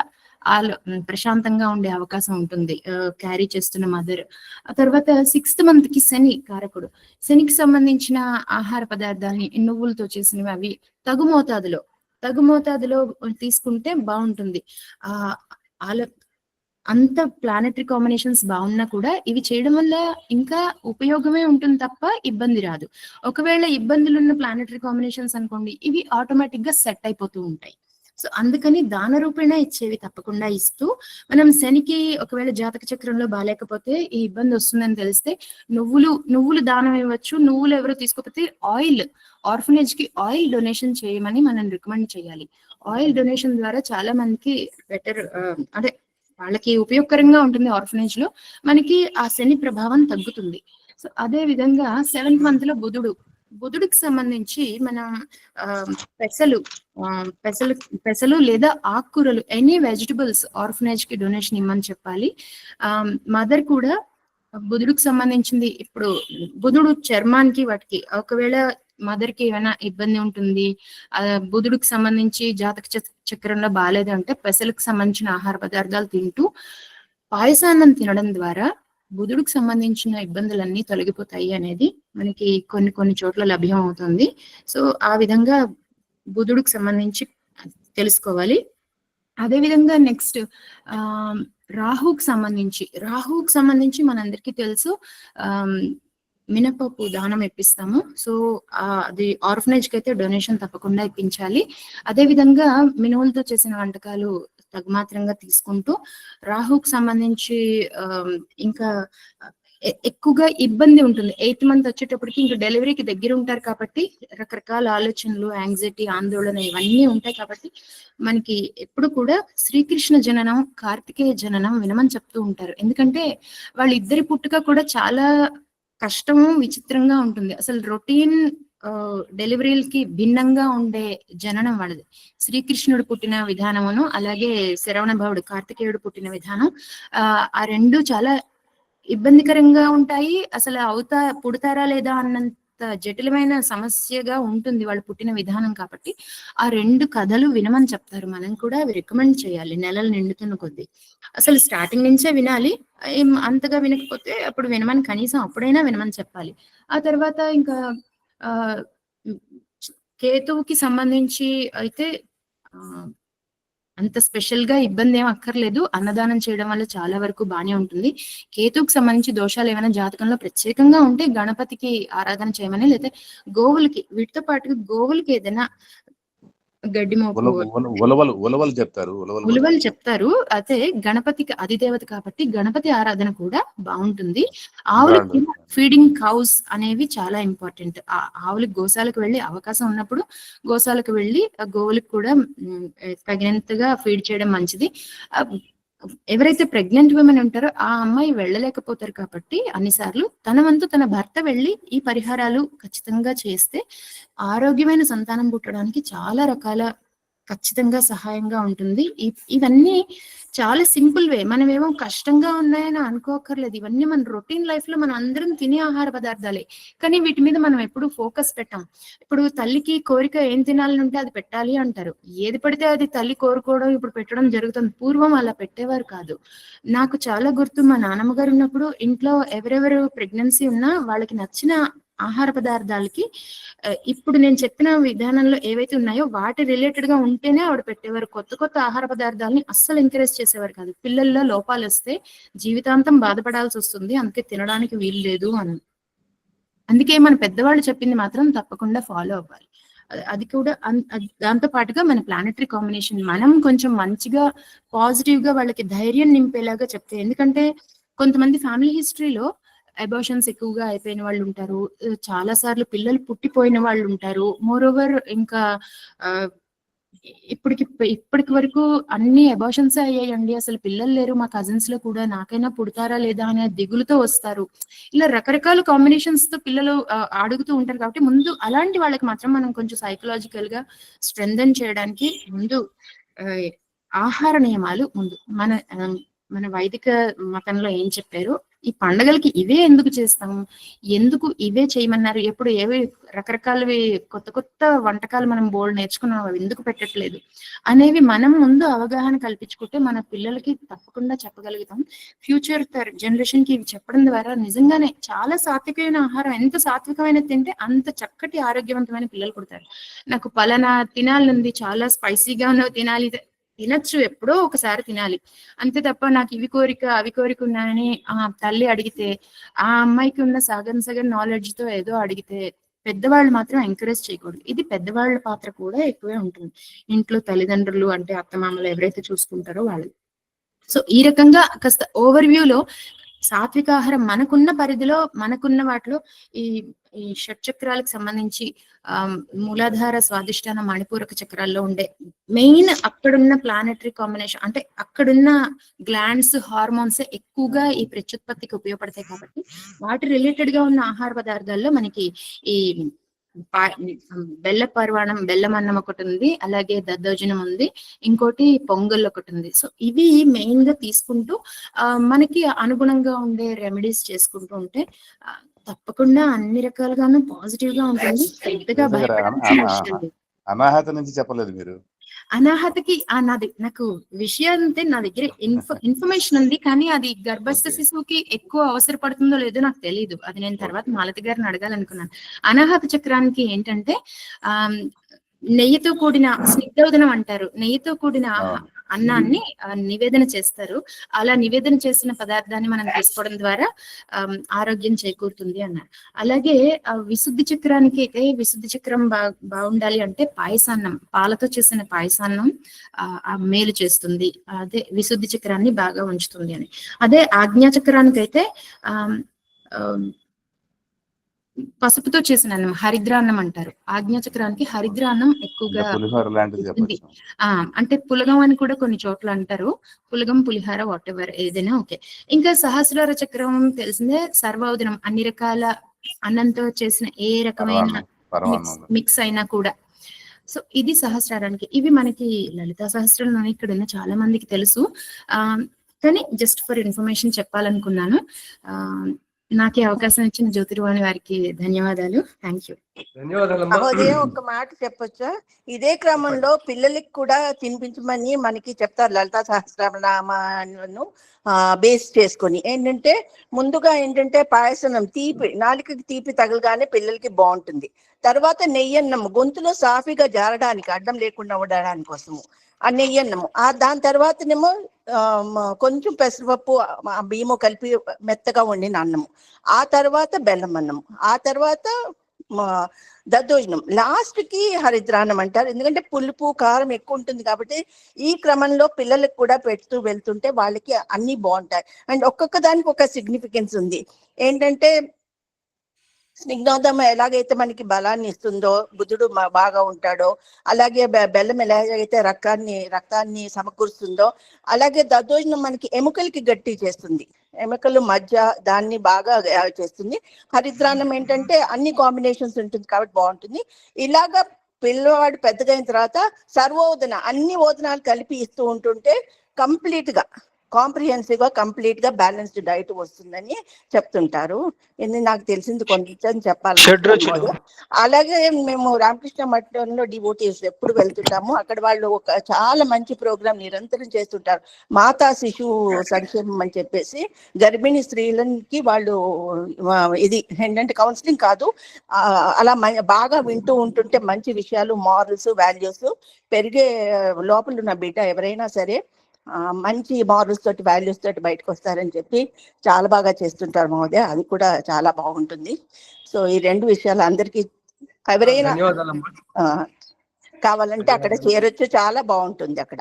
ప్రశాంతంగా ఉండే అవకాశం ఉంటుంది క్యారీ చేస్తున్న మదర్. ఆ తర్వాత 6th month కి శని కారకుడు. శనికి సంబంధించిన ఆహార పదార్థాలని నువ్వులతో చేసినవి అవి తగు మోతాదులో తీసుకుంటే బాగుంటుంది. అంత ప్లానెటరీ కాంబినేషన్స్ బాగున్నా కూడా ఇవి చేయడం వల్ల ఇంకా ఉపయోగమే ఉంటుంది తప్ప ఇబ్బంది రాదు. ఒకవేళ ఇబ్బందులు ఉన్న ప్లానెటరీ కాంబినేషన్స్ అనుకోండి, ఇవి ఆటోమేటిక్ గా సెట్ అయిపోతూ ఉంటాయి. సో అందుకని దాన రూపేణ ఇచ్చేవి తప్పకుండా ఇస్తూ మనం శనికి ఒకవేళ జాతక చక్రంలో బాగాలేకపోతే ఈ ఇబ్బంది వస్తుందని తెలిస్తే నువ్వులు దానం ఇవ్వచ్చు. నువ్వులు ఎవరు తీసుకోకపోతే ఆర్ఫనేజ్ కి ఆయిల్ డొనేషన్ చేయమని మనం రికమెండ్ చేయాలి. ఆయిల్ డొనేషన్ ద్వారా చాలా మందికి బెటర్ అదే వాళ్ళకి ఉపయోగకరంగా ఉంటుంది. ఆర్ఫనేజ్ లో మనకి ఆ శని ప్రభావం తగ్గుతుంది. సో అదే విధంగా 7th month లో బుధుడికి సంబంధించి మనం పెసలు లేదా ఆకుకూరలు ఎనీ వెజిటబుల్స్ ఆర్ఫనేజ్ కి డొనేషన్ ఇమ్మని చెప్పాలి. మదర్ కూడా బుధుడికి సంబంధించింది. ఇప్పుడు బుధుడు చర్మానికి వాటికి ఒకవేళ మదర్ కి ఏమైనా ఇబ్బంది ఉంటుంది, బుధుడికి సంబంధించి జాతక చక్రంలో బాగాలేదు అంటే పెసలకు సంబంధించిన ఆహార పదార్థాలు తింటూ పాయసాన్నం తినడం ద్వారా బుధుడికి సంబంధించిన ఇబ్బందులన్నీ తొలగిపోతాయి అనేది మనకి కొన్ని చోట్ల లభ్యం అవుతుంది. సో ఆ విధంగా బుధుడికి సంబంధించి తెలుసుకోవాలి. అదే విధంగా నెక్స్ట్ రాహుకి సంబంధించి మనందరికీ తెలుసు మినపప్పు దానం ఇప్పిస్తాము. సో అది ఆర్ఫనేజ్ కి అయితే డొనేషన్ తప్పకుండా ఇప్పించాలి. అదే విధంగా మినువులతో చేసిన వంటకాలు తగుమాత్రంగా తీసుకుంటూ రాహుకి సంబంధించి ఇంకా ఎక్కువగా ఇబ్బంది ఉంటుంది. 8th month వచ్చేటప్పటికి ఇంకా డెలివరీకి దగ్గర ఉంటారు కాబట్టి రకరకాల ఆలోచనలు, యాంగ్జైటీ, ఆందోళన ఇవన్నీ ఉంటాయి కాబట్టి మనకి ఎప్పుడు కూడా శ్రీకృష్ణ జననం, కార్తికేయ జననం వినమని చెప్తూ ఉంటారు. ఎందుకంటే వాళ్ళిద్దరి పుట్టుక కూడా చాలా కష్టము, విచిత్రంగా ఉంటుంది. అసలు రొటీన్ డెలివరీలకి భిన్నంగా ఉండే జననం వాళ్ళది. శ్రీకృష్ణుడు పుట్టిన విధానమును అలాగే శరవణ భవుడు కార్తికేయుడు పుట్టిన విధానం ఆ రెండు చాలా ఇబ్బందికరంగా ఉంటాయి. అసలు పుడతారా లేదా అన్నంత జటిలమైన సమస్యగా ఉంటుంది వాళ్ళు పుట్టిన విధానం. కాబట్టి ఆ 2 కథలు వినమని చెప్తారు. మనం కూడా అవి రికమెండ్ చేయాలి నెలలు నిండుతున్న కొద్దీ. అసలు స్టార్టింగ్ నుంచే వినాలి. అంతగా వినకపోతే అప్పుడు వినమని కనీసం అప్పుడైనా వినమని చెప్పాలి. ఆ తర్వాత ఇంకా కేతువుకి సంబంధించి అయితే అంత స్పెషల్ గా ఇబ్బంది ఏం అక్కర్లేదు. అన్నదానం చేయడం వల్ల చాలా వరకు బానే ఉంటుంది. కేతువుకి సంబంధించి దోషాలు ఏమైనా జాతకంలో ప్రత్యేకంగా ఉంటే గణపతికి ఆరాధన చేయమని, లేదా గోవులకి, వీటితో పాటు గోవులకి ఏదైనా గడ్డి మోపు ఉలవలు చెప్తారు. ఉలువలు చెప్తారు. అయితే గణపతికి అధిదేవత కాబట్టి గణపతి ఆరాధన కూడా బాగుంటుంది. ఆవులకి ఫీడింగ్ కౌస్ అనేవి చాలా ఇంపార్టెంట్. ఆవులకి గోశాలకు వెళ్ళి అవకాశం ఉన్నప్పుడు గోశాలకు వెళ్ళి గోవులకు కూడా తగినంతగా ఫీడ్ చేయడం మంచిది. ఎవరైతే ప్రెగ్నెంట్ విమెన్ ఉంటారో ఆ అమ్మాయి వెళ్ళలేకపోతారు కాబట్టి అన్నిసార్లు తన వంతు తన భర్త వెళ్ళి ఈ పరిహారాలు ఖచ్చితంగా చేస్తే ఆరోగ్యమైన సంతానం పుట్టడానికి చాలా రకాల ఖచ్చితంగా సహాయంగా ఉంటుంది. ఇవన్నీ చాలా సింపుల్ వే. మనమేమో కష్టంగా ఉన్నాయని అనుకోకర్లేదు. ఇవన్నీ మన రొటీన్ లైఫ్ లో మనం అందరం తినే ఆహార పదార్థాలే, కానీ వీటి మీద మనం ఎప్పుడు ఫోకస్ పెట్టాం. ఇప్పుడు తల్లికి కోరిక ఏం తినాలని ఉంటే అది పెట్టాలి అంటారు. ఏది పడితే అది తల్లి కోరుకోవడం ఇప్పుడు పెట్టడం జరుగుతుంది. పూర్వం అలా పెట్టేవారు కాదు. నాకు చాలా గుర్తు, మా నాన్నమ్మ గారు ఉన్నప్పుడు ఇంట్లో ఎవరెవరు ప్రెగ్నెన్సీ ఉన్నా వాళ్ళకి నచ్చిన ఆహార పదార్థాలకి ఇప్పుడు నేను చెప్పిన విధానంలో ఏవైతే ఉన్నాయో వాటి రిలేటెడ్ గా ఉంటేనే ఆవిడ పెట్టేవారు. కొత్త కొత్త ఆహార పదార్థాలని అస్సలు ఎంకరేజ్ చేసేవారు కాదు. పిల్లల్లో లోపాలు వస్తే జీవితాంతం బాధపడాల్సి వస్తుంది, అందుకే తినడానికి వీలు లేదు అని. అందుకే మన పెద్దవాళ్ళు చెప్పింది మాత్రం తప్పకుండా ఫాలో అవ్వాలి. అది కూడా దాంతో పాటుగా మన ప్లానెటరీ కాంబినేషన్ మనం కొంచెం మంచిగా పాజిటివ్ గా వాళ్ళకి ధైర్యం నింపేలాగా చెప్తే, ఎందుకంటే కొంతమంది ఫ్యామిలీ హిస్టరీలో అబార్షన్స్ ఎక్కువగా అయిపోయిన వాళ్ళు ఉంటారు, చాలా సార్లు పిల్లలు పుట్టిపోయిన వాళ్ళు ఉంటారు. మోర్ ఓవర్ ఇంకా ఇప్పటికి వరకు అన్ని అబార్షన్స్ అయ్యాయండి, అసలు పిల్లలు లేరు మా కజిన్స్ లో కూడా, నాకైనా పుడతారా లేదా అనే దిగులుతో వస్తారు. ఇలా రకరకాల కాంబినేషన్స్ తో పిల్లలు అడుగుతూ ఉంటారు. కాబట్టి ముందు అలాంటి వాళ్ళకి మాత్రం మనం కొంచెం సైకలాజికల్ గా స్ట్రెంథెన్ చేయడానికి ముందు ఆహార నియమాలు ముందు మన వైదిక మతంలో ఏం చెప్పారు, ఈ పండగలకి ఇవే ఎందుకు చేస్తాము, ఎందుకు ఇవే చేయమన్నారు, ఎప్పుడు ఏవి రకరకాలవి కొత్త కొత్త వంటకాలు మనం బోల్డ్ నేర్చుకున్నాం అవి ఎందుకు పెట్టట్లేదు అనేవి మనం ముందు అవగాహన కల్పించుకుంటే మన పిల్లలకి తప్పకుండా చెప్పగలుగుతాం. ఫ్యూచర్ జనరేషన్ కి ఇవి చెప్పడం ద్వారా నిజంగానే చాలా సాత్వికమైన ఆహారం, ఎంత సాత్వికమైన తింటే అంత చక్కటి ఆరోగ్యవంతమైన పిల్లలు పుడతారు. నాకు పలానా తినాలనుంది, చాలా స్పైసీగా ఉన్నవి తినాలి, తినచ్చు, ఎప్పుడో ఒకసారి తినాలి అంతే తప్ప నాకు ఇవి కోరిక అవి కోరిక ఉన్నాయని తల్లి అడిగితే, ఆ అమ్మాయికి ఉన్న సగం నాలెడ్జ్ తో ఏదో అడిగితే పెద్దవాళ్ళు మాత్రం ఎంకరేజ్ చేయకూడదు. ఇది పెద్దవాళ్ళ పాత్ర కూడా ఎక్కువే ఉంటుంది. ఇంట్లో తల్లిదండ్రులు అంటే అత్తమామలు ఎవరైతే చూసుకుంటారో వాళ్ళు. సో ఈ రకంగా కాస్త ఓవర్ వ్యూలో సాత్వికాహారం మనకున్న పరిధిలో మనకున్న వాటిలో ఈ షట్చక్రాలకు సంబంధించి మూలాధార, స్వాదిష్టాన, మణిపూరక చక్రాల్లో ఉండే మెయిన్ అక్కడున్న ప్లానెటరీ కాంబినేషన్ అంటే అక్కడున్న గ్లాండ్స్, హార్మోన్స్ ఎక్కువగా ఈ ప్రత్యుత్పత్తికి ఉపయోగపడతాయి. కాబట్టి వాటి రిలేటెడ్ గా ఉన్న ఆహార పదార్థాల్లో మనకి ఈ బెల్ల పర్వాణం, బెల్లం అన్నం ఒకటి ఉంది, అలాగే దద్దోజనం ఉంది, ఇంకోటి పొంగల్ ఒకటి ఉంది. సో ఇవి మెయిన్ గా తీసుకుంటూ మనకి అనుగుణంగా ఉండే రెమెడీస్ చేసుకుంటూ ఉంటే తప్పకుండా అన్ని రకాలుగాను పాజిటివ్ గా ఉంటుంది. పెద్దగా భయపడాల్సిన విషయం లేదు. అనాహత నుంచి చెప్పలేదు మీరు. అనాహతకి నాకు విషయం అంటే నా దగ్గర ఇన్ఫర్మేషన్ ఉంది, కానీ అది గర్భస్థ శిశువుకి ఎక్కువ అవసరపడుతుందో లేదో నాకు తెలియదు. అది నేను తర్వాత మాలతి గారిని అడగాలనుకున్నాను. అనాహత చక్రానికి ఏంటంటే నెయ్యితో కూడిన స్నిగ్ధోదనం అంటారు, నెయ్యితో కూడిన అన్నాన్ని నివేదన చేస్తారు. అలా నివేదన చేసిన పదార్థాన్ని మనం తీసుకోవడం ద్వారా ఆరోగ్యం చేకూరుతుంది అన్నారు. అలాగే విశుద్ధి చక్రానికి అయితే విశుద్ధి చక్రం బాగుండాలి అంటే పాయసాన్నం, పాలతో చేసిన పాయసాన్నం మేలు చేస్తుంది, అదే విశుద్ధి చక్రాన్ని బాగా ఉంచుతుంది అని. అదే ఆజ్ఞా చక్రానికి అయితే పసుపుతో చేసిన అన్నం, హరిద్రాన్నం అంటారు. ఆజ్ఞాచక్రానికి హరిద్రాన్నం ఎక్కువగా అంటే పులగం అని కూడా కొన్ని చోట్ల అంటారు. పులగం, పులిహార, వాట్ ఎవర్ ఏదైనా ఓకే. ఇంకా సహస్రార చక్రం తెలిసిందే, సర్వోదనం, అన్ని రకాల అన్నంతో చేసిన ఏ రకమైన మిక్స్ అయినా కూడా. సో ఇది సహస్రారానికి. ఇవి మనకి లలితా సహస్రంలో ఇక్కడ ఉన్న చాలా మందికి తెలుసు, కానీ జస్ట్ ఫర్ ఇన్ఫర్మేషన్ చెప్పాలనుకున్నాను. నాకు ఈ అవకాశం ఇచ్చిన జ్యోతిర్వాణి వారికి ధన్యవాదాలు. Thank you. ధన్యవాదాలమ్మా. మహోదయం ఒక మాట చెప్పొచ్చా? ఇదే క్రమంలో పిల్లలకి కూడా తినిపించమని మనకి చెప్తారు లలితా సహస్రనామాలను బేస్ చేసుకొని. ఏంటంటే ముందుగా ఏంటంటే పాయసనం తీపి, నాలుకకి తీపి తగలగానే పిల్లలకి బాగుంటుంది. తర్వాత నెయ్యన్నము గొంతులో సాఫీగా జారడానికి, అడ్డం లేకుండా ఉండడానికి కోసము ఆ నెయ్యన్నము. దాని తర్వాతనేమో కొంచెం పెసరపప్పు బియ్యము కలిపి మెత్తగా వండిన అన్నము, ఆ తర్వాత బెల్లం అన్నము, ఆ తర్వాత దద్దోజనం, లాస్ట్ కి హరిద్రాన్నం అంటారు. ఎందుకంటే పులుపు కారం ఎక్కువ ఉంటుంది కాబట్టి ఈ క్రమంలో పిల్లలకు కూడా పెడుతూ వెళ్తుంటే వాళ్ళకి అన్ని బాగుంటాయి. అండ్ ఒక్కొక్క దానికి ఒక సిగ్నిఫికెన్స్ ఉంది. ఏంటంటే స్నిగ్ధోదం ఎలాగైతే మనకి బలాన్ని ఇస్తుందో, బుద్ధుడు బాగా ఉంటాడో, అలాగే బెల్లం ఎలాగైతే రక్తాన్ని సమకూరుస్తుందో, అలాగే దద్దోజనం మనకి ఎముకలకి గట్టి చేస్తుంది, ఎముకలు మధ్య దాన్ని బాగా చేస్తుంది. హరిద్రాన్నం ఏంటంటే అన్ని కాంబినేషన్స్ ఉంటుంది కాబట్టి బాగుంటుంది. ఇలాగా పిల్లవాడు పెద్దగా అయిన తర్వాత సర్వోదన అన్ని ఓదనాలు కలిపి ఇస్తూ ఉంటుంటే కంప్లీట్ గా కాంప్రిహెన్సివ్ గా కంప్లీట్ గా బ్యాలెన్స్డ్ డైట్ వస్తుందని చెప్తుంటారు. ఇది నాకు తెలిసింది కొంచెం చెప్పాలి. అలాగే మేము రామకృష్ణ మఠంలో డివోటీస్ ఎప్పుడు వెళ్తుంటాము. అక్కడ వాళ్ళు ఒక చాలా మంచి ప్రోగ్రామ్ నిరంతరం చేస్తుంటారు, మాతా శిశువు సంక్షేమం అని చెప్పేసి. గర్భిణీ స్త్రీలకి వాళ్ళు ఇది ఏంటంటే కౌన్సిలింగ్ కాదు, అలా బాగా వింటూ ఉంటుంటే మంచి విషయాలు, మారల్స్, వాల్యూస్ పెరిగే లోపల ఉన్న బిడ్డ ఎవరైనా సరే మంచి మారల్స్ తోటి, వాల్యూస్ తోటి బయటకు వస్తారని చెప్పి చాలా బాగా చేస్తుంటారు మహోదయ. అది కూడా చాలా బాగుంటుంది. సో ఈ రెండు విషయాలు అందరికి ఎవరైనా కావాలంటే అక్కడ చేరొచ్చు, చాలా బాగుంటుంది అక్కడ.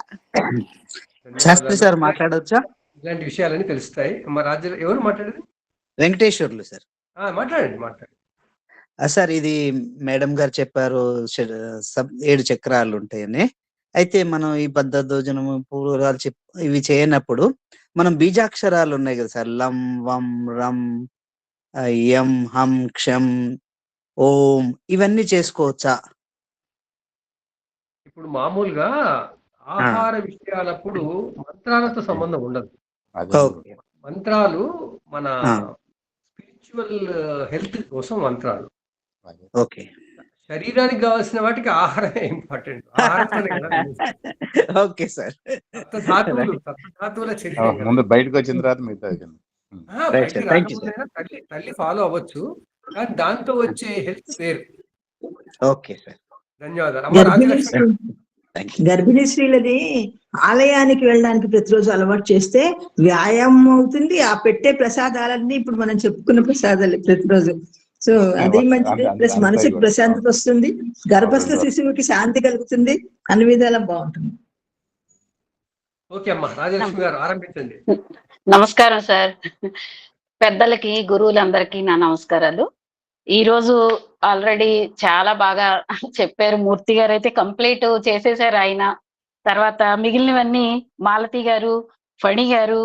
శాస్త్రి సార్ మాట్లాడవచ్చా? ఇలాంటి విషయాలన్నీ తెలుస్తాయి. రాజ్య ఎవరు మాట్లాడేది? వెంకటేశ్వర్లు సార్. మాట్లాడండి. సార్ ఇది మేడం గారు చెప్పారు 7 చక్రాలు ఉంటాయని. అయితే మనం ఈ బద్ధోజనము, పూర్వరాలు ఇవి చేయనప్పుడు మనం బీజాక్షరాలు ఉన్నాయి కదా సార్, లం, వం, రం, యం, హం, క్షం, ఓం, ఇవన్నీ చేసుకోవచ్చా? ఇప్పుడు మామూలుగా ఆహార విషయాలప్పుడు మంత్రాలతో సంబంధం ఉండదు. మంత్రాలు మన స్పిరిచువల్ హెల్త్ కోసం మంత్రాలు. ఓకే, శరీరానికి కావాల్సిన వాటికి ఆహారమే ఇంపార్టెంట్. Okay sir. సప్తధాతువుల శరీరం ముందు బయటకు వచ్చిన తర్వాత మిగతా తల్లి ఫాలో అవ్వచ్చు, కానీ దాంతో వచ్చే హెల్త్ వేరు. ఓకే సార్, ధన్యవాదాలు. గర్భిణీ స్త్రీలది ఆలయానికి వెళ్ళడానికి ప్రతిరోజు అలవాటు చేస్తే వ్యాయామం అవుతుంది. ఆ పెట్టే ప్రసాదాలన్నీ ఇప్పుడు మనం చెప్పుకున్న ప్రసాదాలు ప్రతిరోజు. సో అది మంచిది, ప్లస్ మనసుకి ప్రశాంతత వస్తుంది, గర్భస్థ శిశువుకి శాంతి కలుగుతుంది, అన్ని విధాలా బాగుంటుంది. ఓకే అమ్మా, రాజలక్ష్మి గారు ఆరంభించండి. నమస్కారం సార్. పెద్దలకి, గురువులందరికీ నా నమస్కారాలు. ఈ రోజు ఆల్రెడీ చాలా బాగా చెప్పారు. మూర్తి గారు అయితే కంప్లీట్ చేసేసారు ఆయన. తర్వాత మిగిలినవన్నీ మాలతి గారు, ఫణి గారు,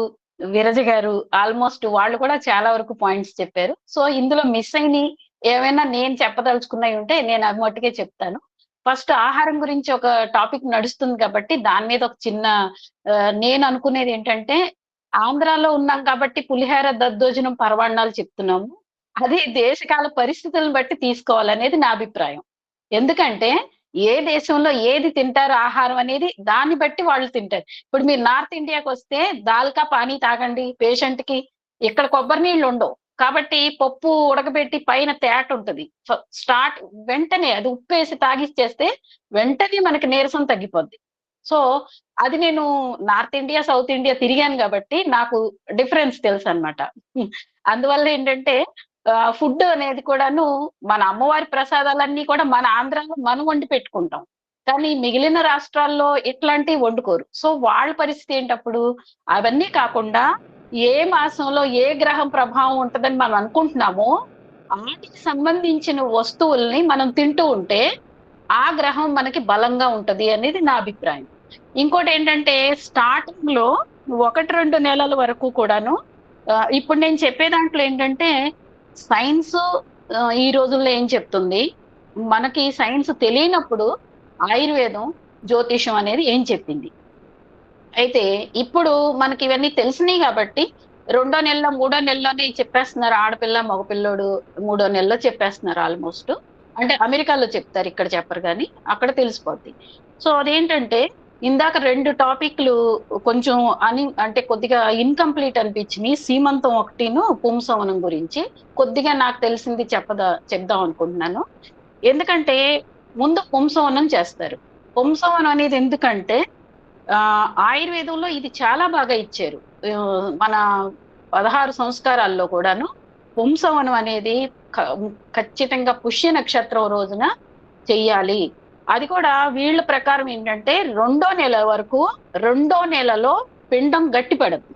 విరజ గారు ఆల్మోస్ట్ వాళ్ళు కూడా చాలా వరకు పాయింట్స్ చెప్పారు. సో ఇందులో మిస్ అయిన ఏమైనా నేను చెప్పదలుచుకున్నవి ఉంటే నేను అది మట్టుకే చెప్తాను. ఫస్ట్ ఆహారం గురించి ఒక టాపిక్ నడుస్తుంది కాబట్టి దాని మీద ఒక చిన్న నేను అనుకునేది ఏంటంటే, ఆంధ్రాలో ఉన్నాం కాబట్టి పులిహార, దద్దోజనం, పరవాణాలు చెప్తున్నాము. అది దేశకాల పరిస్థితులను బట్టి తీసుకోవాలనేది నా అభిప్రాయం. ఎందుకంటే ఏ దేశంలో ఏది తింటారు ఆహారం అనేది దాన్ని బట్టి వాళ్ళు తింటారు. ఇప్పుడు మీరు నార్త్ ఇండియాకి వస్తే దాల్కా పానీ తాగండి పేషెంట్ కి, ఇక్కడ కొబ్బరి నీళ్ళు ఉండవు కాబట్టి పప్పు ఉడకబెట్టి పైన తేట ఉంటది, స్టార్ట్ వెంటనే అది ఉప్పేసి తాగిచ్చేస్తే వెంటనే మనకి నీరసం తగ్గిపోద్ది. సో అది నేను నార్త్ ఇండియా, సౌత్ ఇండియా తిరిగాను కాబట్టి నాకు డిఫరెన్స్ తెలుసు అనమాట. అందువల్ల ఏంటంటే ఫుడ్ అనేది కూడాను మన అమ్మవారి ప్రసాదాలన్నీ కూడా మన ఆంధ్రాలో మనం వండి పెట్టుకుంటాం, కానీ మిగిలిన రాష్ట్రాల్లో ఇట్లాంటివి వండుకోరు. సో వాళ్ళ పరిస్థితి ఏంటప్పుడు? అవన్నీ కాకుండా ఏ మాసంలో ఏ గ్రహం ప్రభావం ఉంటుందని మనం అనుకుంటున్నామో వాటికి సంబంధించిన వస్తువుల్ని మనం తింటూ ఉంటే ఆ గ్రహం మనకి బలంగా ఉంటది అనేది నా అభిప్రాయం. ఇంకోటి ఏంటంటే, స్టార్టింగ్ లో 1-2 నెలల వరకు కూడాను ఇప్పుడు నేను చెప్పే దాంట్లో ఏంటంటే, సైన్స్ ఈ రోజుల్లో ఏం చెప్తుంది, మనకి సైన్స్ తెలియనప్పుడు ఆయుర్వేదం, జ్యోతిషం అనేది ఏం చెప్పింది. అయితే ఇప్పుడు మనకి ఇవన్నీ తెలిసినాయి కాబట్టి రెండో నెలలో మూడో నెలలోనే చెప్పేస్తున్నారు, ఆడపిల్ల మగపిల్లోడు 3వ నెలలో చెప్పేస్తున్నారు ఆల్మోస్ట్. అంటే అమెరికాలో చెప్తారు, ఇక్కడ చెప్పరు కానీ అక్కడ తెలిసిపోద్ది. సో అదేంటంటే ఇందాక 2 టాపిక్లు కొంచెం అంటే కొద్దిగా ఇన్కంప్లీట్ అనిపించినాయి. సీమంతం ఒకటిను పుంసవనం గురించి కొద్దిగా నాకు తెలిసింది చెప్దాం అనుకుంటున్నాను. ఎందుకంటే ముందు పుంసవనం చేస్తారు. పుంసవనం అనేది ఎందుకంటే ఆయుర్వేదంలో ఇది చాలా బాగా ఇచ్చారు. మన 16 సంస్కారాల్లో కూడాను పుంసవనం అనేది ఖచ్చితంగా పుష్య నక్షత్రం రోజున చెయ్యాలి. అది కూడా వీళ్ళ ప్రకారం ఏంటంటే 2వ నెల వరకు 2వ నెలలో పిండం గట్టిపడదు.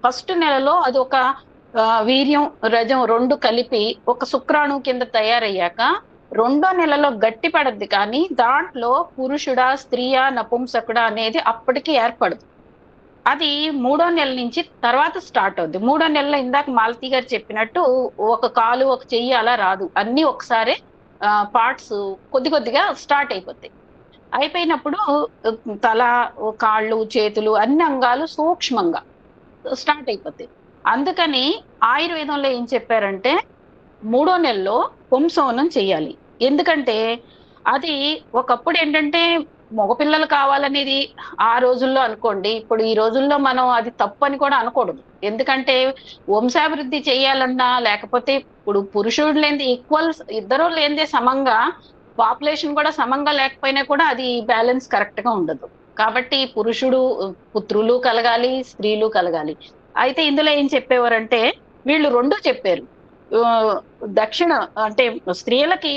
ఫస్ట్ నెలలో అది ఒక వీర్యం రజం 2 కలిపి ఒక శుక్రాణు కింద తయారయ్యాక 2వ నెలలో గట్టి పడద్ది, కానీ దాంట్లో పురుషుడా స్త్రీయా నపుంసకుడా అనేది అప్పటికి ఏర్పడదు. అది 3వ నెల నుంచి తర్వాత స్టార్ట్ అవుద్ది. 3వ నెలలో ఇందాక మాలతి గారు చెప్పినట్టు ఒక కాలు ఒక చెయ్యి అలా రాదు, అన్ని ఒకసారి పార్ట్స్ కొద్దిగా స్టార్ట్ అయిపోతాయి. అయిపోయినప్పుడు తల, కాళ్ళు, చేతులు అన్ని అంగాలు సూక్ష్మంగా స్టార్ట్ అయిపోతాయి. అందుకని ఆయుర్వేదంలో ఏం చెప్పారంటే 3వ నెలలో పుంసవనం చెయ్యాలి. ఎందుకంటే అది ఒకప్పుడు ఏంటంటే మగపిల్లలు కావాలనేది ఆ రోజుల్లో అనుకోండి, ఇప్పుడు ఈ రోజుల్లో మనం అది తప్పు అని కూడా అనకూడదు. ఎందుకంటే వంశాభివృద్ధి చేయాలన్నా, లేకపోతే ఇప్పుడు పురుషుడు లేనిది ఈక్వల్, ఇద్దరు లేనిదే సమంగా, పాపులేషన్ కూడా సమంగా లేకపోయినా కూడా అది బ్యాలెన్స్ కరెక్ట్ గా ఉండదు. కాబట్టి పుత్రులు కలగాలి, స్త్రీలు కలగాలి. అయితే ఇందులో ఏం చెప్పేవారంటే వీళ్ళు 2 చెప్పారు. దక్షిణ అంటే స్త్రీలకి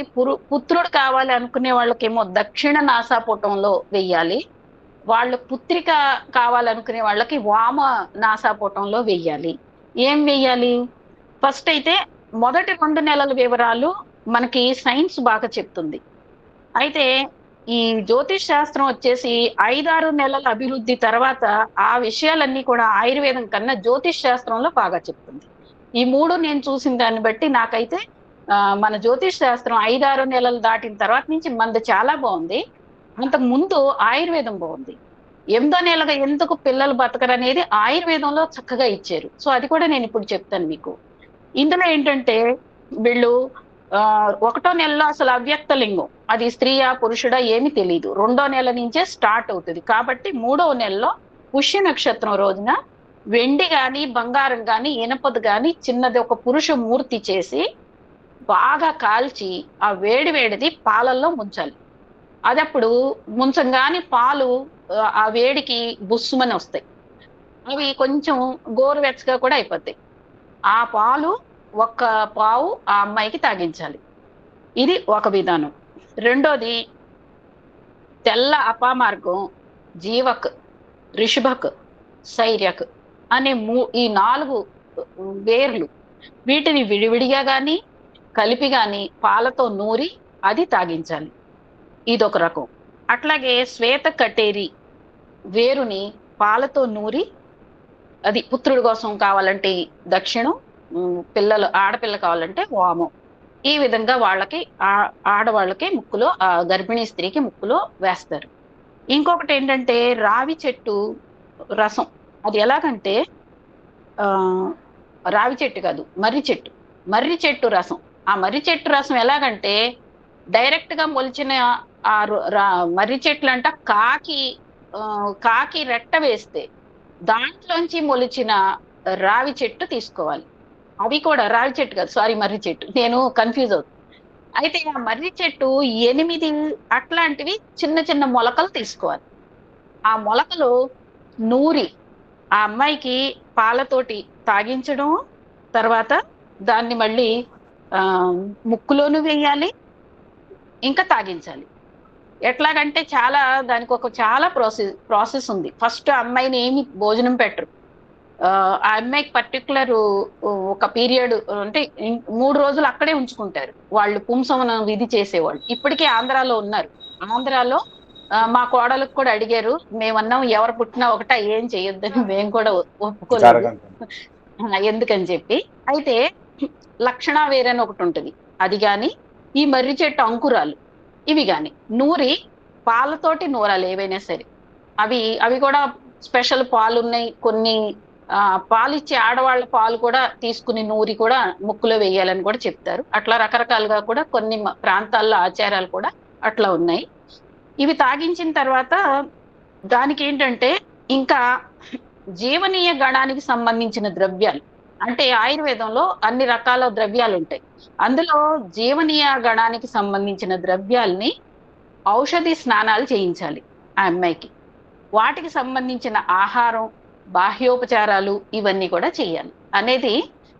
పుత్రుడు కావాలి అనుకునే వాళ్ళకేమో దక్షిణ నాసాపుటంలో వెయ్యాలి, వాళ్ళు పుత్రిక కావాలనుకునే వాళ్ళకి వామ నాసాపుటంలో వెయ్యాలి. ఏం వెయ్యాలి? ఫస్ట్ అయితే మొదటి 2 నెలల వివరాలు మనకి సైన్స్ బాగా చెప్తుంది. అయితే ఈ జ్యోతిష్ శాస్త్రం వచ్చేసి 5-6 నెలల అభివృద్ధి తర్వాత ఆ విషయాలన్నీ కూడా ఆయుర్వేదం కన్నా జ్యోతిష్ శాస్త్రంలో బాగా చెప్తుంది. ఈ 3 నేను చూసిన దాన్ని బట్టి నాకైతే మన జ్యోతిష్ శాస్త్రం 5-6 నెలలు దాటిన తర్వాత నుంచి మనది చాలా బాగుంది. అంతకు ముందు ఆయుర్వేదం బాగుంది. 8వ నెలగా ఎందుకు పిల్లలు బతకరనేది ఆయుర్వేదంలో చక్కగా ఇచ్చారు. సో అది కూడా నేను ఇప్పుడు చెప్తాను మీకు. ఇందులో ఏంటంటే వీళ్ళు 1వ నెలలో అసలు అవ్యక్త లింగం, అది స్త్రీయా పురుషుడా ఏమి తెలియదు. 2వ నెల నుంచే స్టార్ట్ అవుతుంది. కాబట్టి 3వ నెలలో పుష్య నక్షత్రం రోజున వెండి గాని, బంగారం గాని, ఇనపది గాని చిన్నది ఒక పురుష మూర్తి చేసి బాగా కాల్చి ఆ వేడిది పాలల్లో ముంచాలి. అది అప్పుడు ముంచంగాని పాలు ఆ వేడికి బుస్సుమని వస్తాయి. అవి కొంచెం గోరువెచ్చగా కూడా అయిపోతాయి. ఆ పాలు 1 పావు ఆ అమ్మాయికి తాగించాలి. ఇది ఒక విధానం. రెండోది తెల్ల అపామార్గం, జీవక్, రిషభక్, శైర్యక్ అనే ఈ 4 వేర్లు, వీటిని విడివిడిగా గాని కలిపి గాని పాలతో నూరి అది తాగించాలి. ఇదొక రకం. అట్లాగే శ్వేత కటేరి వేరుని పాలతో నూరి, అది పుత్రుడి కోసం కావాలంటే దక్షిణం, ఆడపిల్ల కావాలంటే వామం, ఈ విధంగా వాళ్ళకి ఆడవాళ్ళకి ముక్కులో, గర్భిణీ స్త్రీకి ముక్కులో వేస్తారు. ఇంకొకటి ఏంటంటే రావి చెట్టు రసం. అది ఎలాగంటే రావి చెట్టు కాదు, మర్రి చెట్టు రసం. ఆ మర్రి చెట్టు రసం ఎలాగంటే డైరెక్ట్ గా మొలిచిన మర్రి చెట్లు అంట కాకి రెట్ట వేస్తే దాంట్లోంచి మొలిచిన రావి చెట్టు తీసుకోవాలి. అవి కూడా రావి చెట్టు కాదు, సారీ మర్రి చెట్టు, నేను కన్ఫ్యూజ్ అవుతుంది. అయితే ఆ మర్రి చెట్టు 8 అట్లాంటివి చిన్న చిన్న మొలకలు తీసుకోవాలి. ఆ మొలకలు నూరి ఆ అమ్మాయికి పాలతోటి తాగించడం, తర్వాత దాన్ని మళ్ళీ ముక్కులోను వేయాలి, ఇంకా తాగించాలి. ఎట్లాగంటే దానికి చాలా ప్రాసెస్ ఉంది. ఫస్ట్ అమ్మాయిని ఏమి భోజనం పెట్టరు. ఆ అమ్మాయికి పర్టికులర్ ఒక పీరియడ్ అంటే 3 రోజులు అక్కడే ఉంచుకుంటారు వాళ్ళు, పుంసవనం విధి చేసేవాళ్ళు. ఇప్పటికీ ఆంధ్రాలో ఉన్నారు. ఆంధ్రాలో మా కోడలకు కూడా అడిగారు, మేమన్నాం ఎవరు పుట్టినా ఒకటా, ఏం చేయొద్దని. మేము కూడా ఒప్పుకోలేదు ఎందుకని చెప్పి. అయితే లక్షణ వేరని ఒకటి ఉంటుంది, అది గాని ఈ మర్రి చెట్టు అంకురాలు ఇవి గాని నూరి పాలతోటి నూరాలి ఏవైనా సరే. అవి కూడా స్పెషల్ పాలు ఉన్నాయి, కొన్ని పాలిచ్చే ఆడవాళ్ళ పాలు కూడా తీసుకుని నూరి కూడా ముక్కులో వేయాలని కూడా చెప్తారు. అట్లా రకరకాలుగా కూడా కొన్ని ప్రాంతాల్లో ఆచారాలు కూడా అట్లా ఉన్నాయి. ఇవి తాగించిన తర్వాత దానికి ఏంటంటే ఇంకా జీవనీయ గణానికి సంబంధించిన ద్రవ్యాలు, అంటే ఆయుర్వేదంలో అన్ని రకాల ద్రవ్యాలు ఉంటాయి. అందులో జీవనీయ గణానికి సంబంధించిన ద్రవ్యాల్ని ఔషధి స్నానాలు చేయించాలి ఆ అమ్మాయికి. వాటికి సంబంధించిన ఆహారం, బాహ్యోపచారాలు ఇవన్నీ కూడా చేయాలి అనేది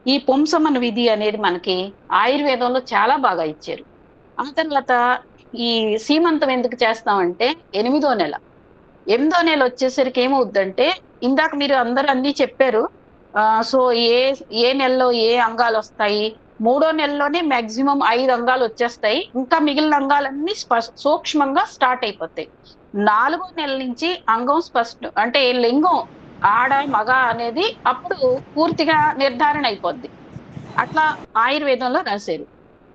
ఈ పుంసమన విధి అనేది మనకి ఆయుర్వేదంలో చాలా బాగా ఇచ్చారు. ఆ తర్వాత ఈ సీమంతం ఎందుకు చేస్తామంటే 8వ నెల. 8వ నెల వచ్చేసరికి ఏమవుద్దంటే, ఇందాక మీరు అందరూ అన్ని చెప్పారు. సో ఏ నెలలో ఏ అంగాలు వస్తాయి, 3వ నెలలోనే మాక్సిమం 5 అంగాలు వచ్చేస్తాయి. ఇంకా మిగిలిన అంగాలన్నీ సూక్ష్మంగా స్టార్ట్ అయిపోతాయి. 4వ నెల నుంచి అంగం స్పష్టం, అంటే లింగం ఆడ మగ అనేది అప్పుడు పూర్తిగా నిర్ధారణ అయిపోద్ది. అట్లా ఆయుర్వేదంలో రాశారు.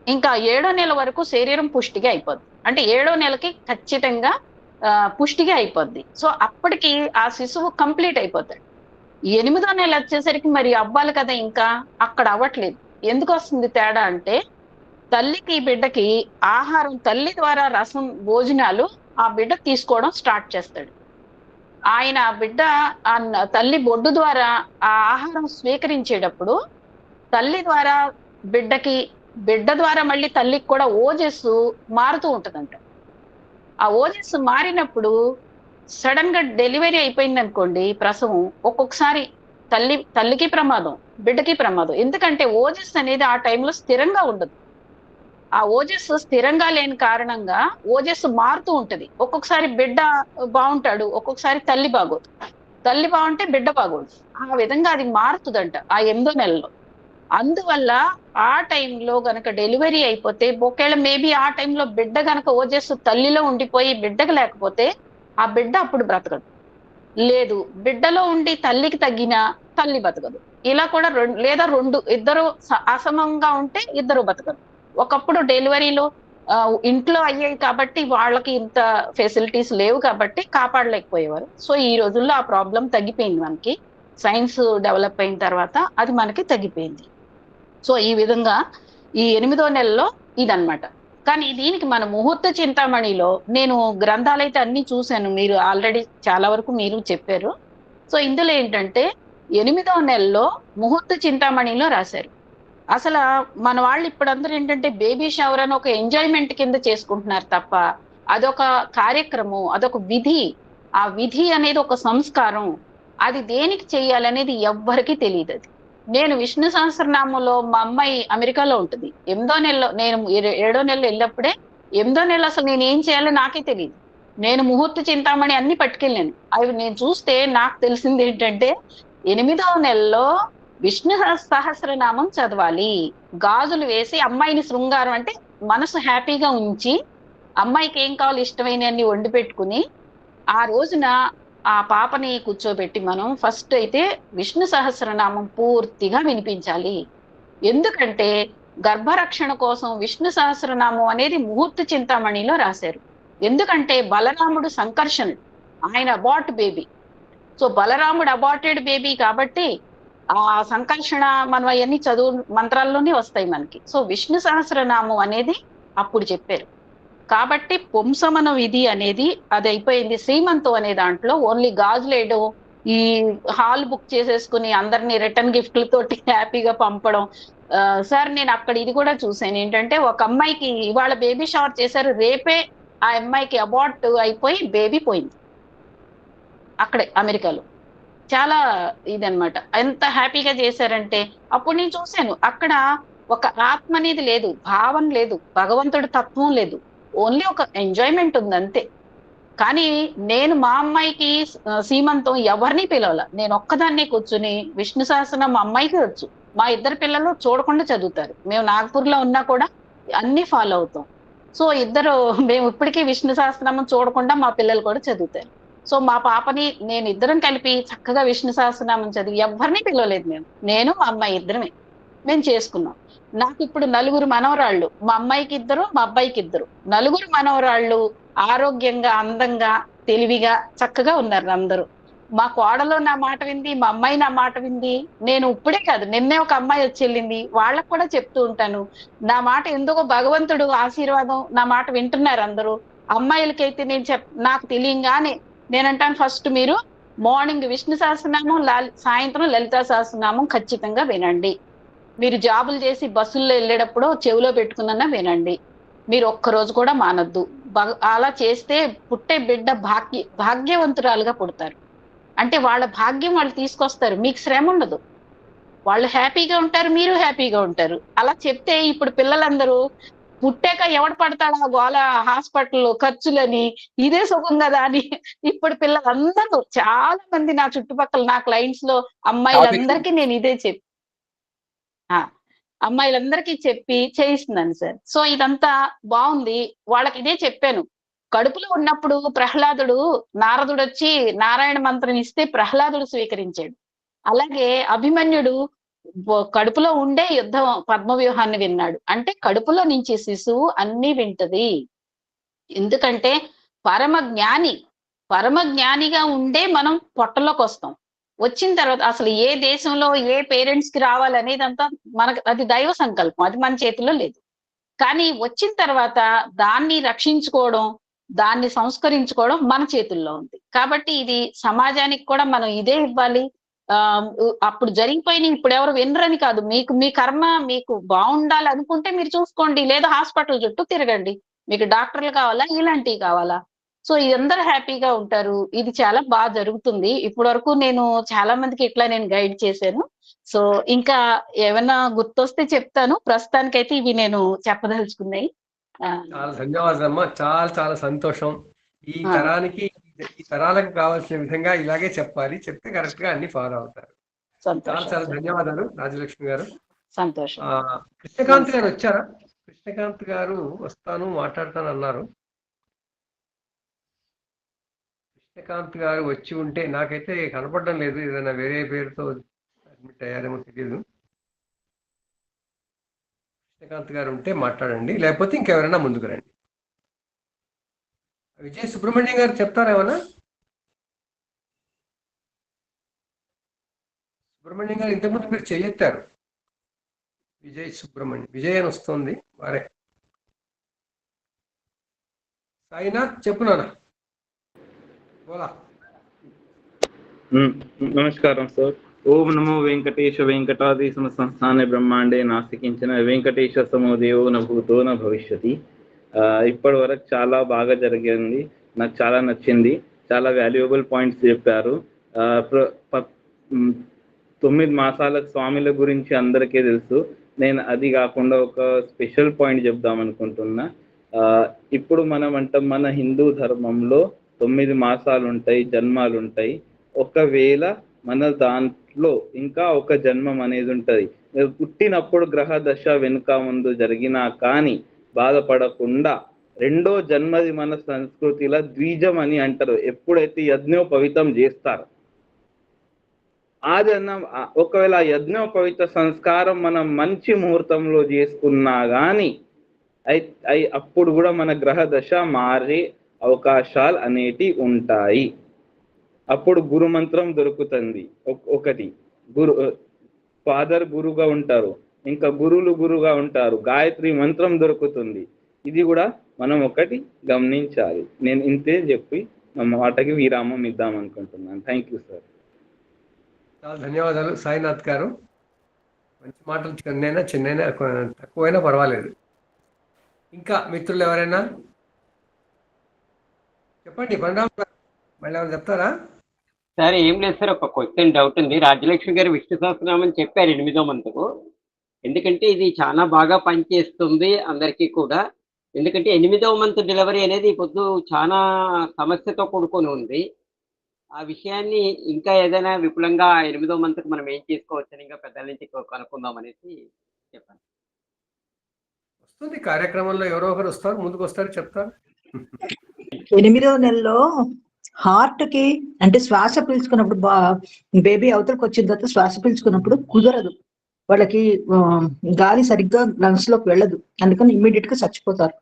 ఇంకా 7వ నెల వరకు శరీరం పుష్టిగా అయిపోద్ది. అంటే 7వ నెలకి ఖచ్చితంగా పుష్టిగా అయిపోద్ది. సో అప్పటికి ఆ శిశువు కంప్లీట్ అయిపోతాడు. 8వ నెల వచ్చేసరికి మరి అవ్వాలి కదా, ఇంకా అక్కడ అవ్వట్లేదు. ఎందుకు వస్తుంది తేడా అంటే, తల్లికి బిడ్డకి ఆహారం, తల్లి ద్వారా రసం భోజనాలు ఆ బిడ్డ తీసుకోవడం స్టార్ట్ చేస్తాడు. ఆయన బిడ్డ తల్లి బొడ్డు ద్వారా ఆ ఆహారం స్వీకరించేటప్పుడు తల్లి ద్వారా బిడ్డకి, బిడ్డ ద్వారా మళ్ళీ తల్లికి కూడా ఓజస్సు మారుతూ ఉంటుందంట. ఆ ఓజస్సు మారినప్పుడు సడన్ గా డెలివరీ అయిపోయింది అనుకోండి, ప్రసవం, ఒక్కొక్కసారి తల్లికి ప్రమాదం, బిడ్డకి ప్రమాదం. ఎందుకంటే ఓజస్సు అనేది ఆ టైంలో స్థిరంగా ఉండదు. ఆ ఓజస్సు స్థిరంగా లేని కారణంగా ఓజస్సు మారుతూ ఉంటది. ఒక్కొక్కసారి బిడ్డ బాగుంటాడు, ఒక్కొక్కసారి తల్లి బాగోదు. తల్లి బాగుంటే బిడ్డ బాగోదు. ఆ విధంగా అది మారుతుందంట ఆ 8వ నెలలో. అందువల్ల ఆ టైంలో గనక డెలివరీ అయిపోతే, ఒకవేళ మేబీ ఆ టైంలో బిడ్డ గనక ఓజస్సు తల్లిలో ఉండిపోయి బిడ్డకు లేకపోతే ఆ బిడ్డ అప్పుడు బ్రతకదు. లేదు, బిడ్డలో ఉండి తల్లికి తగ్గినా తల్లి బతకదు. ఇలా కూడా లేదా ఇద్దరు అసమంగా ఉంటే ఇద్దరు బతకదు. ఒకప్పుడు డెలివరీలో ఇంట్లో అయ్యాయి కాబట్టి వాళ్ళకి ఇంత ఫెసిలిటీస్ లేవు కాబట్టి కాపాడలేకపోయేవారు. సో ఈ రోజుల్లో ఆ ప్రాబ్లం తగ్గిపోయింది. మనకి సైన్స్ డెవలప్ అయిన తర్వాత అది మనకి తగ్గిపోయింది. సో ఈ విధంగా ఈ 8వ నెలలో ఇదన్నమాట. కానీ దీనికి మన ముహూర్త చింతామణిలో నేను గ్రంథాలైతే అన్ని చూశాను, మీరు ఆల్రెడీ చాలా వరకు మీరు చెప్పారు. సో ఇందులో ఏంటంటే 8వ నెలలో ముహూర్త చింతామణిలో రాశారు. అసలు మన వాళ్ళు ఇప్పుడందరూ ఏంటంటే బేబీ షవర్ అని ఒక ఎంజాయ్మెంట్ కింద చేసుకుంటున్నారు తప్ప, అదొక కార్యక్రమం, అదొక విధి. ఆ విధి అనేది ఒక సంస్కారం. అది దేనికి చెయ్యాలనేది ఎవ్వరికీ తెలియదు. అది నేను విష్ణు సహస్రనామంలో, మా అమ్మాయి అమెరికాలో ఉంటుంది, 8వ నెలలో, నేను 7వ నెలలో వెళ్ళినప్పుడే 8వ నెల అసలు నేను ఏం చేయాలో నాకే తెలియదు. నేను ముహూర్త చింతామణి అన్ని పట్టుకెళ్ళాను. అవి నేను చూస్తే నాకు తెలిసింది ఏంటంటే, 8వ నెలలో విష్ణు సహస్రనామం చదవాలి, గాజులు వేసి అమ్మాయిని శృంగారం అంటే మనసు హ్యాపీగా ఉంచి అమ్మాయికి ఏం కావాలి ఇష్టమైనవన్నీ వండి పెట్టుకుని ఆ రోజున ఆ పాపని కూర్చోబెట్టి మనం ఫస్ట్ అయితే విష్ణు సహస్రనామం పూర్తిగా వినిపించాలి. ఎందుకంటే గర్భరక్షణ కోసం విష్ణు సహస్రనామం అనేది ముహూర్త చింతామణిలో రాశారు. ఎందుకంటే బలరాముడు సంకర్షణుడు, ఆయన అబార్ట్ బేబీ. సో బలరాముడు అబార్టెడ్ బేబీ కాబట్టి ఆ సంకర్షణ మనం అవన్నీ చదువు మంత్రాల్లోనే వస్తాయి మనకి. సో విష్ణు సహస్రనామం అనేది అప్పుడు చెప్పారు. కాబట్టి పుంసమన విధి అనేది అది అయిపోయింది. శ్రీమంతం అనే దాంట్లో ఓన్లీ గాజులేయడం, ఈ హాల్ బుక్ చేసేసుకుని అందరినీ రిటర్న్ గిఫ్ట్లతోటి హ్యాపీగా పంపడం. సార్ నేను అక్కడ ఇది కూడా చూసాను, ఏంటంటే ఒక అమ్మాయికి ఇవాళ బేబీ షవర్ చేశారు, రేపే ఆ అమ్మాయికి అబార్ట్ అయిపోయి బేబీ పోయింది అక్కడే అమెరికాలో. చాలా ఇదనమాట, ఎంత హ్యాపీగా చేశారంటే. అప్పుడు నేను చూశాను అక్కడ ఒక ఆత్మ అనేది లేదు, భావం లేదు, భగవంతుడి తత్వం లేదు, ఓన్లీ ఒక ఎంజాయ్మెంట్ ఉంది అంతే. కానీ నేను మా అమ్మాయికి సీమంతం ఎవరిని పిలవాల, నేను ఒక్కదాన్నే కూర్చుని విష్ణు సహస్రనామం మా అమ్మాయికి వచ్చు, మా ఇద్దరు పిల్లలు చూడకుండా చదువుతారు. మేము నాగపూర్లో ఉన్నా కూడా అన్ని ఫాలో అవుతాం. సో మేము ఇప్పటికీ విష్ణు సహస్రనామం చూడకుండా మా పిల్లలు కూడా చదువుతారు. సో మా పాపని నేను ఇద్దరం కలిపి చక్కగా విష్ణు సహస్రనామం చదివి ఎవరిని పిలవలేదు. నేను మా అమ్మాయి ఇద్దరమే మేము చేసుకున్నాం. నాకు ఇప్పుడు 4 మనవరాళ్ళు, మా అమ్మాయికి 2, మా అబ్బాయికి 2, 4 మనవరాళ్ళు ఆరోగ్యంగా, అందంగా, తెలివిగా, చక్కగా ఉన్నారు అందరూ. మా కోడలో నా మాట వింది, మా అమ్మాయి నా మాట వింది. నేను ఇప్పుడే కాదు, నిన్నే ఒక అమ్మాయి వచ్చి వెళ్ళింది, వాళ్ళకు కూడా చెప్తూ ఉంటాను. నా మాట ఎందుకో భగవంతుడు ఆశీర్వాదం, నా మాట వింటున్నారు అందరూ. అమ్మాయిలకైతే నాకు తెలియంగానే నేనంటాను, ఫస్ట్ మీరు మార్నింగ్ విష్ణు సహస్రనామం, సాయంత్రం లలితా సహస్రనామం ఖచ్చితంగా వినండి. మీరు జాబులు చేసి బస్సుల్లో వెళ్ళేటప్పుడు చెవిలో పెట్టుకున్నా వినండి. మీరు ఒక్కరోజు కూడా మానద్దు. అలా చేస్తే పుట్టే బిడ్డ భాగ్యవంతురాలుగా పుడతారు. అంటే వాళ్ళ భాగ్యం వాళ్ళు తీసుకొస్తారు, మీకు శ్రమ ఉండదు, వాళ్ళు హ్యాపీగా ఉంటారు, మీరు హ్యాపీగా ఉంటారు. అలా చెప్తే ఇప్పుడు పిల్లలందరూ పుట్టాక ఎవడు పడతాడా గోల, హాస్పిటల్ ఖర్చులని, ఇదే సుఖం కదా అని ఇప్పుడు పిల్లలందరూ చాలా మంది నా చుట్టుపక్కల నా క్లయింట్స్ లో అమ్మాయిలందరికీ నేను ఇదే అమ్మాయిలందరికీ చెప్పి చేయిస్తున్నాను సార్. సో ఇదంతా బాగుంది. వాళ్ళకి ఇదే చెప్పాను. కడుపులో ఉన్నప్పుడు ప్రహ్లాదుడు, నారదుడు వచ్చి నారాయణ మంత్రం ఇస్తే ప్రహ్లాదుడు స్వీకరించాడు. అలాగే అభిమన్యుడు కడుపులో ఉండే యుద్ధం పద్మవ్యూహాన్ని విన్నాడు. అంటే కడుపులో నుంచి శిశువు అన్ని వింటది. ఎందుకంటే పరమ జ్ఞానిగా ఉండే మనం పొట్టలోకి వస్తాం. వచ్చిన తర్వాత అసలు ఏ దేశంలో ఏ పేరెంట్స్ కి రావాలనేదంతా మనకు అది దైవ సంకల్పం, అది మన చేతిలో లేదు. కానీ వచ్చిన తర్వాత దాన్ని రక్షించుకోవడం, దాన్ని సంస్కరించుకోవడం మన చేతుల్లో ఉంది. కాబట్టి ఇది సమాజానికి కూడా మనం ఇదే ఇవ్వాలి. అప్పుడు జరిగిపోయిన ఇప్పుడు ఎవరు వినరని కాదు, మీకు మీ కర్మ మీకు బాగుండాలి అనుకుంటే మీరు చూసుకోండి, లేదా హాస్పిటల్ చుట్టూ తిరగండి. మీకు డాక్టర్లు కావాలా, ఇలాంటివి కావాలా? సో అందరూ హ్యాపీగా ఉంటారు. ఇది చాలా బాగా జరుగుతుంది. ఇప్పటి వరకు నేను చాలా మందికి ఇట్లా నేను గైడ్ చేశాను. సో ఇంకా ఏమైనా గుర్తొస్తే చెప్తాను. ప్రస్తుతానికైతే ఇవి నేను చెప్పదలుచుకున్నాయి. చాలా ధన్యవాదాలమ్మా. చాలా చాలా సంతోషం. ఈ తరాలకు కావాల్సిన విధంగా ఇలాగే చెప్పాలి, చెప్తే కరెక్ట్ గా అన్ని ఫాలో అవుతారు. చాలా చాలా ధన్యవాదాలు రాజలక్ష్మి గారు. సంతోషం. కృష్ణకాంత్ గారు వచ్చారా? కృష్ణకాంత్ గారు వస్తాను మాట్లాడతాను అన్నారు. కృష్ణకాంత్ గారు వచ్చి ఉంటే నాకైతే కనపడడం లేదు, ఏదైనా వేరే పేరుతో అడ్మిట్ అయ్యారేమో తెలియదు. కృష్ణకాంత్ గారు ఉంటే మాట్లాడండి, లేకపోతే ఇంకెవరైనా ముందుకు రండి. విజయ్ సుబ్రహ్మణ్యం గారు చెప్తారా ఏమన్నా? సుబ్రహ్మణ్యం గారు ఇంతకుముందు మీరు చెయ్యెత్తారు. విజయ్ సుబ్రహ్మణ్యం, విజయ్ అని వస్తుంది వారే. సాయినాథ్ చెప్పు నాన్న. నమస్కారం సార్. ఓం నమో వెంకటేశ వెంకటాద్రి సంస్థానే బ్రహ్మాండే నాస్తికించిన వెంకటేశ సమోదేవో న భూతో న భవిష్యతి. ఇప్పటి వరకు చాలా బాగా జరిగింది, నాకు చాలా నచ్చింది. చాలా వాల్యుయబుల్ పాయింట్స్ చెప్పారు. 9 మాసాల స్వామిల గురించి అందరికీ తెలుసు. నేను అది కాకుండా ఒక స్పెషల్ పాయింట్ చెప్దాం అనుకుంటున్నా. ఇప్పుడు మనం అంటాం మన హిందూ ధర్మంలో 9 మాసాలు ఉంటాయి, జన్మాలు ఉంటాయి. ఒకవేళ మన దాంట్లో ఇంకా ఒక జన్మం అనేది ఉంటుంది. పుట్టినప్పుడు గ్రహ దశ వెనుక ముందు జరిగినా కానీ బాధపడకుండా రెండో జన్మది మన సంస్కృతిలో ద్విజం అని అంటారు. ఎప్పుడైతే యజ్ఞోపవితం చేస్తారు ఆ జన్మం, ఒకవేళ యజ్ఞోపవిత సంస్కారం మనం మంచి ముహూర్తంలో చేసుకున్నా కానీ అప్పుడు కూడా మన గ్రహ దశ మారే అవకాశాలు అనేటి ఉంటాయి. అప్పుడు గురు మంత్రం దొరుకుతుంది. ఒకటి ఫాదర్ గురుగా ఉంటారు, ఇంకా గురువులు గురుగా ఉంటారు, గాయత్రి మంత్రం దొరుకుతుంది. ఇది కూడా మనం ఒకటి గమనించాలి. నేను ఇంతే చెప్పి నా మాటకి విరామం ఇద్దాం అనుకుంటున్నాను. Thank you sir. చాలా ధన్యవాదాలు సాయినాథ్ గారు. మంచి మాటలు, చిన్నైనా చిన్నైనా తక్కువైనా పర్వాలేదు. ఇంకా మిత్రులు ఎవరైనా చెప్పండి. మళ్ళీ ఏమైనా చెప్తారా? సార్ ఏం లేదు సార్, ఒక క్వశ్చన్ డౌట్ ఉంది. రాజ్యలక్ష్మి గారు విష్ణు సహస్రనామం చెప్పారు 8వ మంత్కు. ఎందుకంటే ఇది చాలా బాగా పనిచేస్తుంది అందరికీ కూడా. ఎందుకంటే 8వ మంత్ డెలివరీ అనేది పొద్దు చాలా సమస్యతో కూడుకొని ఉంది. ఆ విషయాన్ని ఇంకా ఏదైనా విపులంగా 8వ మంత్కు మనం ఏం చేసుకోవచ్చని ఇంకా పెద్దల నుంచి కనుక్కుందాం అనేసి చెప్పాను. వస్తుంది కార్యక్రమంలో, ఎవరో ఒకరు వస్తారు, ముందుకు వస్తారు, చెప్తారు. 8వ నెలలో హార్ట్ కి అంటే శ్వాస పీల్చుకున్నప్పుడు బేబీ అవతలకు వచ్చిన తర్వాత శ్వాస పీల్చుకున్నప్పుడు కుదరదు, వాళ్ళకి గాలి సరిగ్గా లంగ్స్ లోకి వెళ్ళదు, అందుకని ఇమ్మీడియట్ గా చచ్చిపోతారు.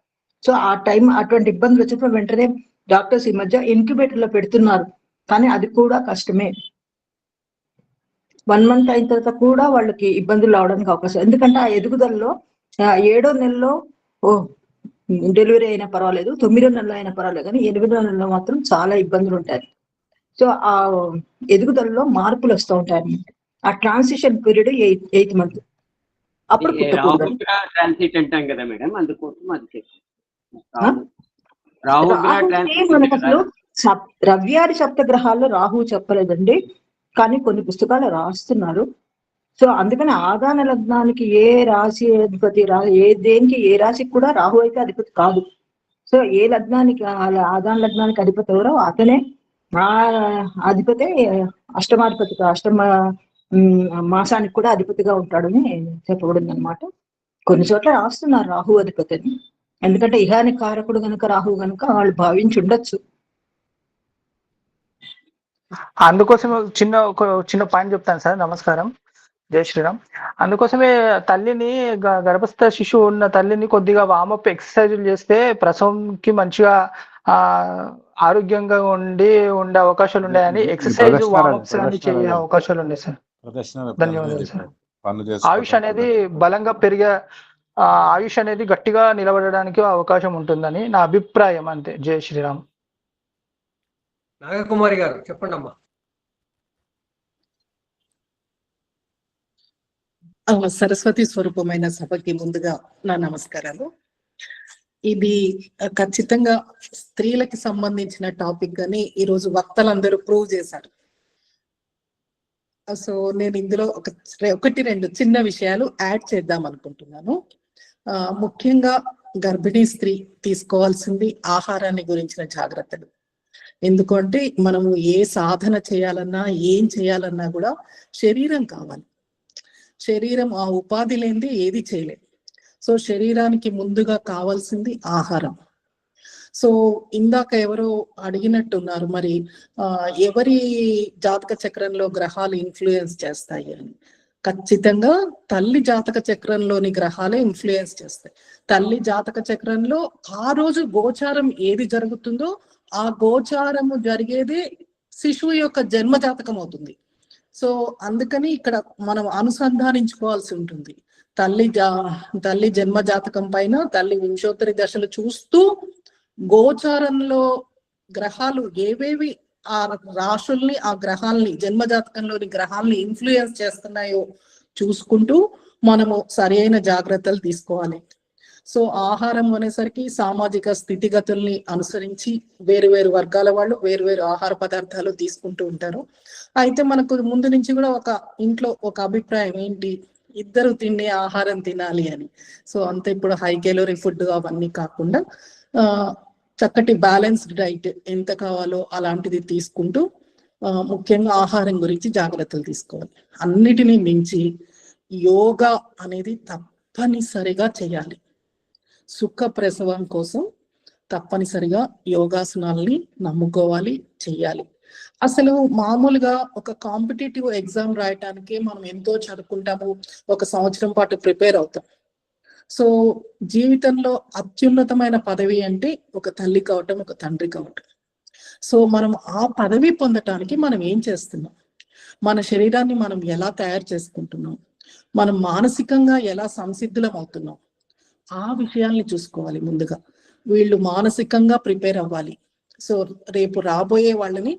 సో ఆ టైం అటువంటి ఇబ్బందులు వచ్చినప్పుడు వెంటనే డాక్టర్స్ ఈ మధ్య ఇంక్యుబేటర్ లో పెడుతున్నారు. కానీ అది కూడా కష్టమే. 1 month అయిన తర్వాత కూడా వాళ్ళకి ఇబ్బందులు రావడానికి అవకాశం. ఎందుకంటే ఆ ఎదుగుదలలో 7వ నెలలో డెలివరీ అయినా పర్వాలేదు, 9వ నెలలో అయినా పర్వాలేదు, కానీ 8వ నెలలో మాత్రం చాలా ఇబ్బందులు ఉంటాయి. సో ఆ ఎదుగుదలలో మార్పులు వస్తూ ఉంటాయి అన్నమాట. ఆ ట్రాన్సిషన్ పీరియడ్ 8th month. అప్పుడు ట్రాన్సిట్ అంటాం కదా మేడం, అందుకోసం అది మనకు అసలు రవ్యాది సప్తగ్రహాల్లో రాహువు చెప్పలేదండి, కానీ కొన్ని పుస్తకాలు రాస్తున్నారు. సో అందుకని ఆదాన లగ్నానికి ఏ రాశి అధిపతి దేనికి ఏ రాశికి కూడా రాహు అయితే అధిపతి కాదు. సో ఏ లగ్నానికి ఆదాన లగ్నానికి అధిపతి ఎవరో అతనే ఆ అధిపతే అష్టమ మాసానికి కూడా అధిపతిగా ఉంటాడని చెప్పబడింది అనమాట. కొన్ని చోట్ల రాస్తున్నారు రాహు అధిపతి అని, ఎందుకంటే ఇహాని కారకుడు గనుక రాహు గనుక వాళ్ళు భావించి ఉండొచ్చు. అందుకోసం ఒక చిన్న పాయింట్ చెప్తాను సార్. నమస్కారం, జై శ్రీరామ్. అందుకోసమే తల్లిని గర్భస్థ శిశువు ఉన్న తల్లిని కొద్దిగా వామప్ ఎక్సర్సైజులు చేస్తే ప్రసవంకి మంచిగా ఆరోగ్యంగా ఉండే అవకాశాలు ఉన్నాయని ఎక్సర్సైజ్ వామప్స్ అన్ని చేయ అవకాశాలు ఉన్నాయి సార్. ధన్యవాదాలు సార్. ఆయుష్ అనేది బలంగా పెరిగే ఆయుష్ అనేది గట్టిగా నిలబడడానికి అవకాశం ఉంటుందని నా అభిప్రాయం, అంతే. జై శ్రీరామ్. నాగకుమారి గారు చెప్పండి అమ్మా. సరస్వతి స్వరూపమైన సభకి ముందుగా నా నమస్కారాలు. ఇది ఖచ్చితంగా స్త్రీలకి సంబంధించిన టాపిక్ అని ఈరోజు వక్తలందరూ ప్రూవ్ చేశారు. సో నేను ఇందులో ఒకటి రెండు చిన్న విషయాలు యాడ్ చేద్దాం అనుకుంటున్నాను. ముఖ్యంగా గర్భిణీ స్త్రీ తీసుకోవాల్సింది ఆహారాన్ని గురించిన జాగ్రత్తలు. ఎందుకంటే మనము ఏ సాధన చేయాలన్నా ఏం చేయాలన్నా కూడా శరీరం కావాలి. శరీరం ఆ ఉపాధి లేనిది ఏది చేయలేదు. సో శరీరానికి ముందుగా కావాల్సింది ఆహారం. సో ఇందాక ఎవరో అడిగినట్టున్నారు, మరి ఎవరి జాతక చక్రంలో గ్రహాలు ఇన్ఫ్లుయెన్స్ చేస్తాయి అని. ఖచ్చితంగా తల్లి జాతక చక్రంలోని గ్రహాలే ఇన్ఫ్లుయెన్స్ చేస్తాయి. తల్లి జాతక చక్రంలో ఆ రోజు గోచారం ఏది జరుగుతుందో ఆ గోచారము జరిగేదే శిశువు యొక్క జన్మ జాతకం అవుతుంది. సో అందుకని ఇక్కడ మనం అనుసంధానించుకోవాల్సి ఉంటుంది. తల్లి జన్మ జాతకం పైన తల్లి వింశోత్తరి దశలు చూస్తూ గోచారంలో గ్రహాలు ఏవేవి ఆ రాశుల్ని ఆ గ్రహాలని జన్మ జాతకంలోని గ్రహాలని ఇన్ఫ్లుయెన్స్ చేస్తున్నాయో చూసుకుంటూ మనము సరైన జాగ్రత్తలు తీసుకోవాలి. సో ఆహారం అనేసరికి సామాజిక స్థితిగతుల్ని అనుసరించి వేరు వర్గాల వాళ్ళు వేరు ఆహార పదార్థాలు తీసుకుంటూ ఉంటారు. అయితే మనకు ముందు నుంచి కూడా ఒక ఇంట్లో ఒక అభిప్రాయం ఏంటి, ఇద్దరు తినే ఆహారం తినాలి అని. సో అంతే, ఇప్పుడు హై క్యాలోరీ ఫుడ్ అవన్నీ కాకుండా చక్కటి బ్యాలెన్స్డ్ డైట్ ఎంత కావాలో అలాంటిది తీసుకుంటూ ముఖ్యంగా ఆహారం గురించి జాగ్రత్తలు తీసుకోవాలి. అన్నిటినీ మించి యోగా అనేది తప్పనిసరిగా చేయాలి. సుఖ ప్రసవం కోసం తప్పనిసరిగా యోగాసనాల్ని నమ్ముకోవాలి, చెయ్యాలి. అసలు మామూలుగా ఒక కాంపిటేటివ్ ఎగ్జామ్ రాయటానికి మనం ఎంతో చదువుకుంటాము, 1 సంవత్సరం పాటు ప్రిపేర్ అవుతాం. సో జీవితంలో అత్యున్నతమైన పదవి అంటే ఒక తల్లి కావటం, ఒక తండ్రి కావటం. సో మనం ఆ పదవి పొందటానికి మనం ఏం చేస్తున్నాం, మన శరీరాన్ని మనం ఎలా తయారు చేసుకుంటున్నాం, మనం మానసికంగా ఎలా సంసిద్ధులం అవుతున్నాం, ఆ విషయాల్ని చూసుకోవాలి. ముందుగా వీళ్ళు మానసికంగా ప్రిపేర్ అవ్వాలి. సో రేపు రాబోయే వాళ్ళని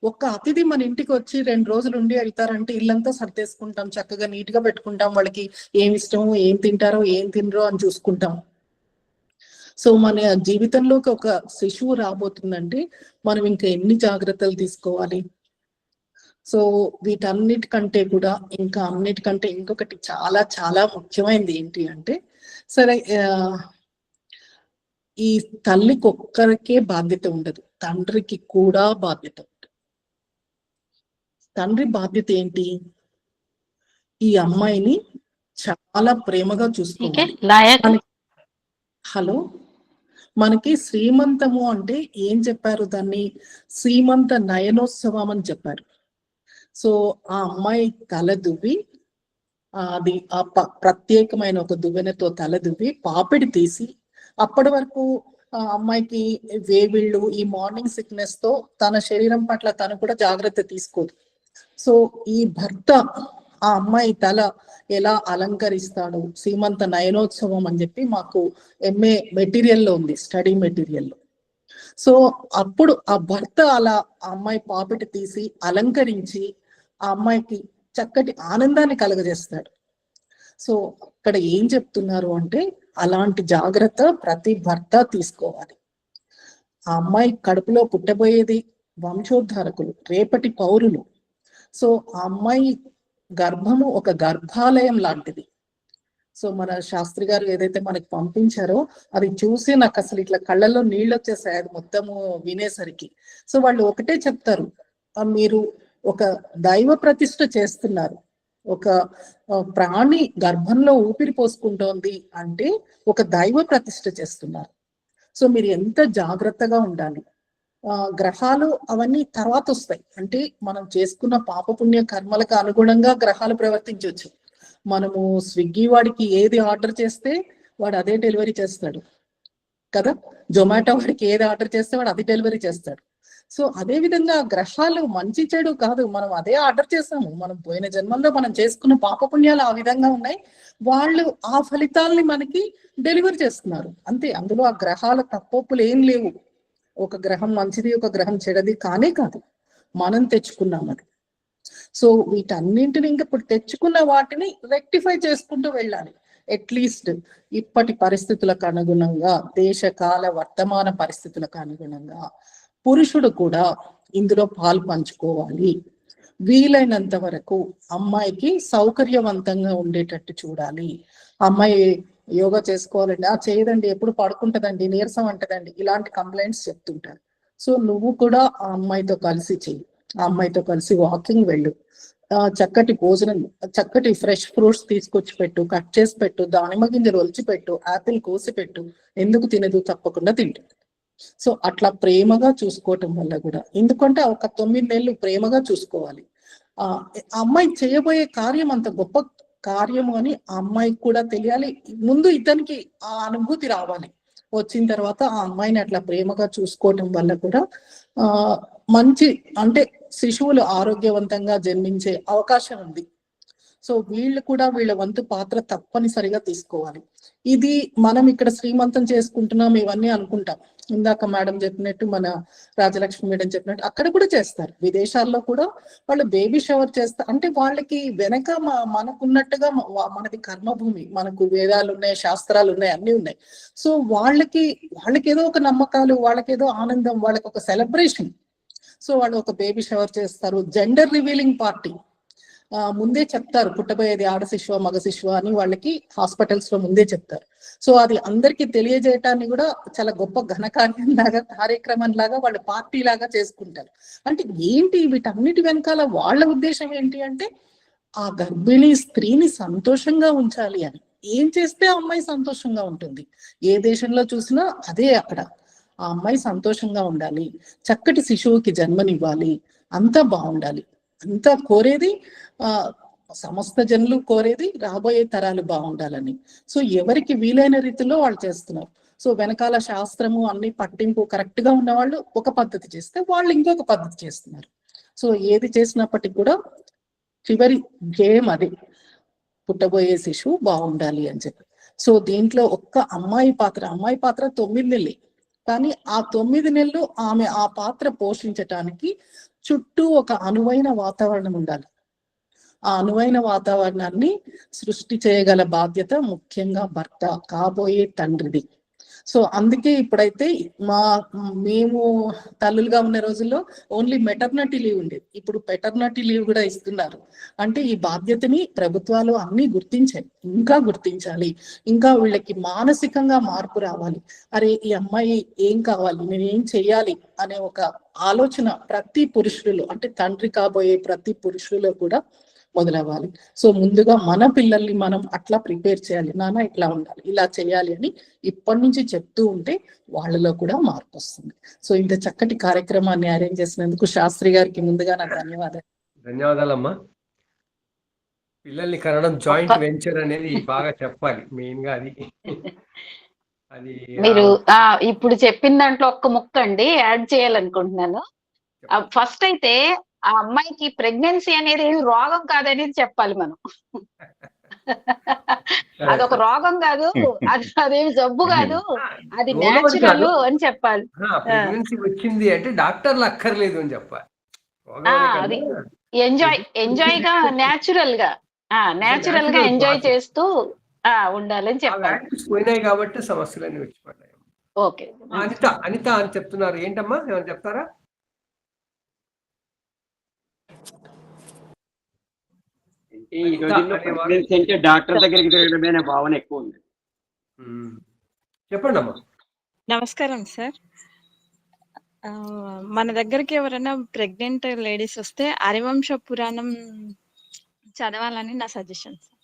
ఒక్క అతిథి మన ఇంటికి వచ్చి 2 రోజులు ఉండి వెళ్తారంటే ఇల్లంతా సర్దేసుకుంటాం, చక్కగా నీట్ గా పెట్టుకుంటాం, వాళ్ళకి ఏమి ఇష్టమో ఏం తింటారో ఏం తినరో అని చూసుకుంటాం. సో మన జీవితంలోకి ఒక శిశువు రాబోతుందంటే మనం ఇంకా ఎన్ని జాగ్రత్తలు తీసుకోవాలి. సో వీటన్నిటికంటే కూడా ఇంకా అన్నిటికంటే ఇంకొకటి చాలా చాలా ముఖ్యమైనది ఏంటి అంటే, సరే ఈ తల్లికి ఒక్కరికే బాధ్యత ఉండదు, తండ్రికి కూడా బాధ్యత ఉంటుంది. తండ్రి బాధ్యత ఏంటి, ఈ అమ్మాయిని చాలా ప్రేమగా చూసుకోవాలి. హలో, మనకి శ్రీమంతము అంటే ఏం చెప్పారు, దాన్ని శ్రీమంత నయనోత్సవం అని చెప్పారు. సో ఆ అమ్మాయి తల దువ్వి అది ప్రత్యేకమైన ఒక దువ్వెనతో తల దువ్వి పాపిడి తీసి, అప్పటి వరకు ఆ అమ్మాయికి వేవిళ్ళు, ఈ మార్నింగ్ సిక్నెస్ తో తన శరీరం పట్ల తను కూడా జాగ్రత్త తీసుకోదు. సో ఈ భర్త ఆ అమ్మాయి తల ఎలా అలంకరిస్తాడు, సీమంత నయనోత్సవం అని చెప్పి మాకు MA మెటీరియల్లో ఉంది, స్టడీ మెటీరియల్లో. సో అప్పుడు ఆ భర్త అలా ఆ అమ్మాయి పాపిటి తీసి అలంకరించి ఆ అమ్మాయికి చక్కటి ఆనందాన్ని కలుగజేస్తాడు. సో అక్కడ ఏం చెప్తున్నారు అంటే అలాంటి జాగ్రత్త ప్రతి భర్త తీసుకోవాలి. ఆ అమ్మాయి కడుపులో పుట్టబోయేది వంశోద్ధారకులు, రేపటి పౌరులు. సో ఆ అమ్మాయి గర్భము ఒక గర్భాలయం లాంటిది. సో మన శాస్త్రి గారు ఏదైతే మనకి పంపించారో అది చూసి నాకు అసలు ఇట్లా కళ్ళల్లో నీళ్ళు వచ్చేసాయి అది మొత్తము వినేసరికి. సో వాళ్ళు ఒకటే చెప్తారు, మీరు ఒక దైవ ప్రతిష్ఠ చేస్తున్నారు, ఒక ప్రాణి గర్భంలో ఊపిరి పోసుకుంటోంది అంటే ఒక దైవ ప్రతిష్ఠ చేస్తున్నారు. సో మీరు ఎంత జాగ్రత్తగా ఉండాలి. గ్రహాలు అవన్నీ తర్వాత వస్తాయి, అంటే మనం చేసుకున్న పాపపుణ్య కర్మలకు అనుగుణంగా గ్రహాలు ప్రవర్తించవచ్చు. మనము స్విగ్గీ వాడికి ఏది ఆర్డర్ చేస్తే వాడు అదే డెలివరీ చేస్తాడు కదా, జొమాటో వాడికి ఏది ఆర్డర్ చేస్తే వాడు అది డెలివరీ చేస్తాడు. సో అదే విధంగా గ్రహాలు మంచి చెడు కాదు, మనం అదే ఆర్డర్ చేసాము. మనం పోయిన జన్మల్లో మనం చేసుకున్న పాపపుణ్యాలు ఆ విధంగా ఉన్నాయి, వాళ్ళు ఆ ఫలితాలని మనకి డెలివరీ చేస్తున్నారు అంతే. అందులో ఆ గ్రహాల తప్పొప్పులు ఏం లేవు. ఒక గ్రహం మంచిది, ఒక గ్రహం చెడది కానే కాదు, మనం తెచ్చుకున్నాం అది. సో వీటన్నింటిని ఇంకా ఇప్పుడు తెచ్చుకున్న వాటిని రెక్టిఫై చేసుకుంటూ వెళ్ళాలి. అట్లీస్ట్ ఇప్పటి పరిస్థితులకు అనుగుణంగా, దేశ కాల వర్తమాన పరిస్థితులకు అనుగుణంగా పురుషుడు కూడా ఇందులో పాలు పంచుకోవాలి. వీలైనంత వరకు అమ్మాయికి సౌకర్యవంతంగా ఉండేటట్టు చూడాలి. అమ్మాయి యోగా చేసుకోవాలండి, చేయదండి, ఎప్పుడు పడుకుంటదండి, నీరసం అంటదండి, ఇలాంటి కంప్లైంట్స్ చెప్తుంటారు. సో నువ్వు కూడా ఆ అమ్మాయితో కలిసి చెయ్యి, ఆ అమ్మాయితో కలిసి వాకింగ్ వెళ్ళు, చక్కటి భోజనం, చక్కటి ఫ్రెష్ ఫ్రూట్స్ తీసుకొచ్చి పెట్టు, కట్ చేసి పెట్టు, దానిమ్మ గింజలు ఒలిచి పెట్టు, యాపిల్ కోసి పెట్టు, ఎందుకు తినదు, తప్పకుండా తింటుంది. సో అట్లా ప్రేమగా చూసుకోవటం వల్ల కూడా, ఎందుకంటే ఒక 9 నెలలు ప్రేమగా చూసుకోవాలి. ఆ అమ్మాయి చేయబోయే కార్యం అంత గొప్ప కార్యము అని ఆ అమ్మాయికి కూడా తెలియాలి. ముందు ఇతనికి ఆ అనుభూతి రావాలి. వచ్చిన తర్వాత ఆ అమ్మాయిని అట్లా ప్రేమగా చూసుకోవటం వల్ల కూడా మంచి, అంటే శిశువులు ఆరోగ్యవంతంగా జన్మించే అవకాశం ఉంది. సో వీళ్ళు కూడా వీళ్ళ వంతు పాత్ర తప్పనిసరిగా తీసుకోవాలి. ఇది మనం ఇక్కడ శ్రీమంతం చేసుకుంటున్నాం ఇవన్నీ అనుకుంటాం, ఇందాక మేడం చెప్పినట్టు, మన రాజలక్ష్మి మేడం చెప్పినట్టు అక్కడ కూడా చేస్తారు. విదేశాల్లో కూడా వాళ్ళు బేబీ షవర్ చేస్తారు. అంటే వాళ్ళకి వెనక మనకున్నట్టుగా మనది కర్మభూమి, మనకు వేదాలు ఉన్నాయి, శాస్త్రాలు ఉన్నాయి, అన్ని ఉన్నాయి. సో వాళ్ళకి ఏదో ఒక నమ్మకాలు, వాళ్ళకి ఏదో ఆనందం, వాళ్ళకి ఒక సెలబ్రేషన్. సో వాళ్ళు ఒక బేబీ షవర్ చేస్తారు. జెండర్ రివీలింగ్ పార్టీ ముందే చెప్తారు, పుట్టబోయేది ఆడ శిశువ మగ శిశువ అని వాళ్ళకి హాస్పిటల్స్ లో ముందే చెప్తారు. సో అది అందరికీ తెలియజేయటాన్ని కూడా చాలా గొప్ప ఘనకార్యం లాగా, కార్యక్రమం లాగా వాళ్ళు పార్టీ లాగా చేసుకుంటారు. అంటే ఏంటి వీటన్నిటి వెనకాల వాళ్ళ ఉద్దేశం ఏంటి అంటే ఆ గర్భిణీ స్త్రీని సంతోషంగా ఉంచాలి అని. ఏం చేస్తే ఆ అమ్మాయి సంతోషంగా ఉంటుంది, ఏ దేశంలో చూసినా అదే. అక్కడ ఆ అమ్మాయి సంతోషంగా ఉండాలి, చక్కటి శిశువుకి జన్మనివ్వాలి, అంతా బాగుండాలి. అంతా కోరేది సమస్త జనులు కోరేది రాబోయే తరాలు బాగుండాలని. సో ఎవరికి వీలైన రీతిలో వాళ్ళు చేస్తున్నారు. సో వెనకాల శాస్త్రము అన్ని పట్టింపు కరెక్ట్ గా ఉన్న వాళ్ళు ఒక పద్ధతి చేస్తే, వాళ్ళు ఇంకొక పద్ధతి చేస్తున్నారు. సో ఏది చేసినప్పటికీ కూడా చివరి ధ్యేయం అది, పుట్టబోయే శిశువు బాగుండాలి అని చెప్పి. సో దీంట్లో ఒక్క అమ్మాయి పాత్ర 9 నెలలే, కానీ ఆ 9 నెలలు ఆమె ఆ పాత్ర పోషించటానికి చుట్టూ ఒక అనువైన వాతావరణం ఉండాలి. ఆ అనువైన వాతావరణాన్ని సృష్టి చేయగల బాధ్యత ముఖ్యంగా భర్త, కాబోయే తండ్రిది. సో అందుకే ఇప్పుడైతే మేము తల్లులుగా ఉన్న రోజుల్లో ఓన్లీ మెటర్నిటీ లీవ్ ఉండేది, ఇప్పుడు పెటర్నిటీ లీవ్ కూడా ఇస్తున్నారు. అంటే ఈ బాధ్యతని ప్రభుత్వాలు అన్ని గుర్తించాయి, ఇంకా గుర్తించాలి. ఇంకా వీళ్ళకి మానసికంగా మార్పు రావాలి. అరే ఈ అమ్మాయి ఏం కావాలి, నేను ఏం చెయ్యాలి అనే ఒక ఆలోచన ప్రతి పురుషుడిలో, అంటే తండ్రి కాబోయే ప్రతి పురుషుడిలో కూడా మొదలవ్వాలి. సో ముందుగా మన పిల్లల్ని మనం అట్లా ప్రిపేర్ చేయాలి, నాన్న ఇట్లా ఉండాలి, ఇలా చేయాలి అని ఇప్పటి నుంచి చెప్తూ ఉంటే వాళ్ళలో కూడా మార్పు వస్తుంది. సో ఇంత చక్కటి కార్యక్రమాన్ని అరేంజ్ చేసినందుకు శాస్త్రి గారికి ముందుగా నా ధన్యవాదాలు. ధన్యవాదాలమ్మా. పిల్లల్ని కనడం జాయింట్ వెంచర్ అనేది బాగా చెప్పాలి, మెయిన్ గా అది అది మీరు ఇప్పుడు చెప్పిన దాంట్లో ఒక్క ముక్క అండి యాడ్ చేయాలనుకుంటున్నాను. ఫస్ట్ అయితే ఆ అమ్మాయికి ప్రెగ్నెన్సీ అనేది ఏమి రోగం కాదనేది చెప్పాలి మనం. అదొక రోగం కాదు, అదేమి జబ్బు కాదు, అది నేచురల్ అని చెప్పాలి. ప్రెగ్నెన్సీ వచ్చింది అంటే డాక్టర్లు అక్కర్లేదు అని చెప్పాలి. అది ఎంజాయ్ గా నేచురల్ గా ఎంజాయ్ చేస్తూ ఉండాలని చెప్పాలి. పోయినాయి కాబట్టి సమస్యలన్నీ వచ్చి పడ్డాయి. ఓకే, అనిత అని చెప్తున్నారు, ఏంటమ్మా ఏమైనా చెప్తారా? ఈ రోజుల్లో ప్రెగ్నెన్సీ అంటే డాక్టర్ దగ్గరికి తిరగడమే భావన ఎక్కువ ఉంది. చెప్పండి అమ్మా. నమస్కారం సార్. మన దగ్గరికి ఎవరైనా ప్రెగ్నెంట్ లేడీస్ వస్తే హరివంశ పురాణం చదవాలని నా సజెషన్ సార్.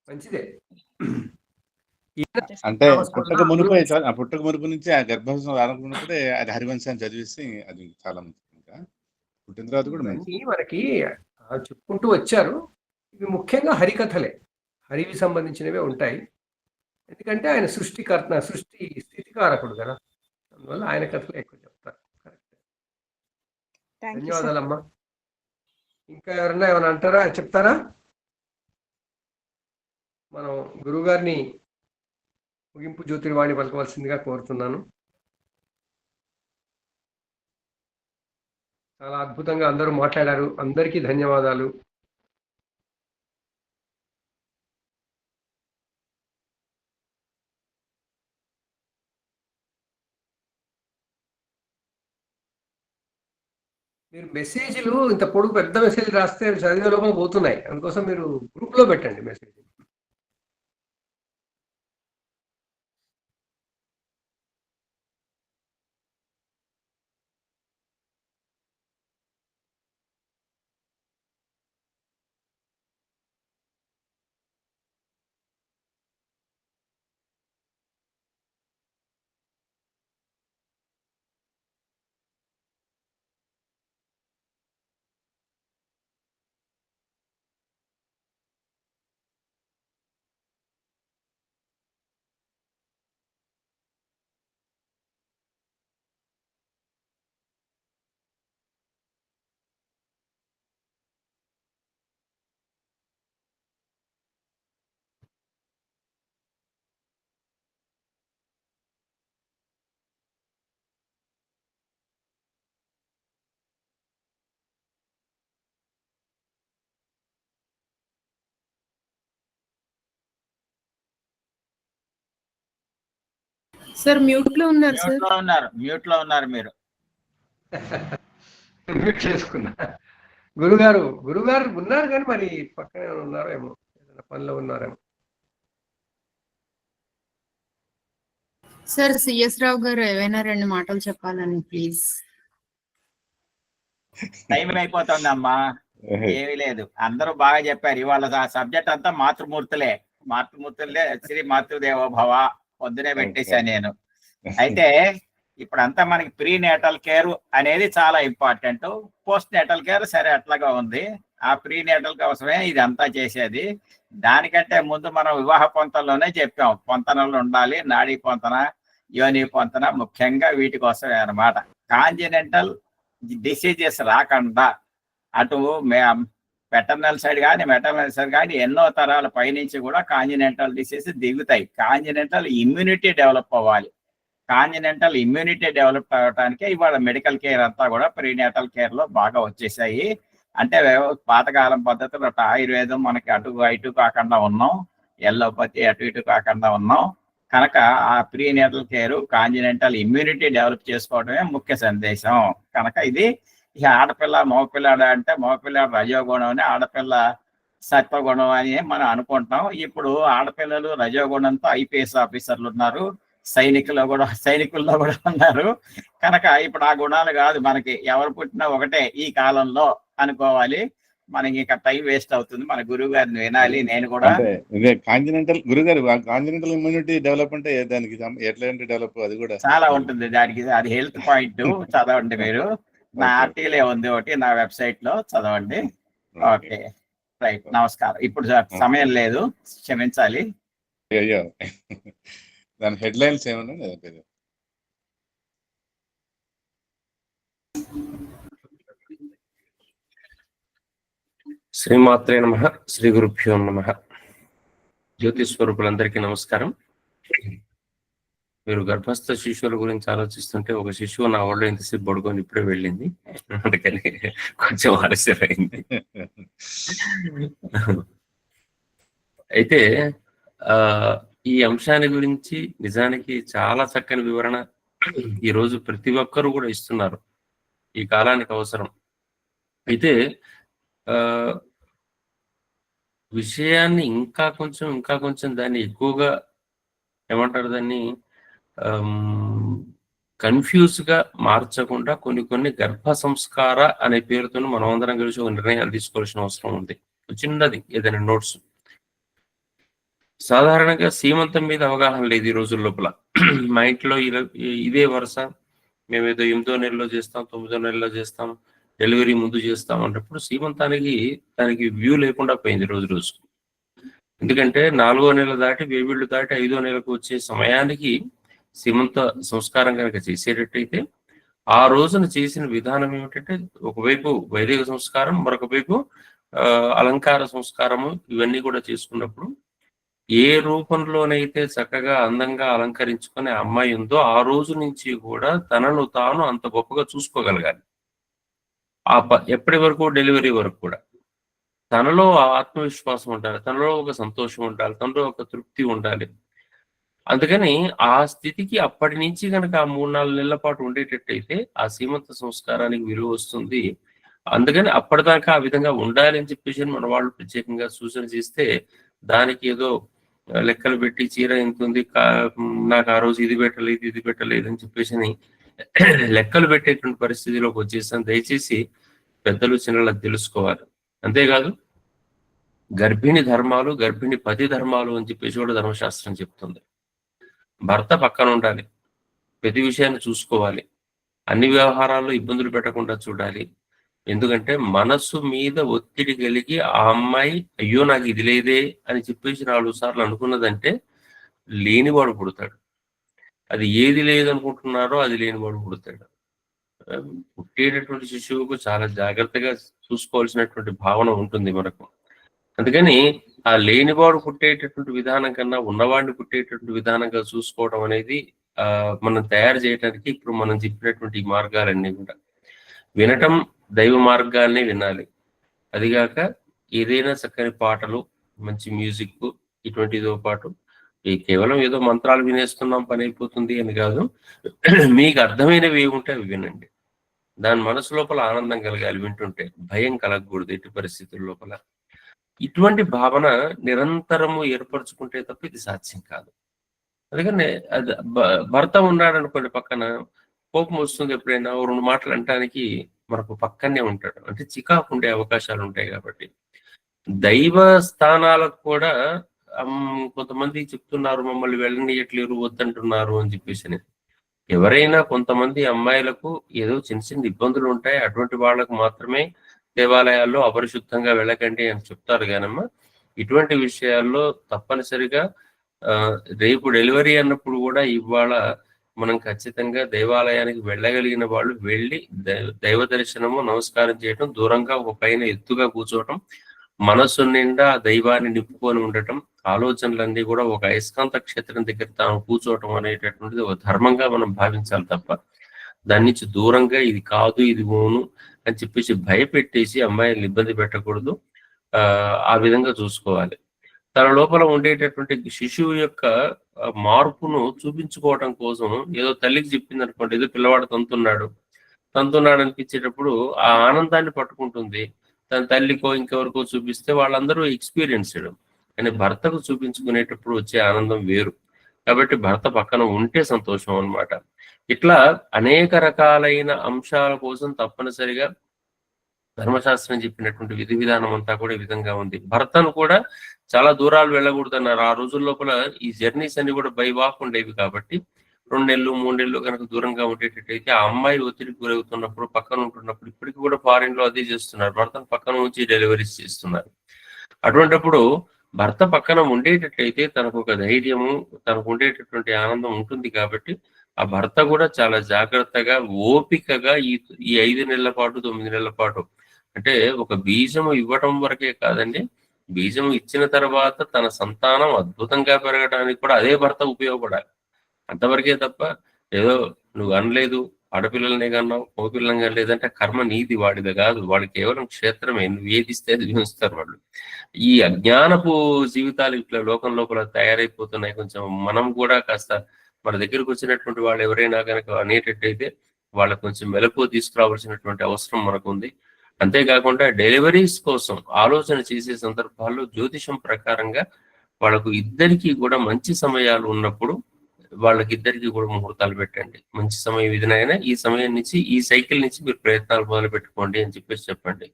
మంచిదే. అంటే పుట్టక మునుపు నుంచి ఆ గర్భాశయం రానుకున్నప్పుడే అది హరివంశాన్ని చదివేసి అది చాలా మంచిది. ఇంకా పుట్టిన తర్వాత కూడా మనకి చెప్పుకుంటూ వచ్చారు. ఇవి ముఖ్యంగా హరికథలే, హరివి సంబంధించినవే ఉంటాయి. ఎందుకంటే ఆయన సృష్టి స్థితికారకుడు కదా, అందువల్ల ఆయన కథలు ఎక్కువ చెప్తారు. ధన్యవాదాలమ్మా. ఇంకా ఎవరన్నా ఏమైనా అంటారా, చెప్తారా? మనం గురువు గారిని ముగింపు జ్యోతిర్వాణి పలకవలసిందిగా కోరుతున్నాను. చాలా అద్భుతంగా అందరూ మాట్లాడారు. అందరికీ ధన్యవాదాలు. మీరు మెసేజ్లు ఇంత పొడుగు పెద్ద మెసేజ్ రాస్తే చదివే లోపల పోతున్నాయి. అందుకోసం మీరు గ్రూప్ లో పెట్టండి మెసేజ్. సార్ మ్యూట్ లో ఉన్నారు సార్. మ్యూట్ లో ఉన్నారు మీరు. మ్యూట్ చేసుకున్నా. గురుగారు ఉన్నారు కానీ మరి పక్కనే ఉన్నారో ఏమో, ఏదైనా పనిలో ఉన్నారేమో. సార్ సిఎస్ రావు గారు ఏవైనా 2 మాటలు చెప్పాలని ప్లీజ్. టైం అయిపోతుందమ్మా. ఏమీ లేదు, అందరూ బాగా చెప్పారు. ఇవాళ ఆ సబ్జెక్ట్ అంతా మాతృమూర్తులే శ్రీ మాతృదేవో భవ పొద్దునే పెట్టేశాను నేను. అయితే ఇప్పుడంతా మనకి ప్రీ నేటల్ కేర్ అనేది చాలా ఇంపార్టెంట్. పోస్ట్ నేటల్ కేర్ సరే అట్లాగా ఉంది. ఆ ప్రీ నేటల్ కోసమే ఇది అంతా చేసేది. దానికంటే ముందు మనం వివాహ పొంతనలోనే చెప్పాం, పొంతనలు ఉండాలి, నాడీ పొంతన, యోని పొంతన, ముఖ్యంగా వీటి కోసమే అన్నమాట. కాంజినెంటల్ డిసీజెస్ రాకుండా అటు పెటర్నల్ సైడ్ కానీ మెటర్నల్ సైడ్ కానీ ఎన్నో తరాల పైనుంచి కూడా కాంజినెంటల్ డిసీజ్ దిగుతాయి. కాంజినెంటల్ ఇమ్యూనిటీ డెవలప్ అవ్వాలి. కాంజినెంటల్ ఇమ్యూనిటీ డెవలప్ అవ్వడానికి ఇవాళ మెడికల్ కేర్ అంతా కూడా ప్రీనేటల్ కేర్ లో బాగా వచ్చేసాయి. అంటే పాతకాలం పద్ధతులు ఆయుర్వేదం మనకి అటు ఇటు కాకుండా ఉన్నాం, ఎల్లోపతి అటు ఇటు కాకుండా ఉన్నాం కనుక ఆ ప్రీనేటల్ కేర్ కాంజినెంటల్ ఇమ్యూనిటీ డెవలప్ చేసుకోవడమే ముఖ్య సందేశం. కనుక ఇది ఇక ఆడపిల్ల మగపిల్లాడు అంటే మగపిల్లాడు రజోగుణం అని, ఆడపిల్ల సత్వగుణం అని మనం అనుకుంటాం. ఇప్పుడు ఆడపిల్లలు రజోగుణంతో ఐపీఎస్ ఆఫీసర్లు ఉన్నారు, సైనికుల్లో కూడా ఉన్నారు. కనుక ఇప్పుడు ఆ గుణాలు కాదు మనకి, ఎవరు పుట్టినా ఒకటే ఈ కాలంలో అనుకోవాలి. మనకి ఇంకా టైం వేస్ట్ అవుతుంది. మన గురువు గారిని వినాలి. నేను కూడా కాంజినెంటల్ గురుగారు కాంజినెంటల్ ఇమ్యూనిటీ డెవలప్ అంటే దానికి ఎట్లాంటి డెవలప్ అది కూడా చాలా ఉంటుంది దానికి. అది హెల్త్ పాయింట్ చదవండి మీరు. నా ఆర్టీలే ఉంది ఒకటి నా వెబ్సైట్ లో, చదవండి. ఓకే రైట్, నమస్కారం. ఇప్పుడు సమయం లేదు, క్షమించాలి. అయ్యో దాని హెడ్లైన్స్ ఏమన్నా పేరు? శ్రీమాత్రే నమః, శ్రీ గురుభ్యో నమః. జ్యోతి స్వరూపులందరికీ నమస్కారం. మీరు గర్భస్థ శిశువుల గురించి ఆలోచిస్తుంటే ఒక శిశువు నా ఒళ్ళో ఇంతసేపు పడుకొని ఇప్పుడే వెళ్ళింది, అందుకని కొంచెం ఆలస్యమైంది. అయితే ఈ అంశాన్ని గురించి నిజానికి చాలా చక్కని వివరణ ఈరోజు ప్రతి ఒక్కరు కూడా ఇస్తున్నారు, ఈ కాలానికి అవసరం. అయితే విషయాన్ని ఇంకా కొంచెం దాన్ని ఎక్కువగా ఏమంటారు, దాన్ని కన్ఫ్యూజ్ గా మార్చకుండా కొన్ని గర్భ సంస్కార అనే పేరుతో మనం అందరం కలిసి ఒక నిర్ణయాలు తీసుకోవాల్సిన అవసరం ఉంది. చిన్నది ఏదైనా నోట్స్. సాధారణంగా సీమంతం మీద అవగాహన లేదు ఈ రోజుల లోపల. మా ఇంట్లో ఇదే వరుస, మేమేదో 8వ నెలలో చేస్తాం, 9వ నెలలో చేస్తాం, డెలివరీ ముందు చేస్తాం అన్నప్పుడు సీమంతానికి దానికి వ్యూ లేకుండా పోయింది రోజు. ఎందుకంటే 4వ నెల దాటి వేవిళ్ళు దాటి 5వ నెలకు వచ్చే సమయానికి సీమంత సంస్కారం కనుక చేసేటట్టయితే ఆ రోజున చేసిన విధానం ఏమిటంటే, ఒకవైపు వైదిక సంస్కారం, మరొక వైపు అలంకార సంస్కారము, ఇవన్నీ కూడా చేసుకున్నప్పుడు ఏ రూపంలోనైతే చక్కగా అందంగా అలంకరించుకునే అమ్మాయి ఉందో ఆ రోజు నుంచి కూడా తనను తాను అంత గొప్పగా చూసుకోగలగాలి. ఎప్పటి వరకు, డెలివరీ వరకు కూడా తనలో ఆత్మవిశ్వాసం ఉండాలి, తనలో ఒక సంతోషం ఉండాలి, తనలో ఒక తృప్తి ఉండాలి. అందుకని ఆ స్థితికి అప్పటి నుంచి కనుక ఆ 3-4 నెలల పాటు ఉండేటట్టయితే ఆ సీమంత సంస్కారానికి విలువ వస్తుంది. అందుకని అప్పటిదాకా ఆ విధంగా ఉండాలి అని చెప్పేసి మన వాళ్ళు ప్రత్యేకంగా సూచన చేస్తే, దానికి ఏదో లెక్కలు పెట్టి చీర ఎంత ఉంది, నాకు ఆ రోజు ఇది పెట్టలేదు అని చెప్పేసి లెక్కలు పెట్టేటువంటి పరిస్థితిలోకి వచ్చేసాను. దయచేసి పెద్దలు చిన్నలకు తెలుసుకోవాలి. అంతేకాదు గర్భిణి ధర్మాలు, గర్భిణి పతి ధర్మాలు అని చెప్పేసి కూడా ధర్మశాస్త్రం చెప్తుంది. భర్త పక్కన ఉండాలి, ప్రతి విషయాన్ని చూసుకోవాలి, అన్ని వ్యవహారాల్లో ఇబ్బందులు పెట్టకుండా చూడాలి. ఎందుకంటే మనస్సు మీద ఒత్తిడి కలిగి ఆ అమ్మాయి అయ్యో నాకు ఇది లేదే అని చెప్పేసి 4 సార్లు అనుకున్నదంటే లేనివాడు పుడతాడు. అది ఏది లేదనుకుంటున్నారో అది లేనివాడు పుడతాడు. పుట్టేటటువంటి శిశువుకు చాలా జాగ్రత్తగా చూసుకోవాల్సినటువంటి భావన ఉంటుంది మనకు. అందుకని ఆ లేనివాడు పుట్టేటటువంటి విధానం కన్నా ఉన్నవాడిని పుట్టేటటువంటి విధానంగా చూసుకోవడం అనేది మనం తయారు చేయడానికి ఇప్పుడు మనం చెప్పినటువంటి ఈ మార్గాలన్నీ కూడా వినటం, దైవ మార్గాన్ని వినాలి. అదిగాక ఏదైనా చక్కని పాటలు, మంచి మ్యూజిక్, ఇటువంటితో పాటు కేవలం ఏదో మంత్రాలు వినేస్తున్నాం పని అయిపోతుంది అని కాదు, మీకు అర్థమైనవి ఏముంటే అవి వినండి. దాని మనసు లోపల ఆనందం కలగాలి వింటుంటే, భయం కలగకూడదు ఎట్టి పరిస్థితుల లోపల. ఇటువంటి భావన నిరంతరము ఏర్పరచుకుంటే తప్ప ఇది సాధ్యం కాదు. అందుకని భర్త ఉన్నాడు అనుకోండి, పక్కన కోపం వస్తుంది ఎప్పుడైనా 2 మాటలు అంటానికి మనకు పక్కనే ఉంటాడు, అంటే చికాకు ఉండే అవకాశాలు ఉంటాయి. కాబట్టి దైవ స్థానాలకు కూడా కొంతమంది చెప్తున్నారు మమ్మల్ని వెళ్ళనీయట్లేరు, వద్దంటున్నారు అని చెప్పేసి. ఎవరైనా కొంతమంది అమ్మాయిలకు ఏదో చిన్న ఇబ్బందులు ఉంటాయి, అటువంటి వాళ్ళకు మాత్రమే దేవాలయాల్లో అపరిశుద్ధంగా వెళ్ళకండి అని చెప్తారు. కానమ్మా ఇటువంటి విషయాల్లో తప్పనిసరిగా రేపు డెలివరీ అన్నప్పుడు కూడా ఇవాళ మనం ఖచ్చితంగా దేవాలయానికి వెళ్ళగలిగిన వాళ్ళు వెళ్ళి దైవ దర్శనము, నమస్కారం చేయటం, దూరంగా ఒక పైన ఎత్తుగా కూర్చోవటం, మనస్సు నిండా దైవాన్ని నింపుకొని ఉండటం, ఆలోచనలన్నీ కూడా ఒక అయస్కాంత క్షేత్రం దగ్గర తాను కూర్చోవటం అనేటటువంటిది ఒక ధర్మంగా మనం భావించాలి తప్ప దాని నుంచి దూరంగా ఇది కాదు ఇది ఓను అని చెప్పేసి భయపెట్టేసి అమ్మాయిని ఇబ్బంది పెట్టకూడదు. ఆ విధంగా చూసుకోవాలి. తన లోపల ఉండేటటువంటి శిశువు యొక్క మార్పును చూపించుకోవటం కోసం ఏదో తల్లికి చెప్పింది అనుకోండి, ఏదో పిల్లవాడు తంతున్నాడు అనిపించేటప్పుడు ఆ ఆనందాన్ని పట్టుకుంటుంది. తన తల్లికో ఇంకెవరికో చూపిస్తే వాళ్ళందరూ ఎక్స్పీరియన్స్డ్. కానీ భర్తకు చూపించుకునేటప్పుడు వచ్చే ఆనందం వేరు. కాబట్టి భర్త పక్కన ఉంటే సంతోషం అన్నమాట. ఇట్లా అనేక రకాలైన అంశాల కోసం తప్పనిసరిగా ధర్మశాస్త్రం చెప్పినటువంటి విధి విధానం అంతా కూడా ఈ విధంగా ఉంది. భర్తను కూడా చాలా దూరాలు వెళ్ళకూడదు అన్నారు. ఆ రోజుల లోపల ఈ జర్నీస్ అన్ని కూడా బై వాక్ ఉండేవి. కాబట్టి 2 నెలలు 3 నెలలు కనుక దూరంగా ఉండేటట్టయితే ఆ అమ్మాయి ఒత్తిడికి గురవుతున్నప్పుడు, పక్కన ఉంటున్నప్పుడు, ఇప్పటికీ కూడా ఫారిన్ లో అదే చేస్తున్నారు, భర్తను పక్కన ఉంచి డెలివరీస్ చేస్తున్నారు. అటువంటిప్పుడు భర్త పక్కన ఉండేటట్లయితే తనకు ఒక ధైర్యము, తనకు ఉండేటటువంటి ఆనందం ఉంటుంది కాబట్టి ఆ భర్త కూడా చాలా జాగ్రత్తగా, ఓపికగా ఈ 5 నెలల పాటు, 9 నెలల పాటు, అంటే ఒక బీజము ఇవ్వటం వరకే కాదండి, బీజం ఇచ్చిన తర్వాత తన సంతానం అద్భుతంగా పెరగడానికి కూడా అదే భర్త ఉపయోగపడాలి. అంతవరకే తప్ప ఏదో నువ్వు అనలేదు, ఆడపిల్లలనే కన్నావు, మగపిల్లలని కనలేదంటే కర్మ నీది, వాడిది కాదు. వాడు కేవలం క్షేత్రమే, నువ్వు ఏదిస్తే అది చూస్తారు వాళ్ళు. ఈ అజ్ఞానపు జీవితాలు ఇట్లా లోకం లోపల తయారైపోతున్నాయి. కొంచెం మనం కూడా కాస్త మన దగ్గరకు వచ్చినటువంటి వాళ్ళు ఎవరైనా కనుక అనేటట్టయితే వాళ్ళకు కొంచెం మెలకువ తీసుకురావాల్సినటువంటి అవసరం మనకు ఉంది. అంతేకాకుండా డెలివరీస్ కోసం ఆలోచన చేసే సందర్భాల్లో జ్యోతిషం ప్రకారంగా వాళ్ళకు ఇద్దరికి కూడా మంచి సమయాలు ఉన్నప్పుడు వాళ్ళకిద్దరికి కూడా ముహూర్తాలు పెట్టండి. మంచి సమయం ఇదినైనా ఈ సమయం నుంచి, ఈ సైకిల్ నుంచి మీరు ప్రయత్నాలు మొదలు పెట్టుకోండి అని చెప్పండి.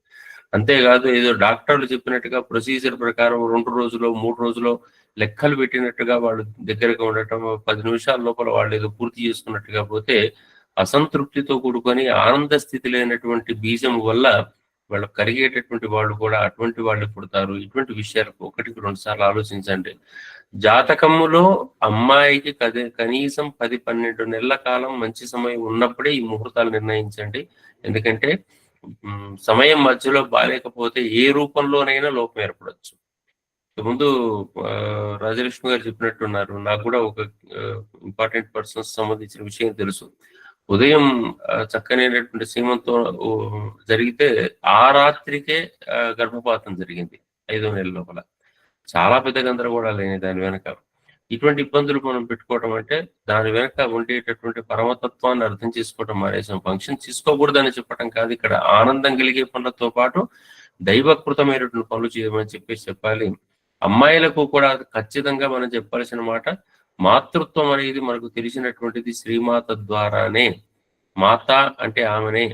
అంతేకాదు ఏదో డాక్టర్లు చెప్పినట్టుగా ప్రొసీజర్ ప్రకారం 2 రోజులు 3 రోజులు లెక్కలు పెట్టినట్టుగా వాళ్ళు దగ్గరగా ఉండటం, 10 నిమిషాల లోపల వాళ్ళు ఏదో పూర్తి చేసుకున్నట్టుగా పోతే అసంతృప్తితో కూడుకొని ఆనంద స్థితి లేనటువంటి బీజం వల్ల వాళ్ళు కరిగేటటువంటి వాళ్ళు కూడా అటువంటి వాళ్ళు పుడతారు. ఇటువంటి విషయాలకు 1-2 సార్లు ఆలోచించండి. జాతకములో అమ్మాయికి కనీసం 10-12 నెలల కాలం మంచి సమయం ఉన్నప్పుడే ఈ ముహూర్తాలు నిర్ణయించండి. ఎందుకంటే సమయం మధ్యలో బాలేకపోతే ఏ రూపంలోనైనా లోపం ఏర్పడవచ్చు. ముందు రాజలక్ష్మి గారు చెప్పినట్టున్నారు, నాకు కూడా ఒక ఇంపార్టెంట్ పర్సన్స్ సంబంధించిన విషయం తెలుసు. ఉదయం చక్కనైనటువంటి సీమంతం జరిగితే ఆ రాత్రికే గర్భపాతం జరిగింది 5వ నెల లోపల. చాలా పెద్ద గందరగోళాలు అయినాయి దాని వెనక. ఇటువంటి ఇబ్బందులు మనం పెట్టుకోవడం అంటే దాని వెనక ఉండేటటువంటి పరమతత్వాన్ని అర్థం చేసుకోవడం మానేసాం. ఫంక్షన్ తీసుకోకూడదని చెప్పడం కాదు, ఇక్కడ ఆనందం కలిగే పనులతో పాటు దైవకృతమైనటువంటి పనులు చేయమని చెప్పాలి. అమ్మాయిలకు కూడా ఖచ్చితంగా మనం చెప్పాల్సిన మాట, మాతృత్వం అనేది మనకు తెలిసినటువంటిది శ్రీమాత ద్వారానే. మాత అంటే ఆమెనే,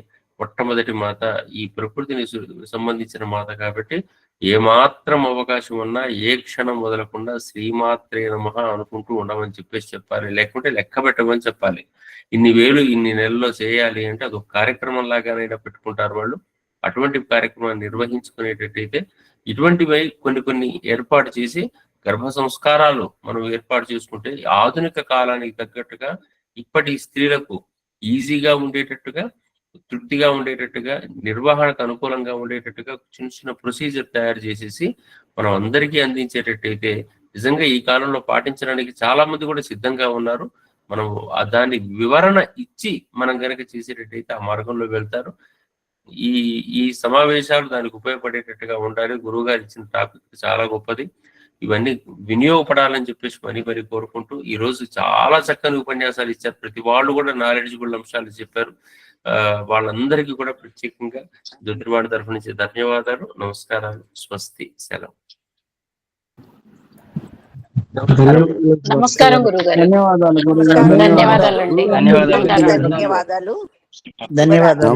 మొట్టమొదటి మాత, ఈ ప్రకృతిని సంబంధించిన మాత. కాబట్టి ఏమాత్రం అవకాశం ఉన్నా ఏ క్షణం వదలకుండా శ్రీమాత్రే నమః అనుకుంటూ ఉండమని చెప్పాలి. లేకుంటే లెక్క పెట్టమని చెప్పాలి. ఇన్ని వేలు ఇన్ని నెలల్లో చేయాలి అంటే అదొక కార్యక్రమం లాగానైనా పెట్టుకుంటారు వాళ్ళు. అటువంటి కార్యక్రమాన్ని నిర్వహించుకునేటట్టయితే ఇటువంటివి కొన్ని ఏర్పాటు చేసి గర్భ సంస్కారాలు మనం ఏర్పాటు చేసుకుంటే ఆధునిక కాలానికి తగ్గట్టుగా ఇప్పటి స్త్రీలకు ఈజీగా ఉండేటట్టుగా, తృప్తిగా ఉండేటట్టుగా, నిర్వహణకు అనుకూలంగా ఉండేటట్టుగా చిన్న ప్రొసీజర్ తయారు చేసేసి మనం అందరికీ అందించేటట్టయితే నిజంగా ఈ కాలంలో పాటించడానికి చాలా మంది కూడా సిద్ధంగా ఉన్నారు. మనం దాన్ని వివరణ ఇచ్చి మనం కనుక చేసేటట్టయితే ఆ మార్గంలో వెళ్తారు. ఈ సమావేశాలు దానికి ఉపయోగపడేటట్టుగా ఉండాలి. గురువు గారు ఇచ్చిన టాపిక్ చాలా గొప్పది. ఇవన్నీ వినియోగపడాలని చెప్పేసి మరీ కోరుకుంటూ ఈ రోజు చాలా చక్కని ఉపన్యాసాలు ఇచ్చారు. ప్రతి వాళ్ళు కూడా నాలెడ్జిబుల్ అంశాలు చెప్పారు. వాళ్ళందరికీ కూడా ప్రత్యేకంగా జ్యోతిర్వాణి తరఫు నుంచి ధన్యవాదాలు, నమస్కారాలు, స్వస్తి, సెలవు. నమస్కారం గురుగారు. ధన్యవాదాలు. ధన్యవాదాలు. ధన్యవాదాలు.